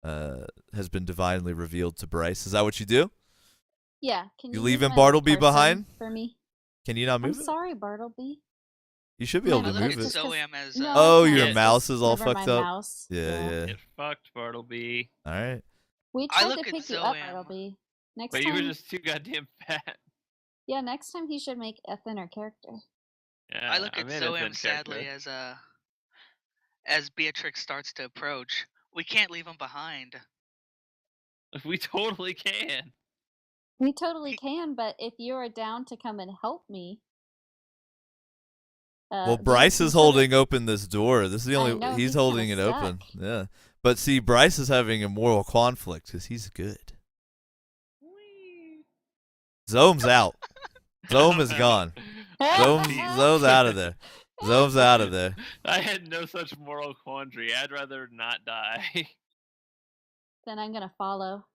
Speaker 1: has been divinely revealed to Bryce. Is that what you do?
Speaker 4: Yeah. Can
Speaker 1: You
Speaker 4: move
Speaker 1: leaving
Speaker 4: my
Speaker 1: Bartleby
Speaker 4: person
Speaker 1: behind?
Speaker 4: for me?
Speaker 1: Can you not
Speaker 4: I'm
Speaker 1: move it?
Speaker 4: sorry, Bartleby.
Speaker 1: You should be
Speaker 4: No,
Speaker 1: able
Speaker 5: I
Speaker 1: to
Speaker 5: look
Speaker 1: move
Speaker 5: at
Speaker 1: it.
Speaker 5: Zoam as
Speaker 4: No,
Speaker 1: Oh,
Speaker 4: I can't.
Speaker 1: your
Speaker 4: It's
Speaker 1: mouse
Speaker 4: just
Speaker 1: is all
Speaker 4: whenever
Speaker 1: fucked
Speaker 4: my
Speaker 1: up?
Speaker 4: Mouse,
Speaker 1: Yeah.
Speaker 3: Get fucked, Bartleby.
Speaker 1: All right.
Speaker 4: We
Speaker 5: I
Speaker 4: tried
Speaker 5: look
Speaker 4: to
Speaker 5: at
Speaker 4: pick you up,
Speaker 5: Zoam.
Speaker 4: Bartleby. Next
Speaker 3: But
Speaker 4: time,
Speaker 3: you were just too goddamn fat.
Speaker 4: yeah, next time he should make a thinner character.
Speaker 3: Yeah,
Speaker 5: I look at
Speaker 3: made a thin
Speaker 5: Zoam sadly
Speaker 3: character.
Speaker 5: as Beatrix starts to approach. We can't leave him behind.
Speaker 3: We totally can.
Speaker 4: We totally can, but if you are down to come and help me,
Speaker 1: Well, Bryce is holding open this door. This is the
Speaker 4: I
Speaker 1: only.
Speaker 4: know,
Speaker 1: He's
Speaker 4: he's
Speaker 1: holding it
Speaker 4: kinda
Speaker 1: open.
Speaker 4: stuck.
Speaker 1: Yeah. But see, Bryce is having a moral conflict because he's good. Zome's out. Zome is gone. Zome's out of there. Zome's out of there.
Speaker 3: I had no such moral quandary. I'd rather not die.
Speaker 4: Then I'm gonna follow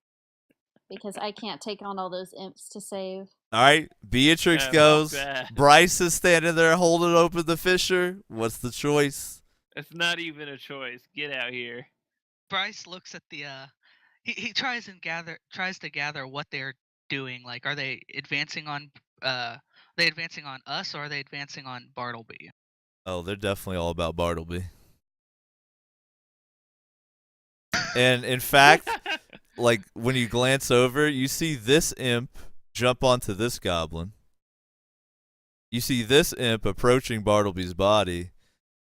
Speaker 4: because I can't take on all those imps to save.
Speaker 1: All right. Beatrix
Speaker 3: Yeah,
Speaker 1: goes.
Speaker 3: fuck that.
Speaker 1: Bryce is standing there holding open the fissure. What's the choice?
Speaker 3: It's not even a choice. Get out here.
Speaker 5: Bryce looks at the he tries to gather what they're doing. Like, are they advancing on us, or are they advancing on Bartleby?
Speaker 1: Oh, they're definitely all about Bartleby. And in fact, like when you glance over, you see this imp jump onto this goblin. You see this imp approaching Bartleby's body.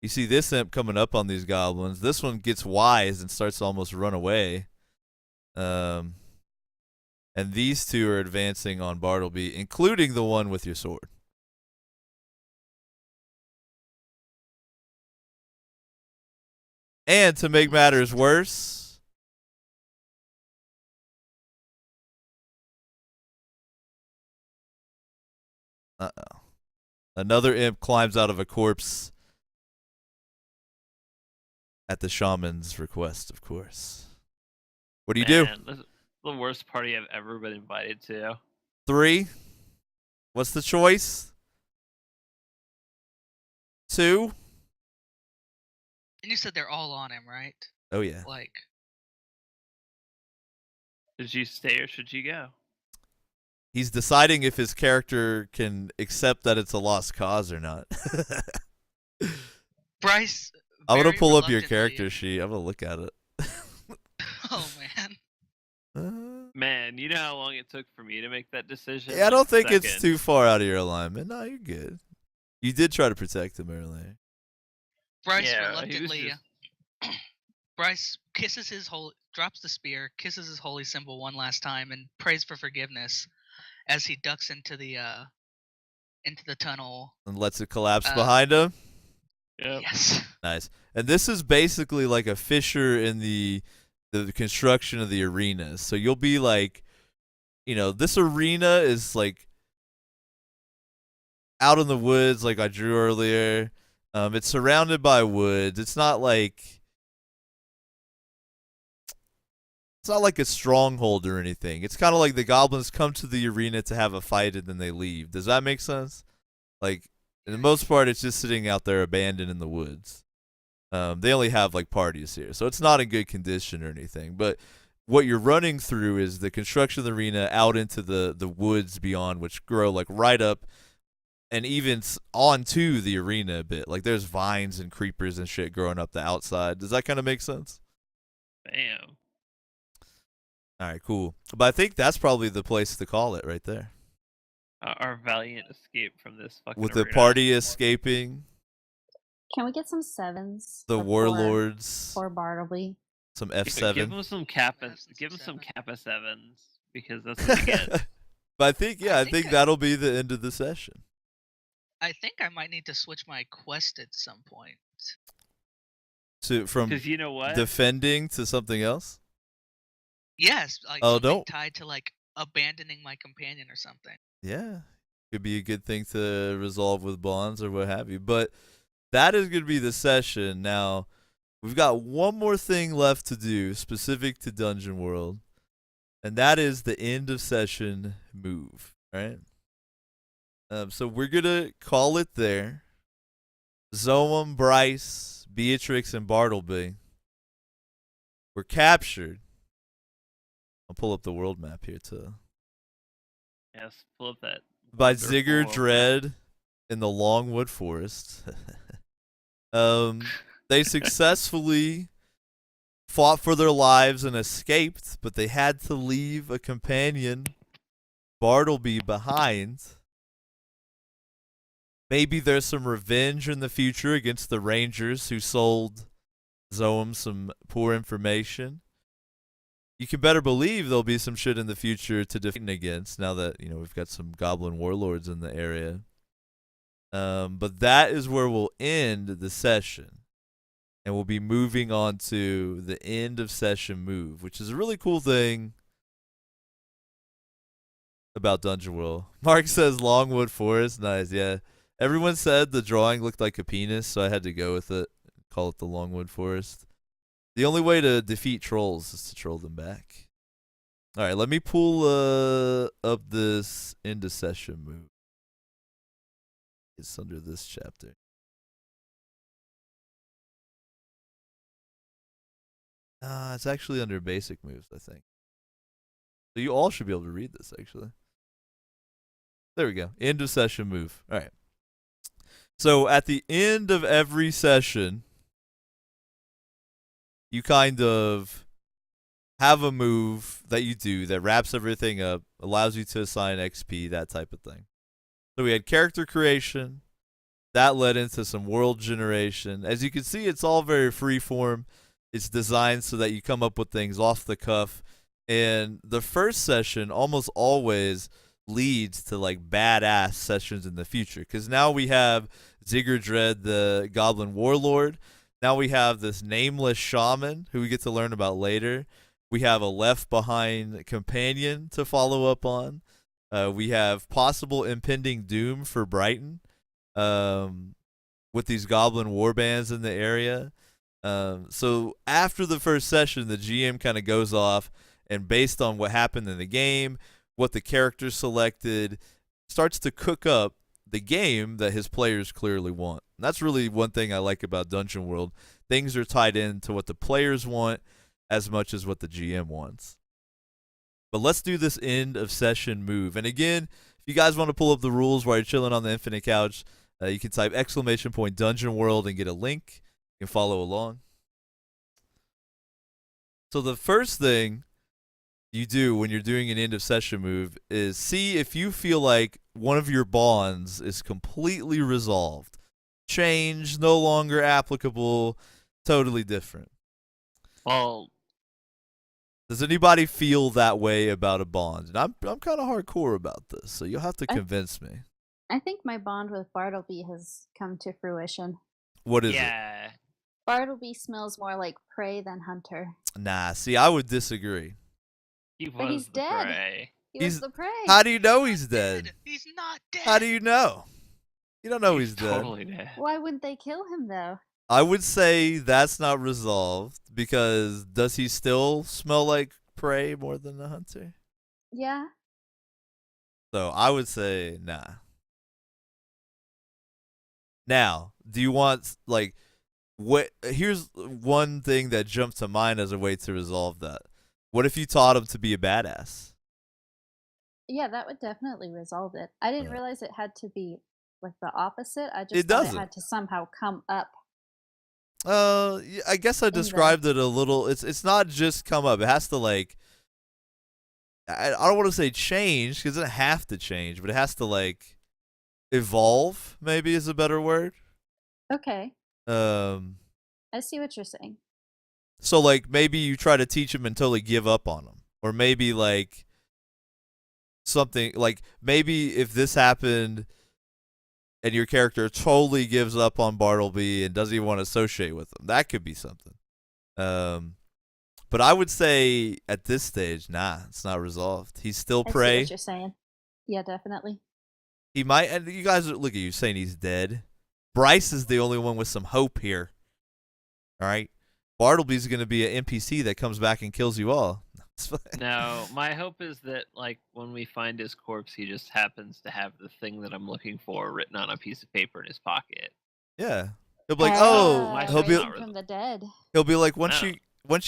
Speaker 1: You see this imp coming up on these goblins. This one gets wise and starts to almost run away. And these two are advancing on Bartleby, including the one with your sword. And to make matters worse, another imp climbs out of a corpse at the shaman's request, of course. What do you do?
Speaker 3: This is the worst party I've ever been invited to.
Speaker 1: 3. What's the choice? 2.
Speaker 5: And you said they're all on him, right?
Speaker 1: Oh yeah.
Speaker 5: Like,
Speaker 3: Should you stay or should you go?
Speaker 1: He's deciding if his character can accept that it's a lost cause or not.
Speaker 5: Bryce.
Speaker 1: I'm gonna
Speaker 5: very
Speaker 1: pull up your
Speaker 5: reluctantly-
Speaker 1: character sheet. I'm gonna look at it.
Speaker 5: Oh man.
Speaker 3: Man, you know how long it took for me to make that decision?
Speaker 1: Yeah, I don't
Speaker 3: Like,
Speaker 1: think it's
Speaker 3: seconds.
Speaker 1: too far out of your alignment. No, you're good. You did try to protect him earlier.
Speaker 5: Bryce
Speaker 3: Yeah, he was
Speaker 5: reluctantly.
Speaker 3: just-
Speaker 5: Bryce drops the spear, kisses his holy symbol one last time, and prays for forgiveness. as he ducks into the tunnel.
Speaker 1: And lets it collapse
Speaker 5: Uh,
Speaker 1: behind him.
Speaker 3: Yep.
Speaker 5: Yes.
Speaker 1: Nice. And this is basically like a fissure in the construction of the arenas. So you'll be like, this arena is like out in the woods, like I drew earlier. It's surrounded by woods. It's not like a stronghold or anything. It's kind of like the goblins come to the arena to have a fight and then they leave. Does that make sense? Like, in the most part, it's just sitting out there abandoned in the woods. They only have like parties here, so it's not in good condition or anything. But what you're running through is the construction of the arena out into the woods beyond, which grow like right up and even onto the arena a bit. Like there's vines and creepers and shit growing up the outside. Does that kind of make sense?
Speaker 3: Bam.
Speaker 1: All right, cool. But I think that's probably the place to call it right there.
Speaker 3: Our valiant escape from this fucking
Speaker 1: With the
Speaker 3: arena.
Speaker 1: party escaping,
Speaker 4: Can we get some 7s?
Speaker 1: the
Speaker 4: before-
Speaker 1: warlords,
Speaker 4: For Bartleby.
Speaker 1: some
Speaker 3: Give
Speaker 1: F7.
Speaker 3: them some Kappa. Give them some Kappa 7s because that's what they get.
Speaker 1: But I think
Speaker 5: I
Speaker 1: I think
Speaker 5: think
Speaker 1: that'll be the end of the session.
Speaker 5: I think I might need to switch my quest at some point.
Speaker 1: From
Speaker 3: Because you know what?
Speaker 1: defending to something else.
Speaker 5: Yes, like
Speaker 1: Oh,
Speaker 5: something
Speaker 1: don't.
Speaker 5: tied to like abandoning my companion or something.
Speaker 1: Yeah, could be a good thing to resolve with bonds or what have you. But that is going to be the session. Now, we've got one more thing left to do specific to Dungeon World, and that is the end of session move. Right. So we're going to call it there. Zoam, Bryce, Beatrix, and Bartleby were captured. I'll pull up the world map here too.
Speaker 3: Yes, pull up that.
Speaker 1: By
Speaker 3: wonderful
Speaker 1: Zigger
Speaker 3: world
Speaker 1: Dread in the Longwood Forest. They successfully fought for their lives and escaped, but they had to leave a companion, Bartleby, behind. Maybe there's some revenge in the future against the Rangers who sold Zoam some poor information. You can better believe there'll be some shit in the future to defend against now that, we've got some goblin warlords in the area. But that is where we'll end the session. And we'll be moving on to the end of session move, which is a really cool thing about Dungeon World. Mark says Longwood Forest. Nice, yeah. Everyone said the drawing looked like a penis, so I had to go with it. Call it the Longwood Forest. The only way to defeat trolls is to troll them back. All right, let me pull up this end of session move. It's under this chapter. It's actually under basic moves, I think. So you all should be able to read this, actually. There we go. End of session move. All right. So at the end of every session, you kind of have a move that you do that wraps everything up, allows you to assign XP, that type of thing. So we had character creation. That led into some world generation. As you can see, it's all very freeform. It's designed so that you come up with things off the cuff. And the first session almost always leads to like badass sessions in the future. Because now we have Zigger Dread, the Goblin Warlord. Now we have this nameless shaman who we get to learn about later. We have a left behind companion to follow up on. We have possible impending doom for Brighton with these goblin warbands in the area. So after the first session, the GM kind of goes off and based on what happened in the game, what the characters selected, starts to cook up the game that his players clearly want. And that's really one thing I like about Dungeon World. Things are tied into what the players want as much as what the GM wants. But let's do this end of session move. And again, if you guys want to pull up the rules while you're chilling on the Infinite Couch, you can type !Dungeon World and get a link. You can follow along. So the first thing you do when you're doing an end of session move is see if you feel like one of your bonds is completely resolved. Change, no longer applicable, totally different.
Speaker 3: Well,
Speaker 1: Does anybody feel that way about a bond? And I'm kind of hardcore about this, so you'll have to convince me.
Speaker 4: I think my bond with Bartleby has come to fruition.
Speaker 1: What is it?
Speaker 3: Yeah.
Speaker 4: Bartleby smells more like prey than hunter.
Speaker 1: Nah, see, I would disagree.
Speaker 3: He
Speaker 4: But
Speaker 3: was
Speaker 4: he's
Speaker 3: the
Speaker 4: dead.
Speaker 3: prey.
Speaker 4: He
Speaker 1: He's-
Speaker 4: was the prey.
Speaker 1: How do you know he's dead?
Speaker 5: He's not dead.
Speaker 1: How do you know? You don't know he's dead.
Speaker 3: Totally dead.
Speaker 4: Why wouldn't they kill him though?
Speaker 1: I would say that's not resolved because does he still smell like prey more than the hunter?
Speaker 4: Yeah.
Speaker 1: So I would say nah. Now, do you want like what? Here's one thing that jumped to mind as a way to resolve that. What if you taught him to be a badass?
Speaker 4: Yeah, that would definitely resolve it. I didn't
Speaker 1: Yeah.
Speaker 4: realize it had to be like the opposite. I just
Speaker 1: It
Speaker 4: thought
Speaker 1: doesn't.
Speaker 4: it had to somehow come up.
Speaker 1: Yeah, I guess I
Speaker 4: the-
Speaker 1: described it a little. It's not just come up. It has to like. I don't want to say change because it doesn't have to change, but it has to like evolve. Maybe is a better word.
Speaker 4: Okay.
Speaker 1: Um.
Speaker 4: I see what you're saying.
Speaker 1: So like maybe you try to teach him and totally give up on him, or maybe like something like maybe if this happened and your character totally gives up on Bartleby and doesn't even want to associate with him, that could be something. But I would say at this stage, nah, it's not resolved. He's still
Speaker 4: I see
Speaker 1: prey.
Speaker 4: what you're saying. Yeah, definitely.
Speaker 1: He might, and you guys look at you saying he's dead. Bryce is the only one with some hope here. All right, Bartleby's going to be an NPC that comes back and kills you all.
Speaker 3: No, my hope is that like when we find his corpse, he just happens to have the thing that I'm looking for written on a piece of paper in his pocket.
Speaker 1: Yeah, he'll be like, oh,
Speaker 3: my
Speaker 1: he'll be,
Speaker 3: hope-
Speaker 4: Raising from the dead.
Speaker 1: he'll be like, once
Speaker 3: No.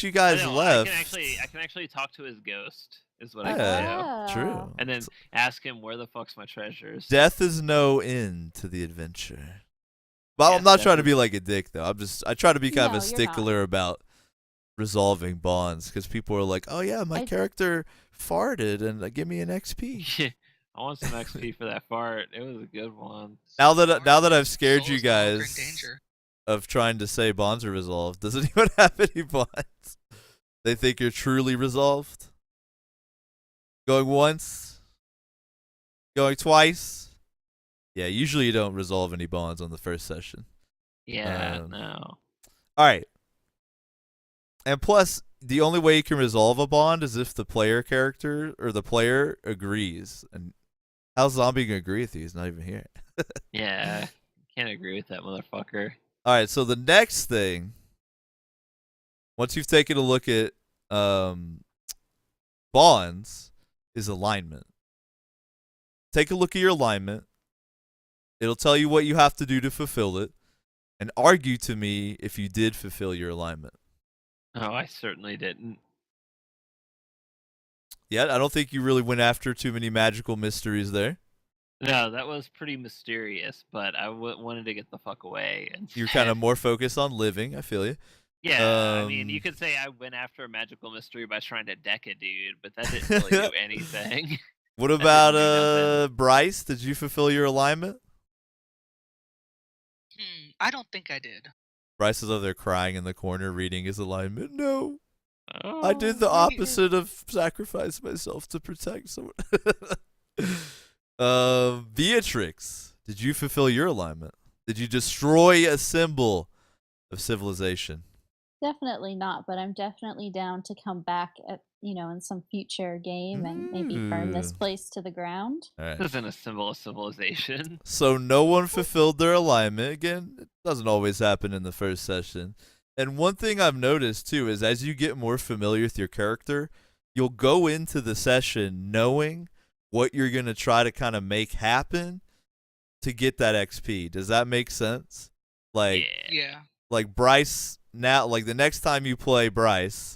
Speaker 1: you guys
Speaker 3: No,
Speaker 1: left.
Speaker 3: I can actually talk to his ghost. Is what I
Speaker 1: Yeah,
Speaker 3: can do.
Speaker 1: true.
Speaker 3: And then ask him where the fuck's my treasures.
Speaker 1: Death is no end to the adventure. Well,
Speaker 3: Yeah,
Speaker 1: I'm not trying to
Speaker 3: death
Speaker 1: be like a dick though. I try to be kind of
Speaker 4: No,
Speaker 1: a
Speaker 4: you're
Speaker 1: stickler about resolving bonds because people are like, oh yeah, my
Speaker 4: I-
Speaker 1: character farted and give me an XP.
Speaker 3: I want some XP for that fart. It was a good one.
Speaker 1: Now that I've scared
Speaker 5: Soul
Speaker 1: you
Speaker 5: is no longer in
Speaker 1: guys
Speaker 5: danger.
Speaker 1: of trying to say bonds are resolved, does anyone have any bonds they think you're truly resolved? Going once? Going twice? Yeah, usually you don't resolve any bonds on the first session.
Speaker 3: Yeah,
Speaker 1: Um,
Speaker 3: no.
Speaker 1: All right. And plus, the only way you can resolve a bond is if the player character or the player agrees. And how's Zombie gonna agree with you? He's not even here.
Speaker 3: Yeah, can't agree with that motherfucker.
Speaker 1: All right. So the next thing, once you've taken a look at bonds, is alignment. Take a look at your alignment. It'll tell you what you have to do to fulfill it, and argue to me if you did fulfill your alignment.
Speaker 3: Oh, I certainly didn't.
Speaker 1: Yeah, I don't think you really went after too many magical mysteries there.
Speaker 3: No, that was pretty mysterious, but I wanted to get the fuck away.
Speaker 1: You're kind of more focused on living. I feel you.
Speaker 3: Yeah, I mean, you
Speaker 1: Um,
Speaker 3: could say I went after a magical mystery by trying to deck a dude, but that didn't really do anything.
Speaker 1: What
Speaker 3: didn't
Speaker 1: about
Speaker 3: do nothing.
Speaker 1: Bryce? Did you fulfill your alignment?
Speaker 5: I don't think I did.
Speaker 1: Bryce is over there crying in the corner, reading his alignment. No,
Speaker 3: Oh,
Speaker 1: I did the
Speaker 5: maybe-
Speaker 1: opposite of sacrifice myself to protect someone. Beatrix, did you fulfill your alignment? Did you destroy a symbol of civilization?
Speaker 4: Definitely not, but I'm definitely down to come back at in some future game and maybe burn this
Speaker 1: Ooh.
Speaker 4: place to the ground.
Speaker 1: All right.
Speaker 3: This isn't a symbol of civilization.
Speaker 1: So no one fulfilled their alignment. Again, it doesn't always happen in the first session. And one thing I've noticed too is as you get more familiar with your character, you'll go into the session knowing what you're going to try to kind of make happen to get that XP. Does that make sense? Like
Speaker 5: Yeah.
Speaker 1: like Bryce now, like the next time you play Bryce,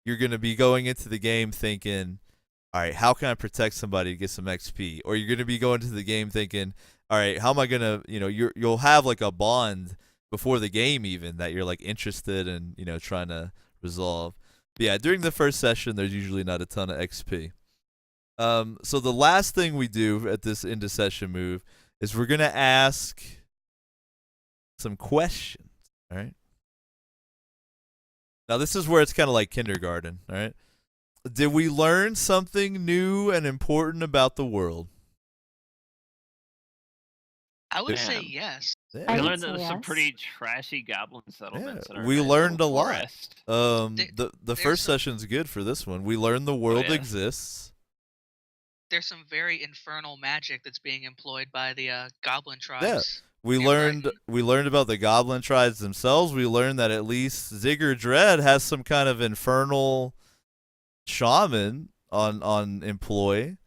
Speaker 1: you're going to be going into the game thinking, all right, how can I protect somebody to get some XP? Or you're going to be going to the game thinking, all right, how am I going to, you'll have like a bond before the game even that you're like interested in, trying to resolve. But yeah, during the first session, there's usually not a ton of XP. So the last thing we do at this into session move is we're going to ask some questions, all right? Now, this is where it's kind of like kindergarten, all right? Did we learn something new and important about the world?
Speaker 5: I would say
Speaker 3: Man.
Speaker 5: yes.
Speaker 1: Yeah.
Speaker 4: I
Speaker 3: We
Speaker 4: would
Speaker 3: learned that
Speaker 4: say
Speaker 3: there's some
Speaker 4: yes.
Speaker 3: pretty trashy goblin settlements in our
Speaker 1: we
Speaker 3: nice
Speaker 1: learned a
Speaker 3: little
Speaker 1: lot.
Speaker 3: forest.
Speaker 1: The
Speaker 5: there's
Speaker 1: first
Speaker 5: some-
Speaker 1: session's good for this one. We learned the world
Speaker 3: yeah.
Speaker 1: exists.
Speaker 5: There's some very infernal magic that's being employed by the goblin
Speaker 1: Yeah.
Speaker 5: tribes.
Speaker 1: We
Speaker 5: near
Speaker 1: learned
Speaker 5: Brighton.
Speaker 1: about the goblin tribes themselves. We learned that at least Ziggur Dread has some kind of infernal shaman on employ.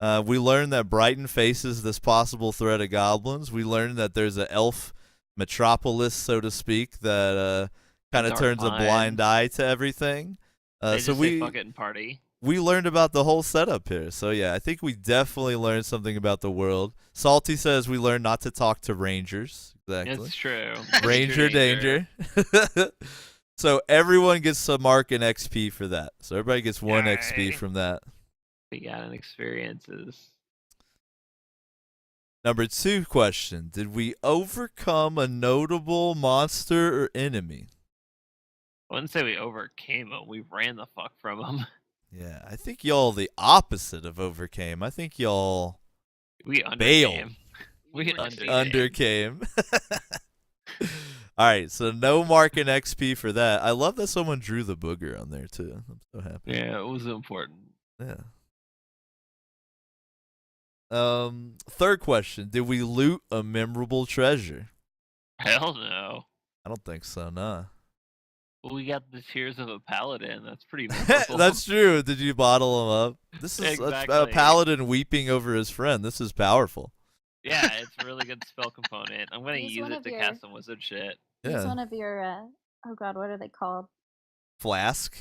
Speaker 1: We learned that Brighton faces this possible threat of goblins. We learned that there's an elf metropolis, so to speak, that kind of
Speaker 3: Dark
Speaker 1: turns a blind
Speaker 3: Pines.
Speaker 1: eye to everything.
Speaker 3: They
Speaker 1: So
Speaker 3: just say fuck it and party.
Speaker 1: we learned about the whole setup here. So yeah, I think we definitely learned something about the world. Salty says we learned not to talk to rangers. Exactly.
Speaker 3: It's true.
Speaker 1: Ranger danger. So everyone gets a mark in XP for that. So everybody gets 1 XP
Speaker 3: Yay.
Speaker 1: from that.
Speaker 3: We got an experiences.
Speaker 1: Number 2 question. Did we overcome a notable monster or enemy?
Speaker 3: I wouldn't say we overcame them. We ran the fuck from them.
Speaker 1: Yeah, I think y'all the opposite of overcame. I think y'all
Speaker 3: We undercame.
Speaker 1: bailed.
Speaker 3: We
Speaker 5: were
Speaker 3: undercame.
Speaker 1: Undercame. All right, so no mark in XP for that. I love that someone drew the booger on there too. I'm so happy.
Speaker 3: Yeah, it was important.
Speaker 1: Yeah. Third question. Did we loot a memorable treasure?
Speaker 3: Hell no.
Speaker 1: I don't think so, nah.
Speaker 3: Well, we got the tears of a paladin. That's pretty memorable.
Speaker 1: That's true. Did you bottle him up? This is a
Speaker 3: Exactly.
Speaker 1: paladin weeping over his friend. This is powerful.
Speaker 3: Yeah, it's a really good spell component. I'm gonna
Speaker 4: Use
Speaker 3: use
Speaker 4: one
Speaker 3: it
Speaker 4: of
Speaker 3: to
Speaker 4: your-
Speaker 3: cast some wizard shit.
Speaker 4: Use
Speaker 1: Yeah.
Speaker 4: one of your oh god, what are they called?
Speaker 1: Flask.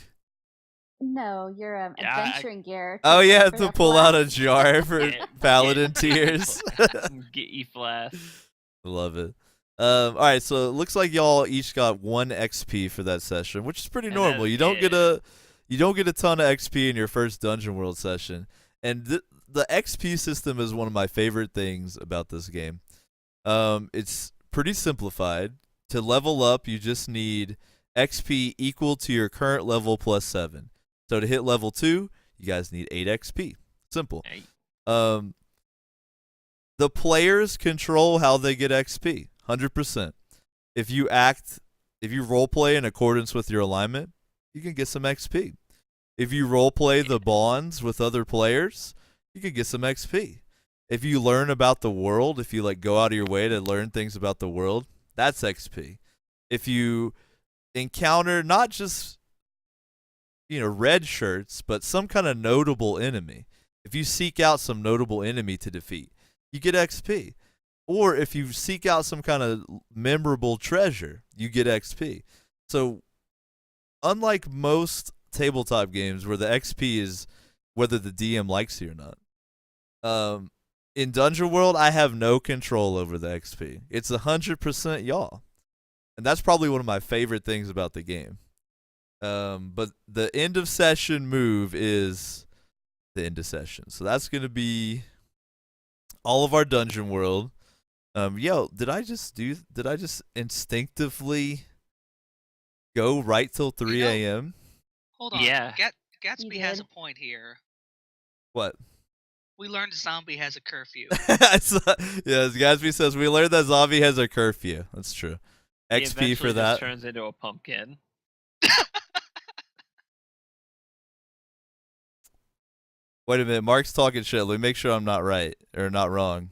Speaker 4: No, your
Speaker 3: Yeah, I-
Speaker 4: adventuring gear.
Speaker 1: Oh yeah,
Speaker 4: for
Speaker 1: to
Speaker 4: the
Speaker 1: pull out a
Speaker 4: flask.
Speaker 1: jar for
Speaker 3: Get-
Speaker 1: paladin
Speaker 3: get-
Speaker 1: tears.
Speaker 3: Get you flask.
Speaker 1: Love it. All right, so it looks like y'all each got 1 XP for that session, which is pretty
Speaker 3: And
Speaker 1: normal.
Speaker 3: that's
Speaker 1: You don't get
Speaker 3: it.
Speaker 1: a ton of XP in your first Dungeon World session, and the XP system is one of my favorite things about this game. It's pretty simplified. To level up, you just need XP equal to your current level plus 7. So to hit level 2, you guys need 8 XP. Simple.
Speaker 3: Hey,
Speaker 1: The players control how they get XP, 100%. If you roleplay in accordance with your alignment, you can get some XP. If you roleplay the bonds with other players, you can get some XP. If you learn about the world, if you like go out of your way to learn things about the world, that's XP. If you encounter not just red shirts, but some kind of notable enemy, if you seek out some notable enemy to defeat, you get XP. Or if you seek out some kind of memorable treasure, you get XP. So unlike most tabletop games where the XP is whether the DM likes you or not, in Dungeon World, I have no control over the XP. It's 100% y'all. And that's probably one of my favorite things about the game. But the end of session move is the end of session. So that's going to be all of our Dungeon World. Did I just instinctively go right till 3 a.m.?
Speaker 5: Hold on.
Speaker 3: Yeah.
Speaker 5: Gatsby
Speaker 4: You
Speaker 5: has
Speaker 4: did.
Speaker 5: a point here.
Speaker 1: What?
Speaker 5: We learned zombie has a curfew.
Speaker 1: Yes, Gatsby says we learned that zombie has a curfew. That's true.
Speaker 3: he
Speaker 1: XP
Speaker 3: eventually
Speaker 1: for
Speaker 3: just
Speaker 1: that.
Speaker 3: turns into a pumpkin.
Speaker 1: Wait a minute, Mark's talking shit. Let me make sure I'm not right or not wrong.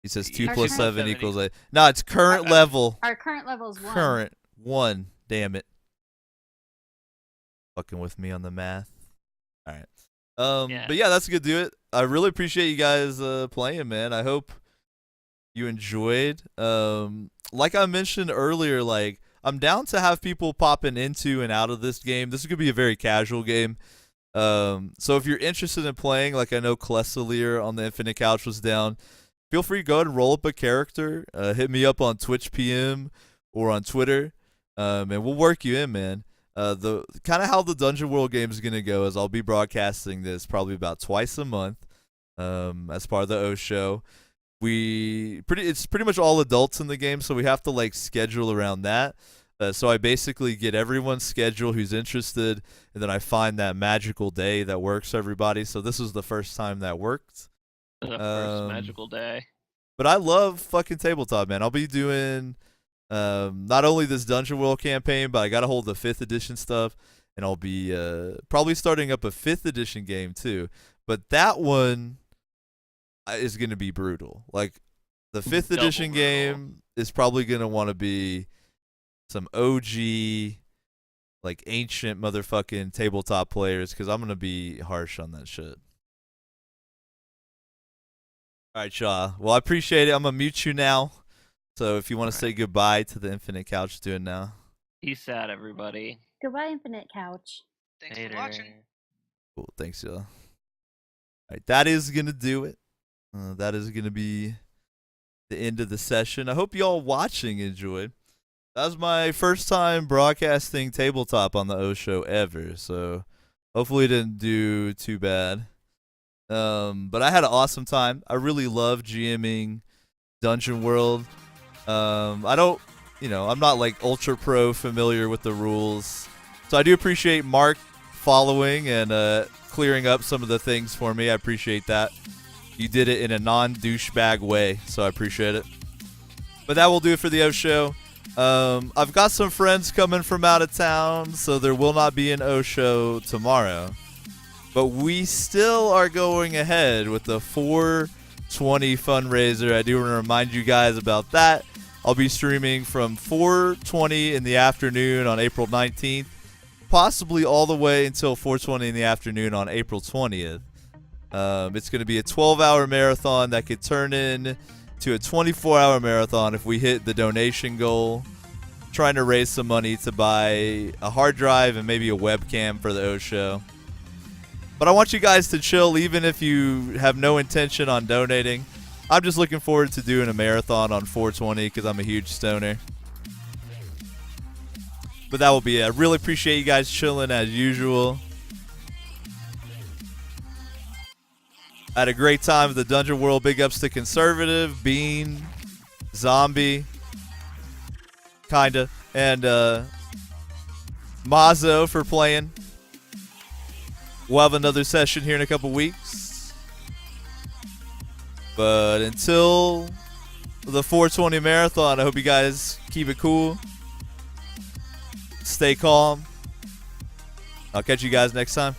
Speaker 1: He says 2
Speaker 3: Our
Speaker 1: plus
Speaker 4: current
Speaker 1: 7
Speaker 3: 7
Speaker 1: equals 8. No, it's current level.
Speaker 4: Our current level is 1.
Speaker 1: Current 1. Damn it. Fucking with me on the math. All right.
Speaker 3: Yeah.
Speaker 1: But yeah, that's good to do it. I really appreciate you guys playing, man. I hope you enjoyed. Like I mentioned earlier, like I'm down to have people popping into and out of this game. This is gonna be a very casual game. So if you're interested in playing, like I know Klesalier on the Infinite Couch was down, feel free to go ahead and roll up a character. Hit me up on Twitch PM or on Twitter, and we'll work you in, man. The kind of how the Dungeon World game is gonna go is I'll be broadcasting this probably about twice a month, as part of the O show. It's pretty much all adults in the game, so we have to like schedule around that. So I basically get everyone's schedule who's interested, and then I find that magical day that works for everybody. So this was the first time that worked.
Speaker 3: The first magical day.
Speaker 1: But I love fucking tabletop, man. I'll be doing not only this Dungeon World campaign, but I got to hold the 5th edition stuff, and I'll be probably starting up a 5th edition game too. But that one is going to be brutal. Like the 5th edition game is probably going to want to be some OG, like ancient motherfucking tabletop players, because I'm going to be harsh on that shit. All right, Shaw. Well, I appreciate it. I'm going to mute you now. So if you want to say goodbye to the Infinite Couch, do it now.
Speaker 3: Peace out, everybody.
Speaker 4: Goodbye, Infinite Couch.
Speaker 5: Thanks for watching.
Speaker 1: Cool. Thanks, y'all. All right, that is going to do it. That is going to be the end of the session. I hope y'all watching enjoyed. That was my first time broadcasting tabletop on the O Show ever, so hopefully it didn't do too bad. But I had an awesome time. I really love GMing Dungeon World. I'm not like ultra pro familiar with the rules, so I do appreciate Mark following and clearing up some of the things for me. I appreciate that. You did it in a non-douchebag way, so I appreciate it. But that will do it for the O Show. I've got some friends coming from out of town, so there will not be an O Show tomorrow. But we still are going ahead with the 420 fundraiser. I do want to remind you guys about that. I'll be streaming from 4:20 in the afternoon on April 19th, possibly all the way until 4:20 in the afternoon on April 20th. It's going to be a 12-hour marathon that could turn in to a 24-hour marathon if we hit the donation goal. Trying to raise some money to buy a hard drive and maybe a webcam for the O Show. But I want you guys to chill even if you have no intention on donating. I'm just looking forward to doing a marathon on 420 because I'm a huge stoner. But that will be it. I really appreciate you guys chilling as usual. I had a great time with the Dungeon World. Big ups to Conservative, Bean, Zombie, kinda, and Mazo for playing. We'll have another session here in a couple weeks. But until the 420 marathon, I hope you guys keep it cool. Stay calm. I'll catch you guys next time.